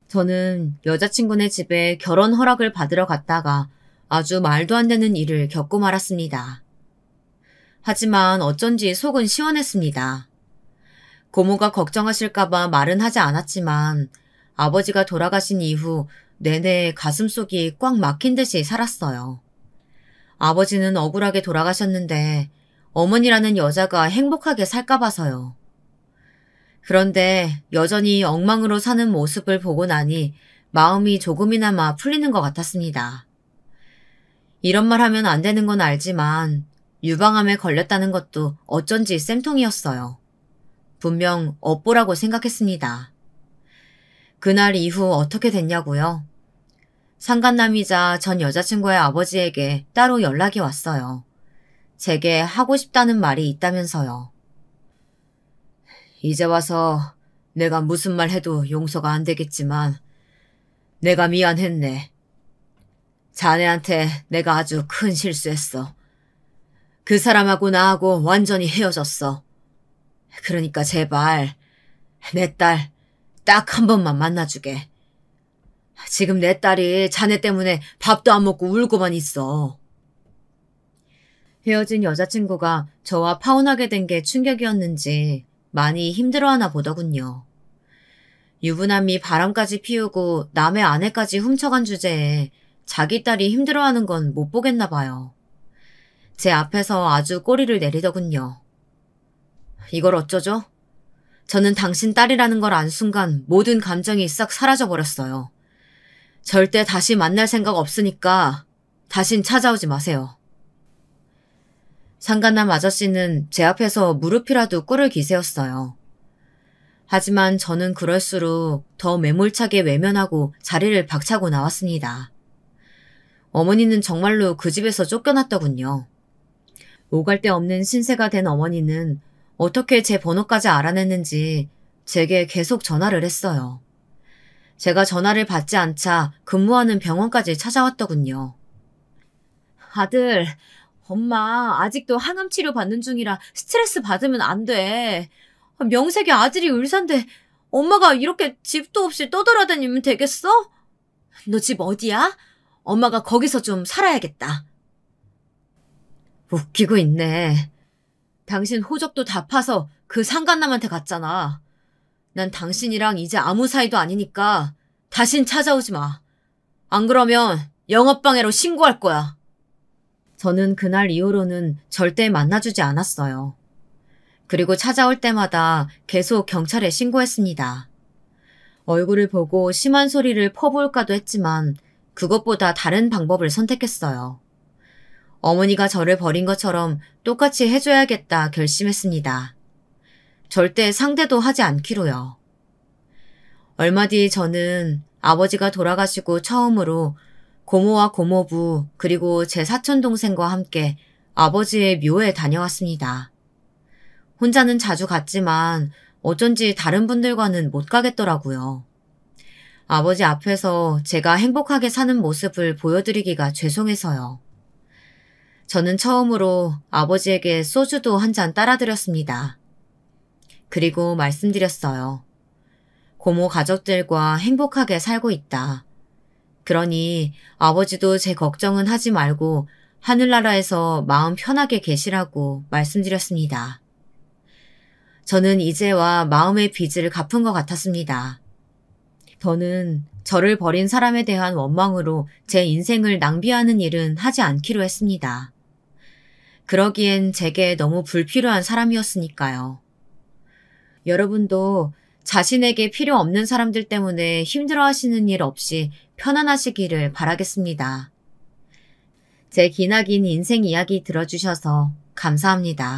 저는 여자친구네 집에 결혼 허락을 받으러 갔다가 아주 말도 안 되는 일을 겪고 말았습니다. 하지만 어쩐지 속은 시원했습니다. 고모가 걱정하실까봐 말은 하지 않았지만 아버지가 돌아가신 이후 내내 가슴속이 꽉 막힌 듯이 살았어요. 아버지는 억울하게 돌아가셨는데 어머니라는 여자가 행복하게 살까 봐서요. 그런데 여전히 엉망으로 사는 모습을 보고 나니 마음이 조금이나마 풀리는 것 같았습니다. 이런 말 하면 안 되는 건 알지만 유방암에 걸렸다는 것도 어쩐지 쌤통이었어요. 분명 업보라고 생각했습니다. 그날 이후 어떻게 됐냐고요? 상간남이자 전 여자친구의 아버지에게 따로 연락이 왔어요. 제게 하고 싶다는 말이 있다면서요. 이제 와서 내가 무슨 말 해도 용서가 안 되겠지만 내가 미안했네. 자네한테 내가 아주 큰 실수했어. 그 사람하고 나하고 완전히 헤어졌어. 그러니까 제발 내 딸 딱 한 번만 만나주게. 지금 내 딸이 자네 때문에 밥도 안 먹고 울고만 있어. 헤어진 여자친구가 저와 파혼하게 된 게 충격이었는지 많이 힘들어하나 보더군요. 유부남이 바람까지 피우고 남의 아내까지 훔쳐간 주제에 자기 딸이 힘들어하는 건 못 보겠나 봐요. 제 앞에서 아주 꼬리를 내리더군요. 이걸 어쩌죠? 저는 당신 딸이라는 걸 안 순간 모든 감정이 싹 사라져버렸어요. 절대 다시 만날 생각 없으니까 다신 찾아오지 마세요. 상간남 아저씨는 제 앞에서 무릎이라도 꿇을 기세였어요. 하지만 저는 그럴수록 더 매몰차게 외면하고 자리를 박차고 나왔습니다. 어머니는 정말로 그 집에서 쫓겨났더군요. 오갈 데 없는 신세가 된 어머니는 어떻게 제 번호까지 알아냈는지 제게 계속 전화를 했어요. 제가 전화를 받지 않자 근무하는 병원까지 찾아왔더군요. 아들, 엄마 아직도 항암 치료 받는 중이라 스트레스 받으면 안 돼. 명색이 아들이 의사인데 엄마가 이렇게 집도 없이 떠돌아다니면 되겠어? 너 집 어디야? 엄마가 거기서 좀 살아야겠다. 웃기고 있네. 당신 호적도 다 파서 그 상간남한테 갔잖아. 난 당신이랑 이제 아무 사이도 아니니까 다신 찾아오지 마. 안 그러면 영업방해로 신고할 거야. 저는 그날 이후로는 절대 만나주지 않았어요. 그리고 찾아올 때마다 계속 경찰에 신고했습니다. 얼굴을 보고 심한 소리를 퍼부을까도 했지만 그것보다 다른 방법을 선택했어요. 어머니가 저를 버린 것처럼 똑같이 해줘야겠다 결심했습니다. 절대 상대도 하지 않기로요. 얼마 뒤 저는 아버지가 돌아가시고 처음으로 고모와 고모부 그리고 제 사촌동생과 함께 아버지의 묘에 다녀왔습니다. 혼자는 자주 갔지만 어쩐지 다른 분들과는 못 가겠더라고요. 아버지 앞에서 제가 행복하게 사는 모습을 보여드리기가 죄송해서요. 저는 처음으로 아버지에게 소주도 한 잔 따라드렸습니다. 그리고 말씀드렸어요. 고모 가족들과 행복하게 살고 있다. 그러니 아버지도 제 걱정은 하지 말고 하늘나라에서 마음 편하게 계시라고 말씀드렸습니다. 저는 이제와 마음의 빚을 갚은 것 같았습니다. 더는 저를 버린 사람에 대한 원망으로 제 인생을 낭비하는 일은 하지 않기로 했습니다. 그러기엔 제게 너무 불필요한 사람이었으니까요. 여러분도 자신에게 필요 없는 사람들 때문에 힘들어하시는 일 없이 편안하시기를 바라겠습니다. 제 기나긴 인생 이야기 들어주셔서 감사합니다.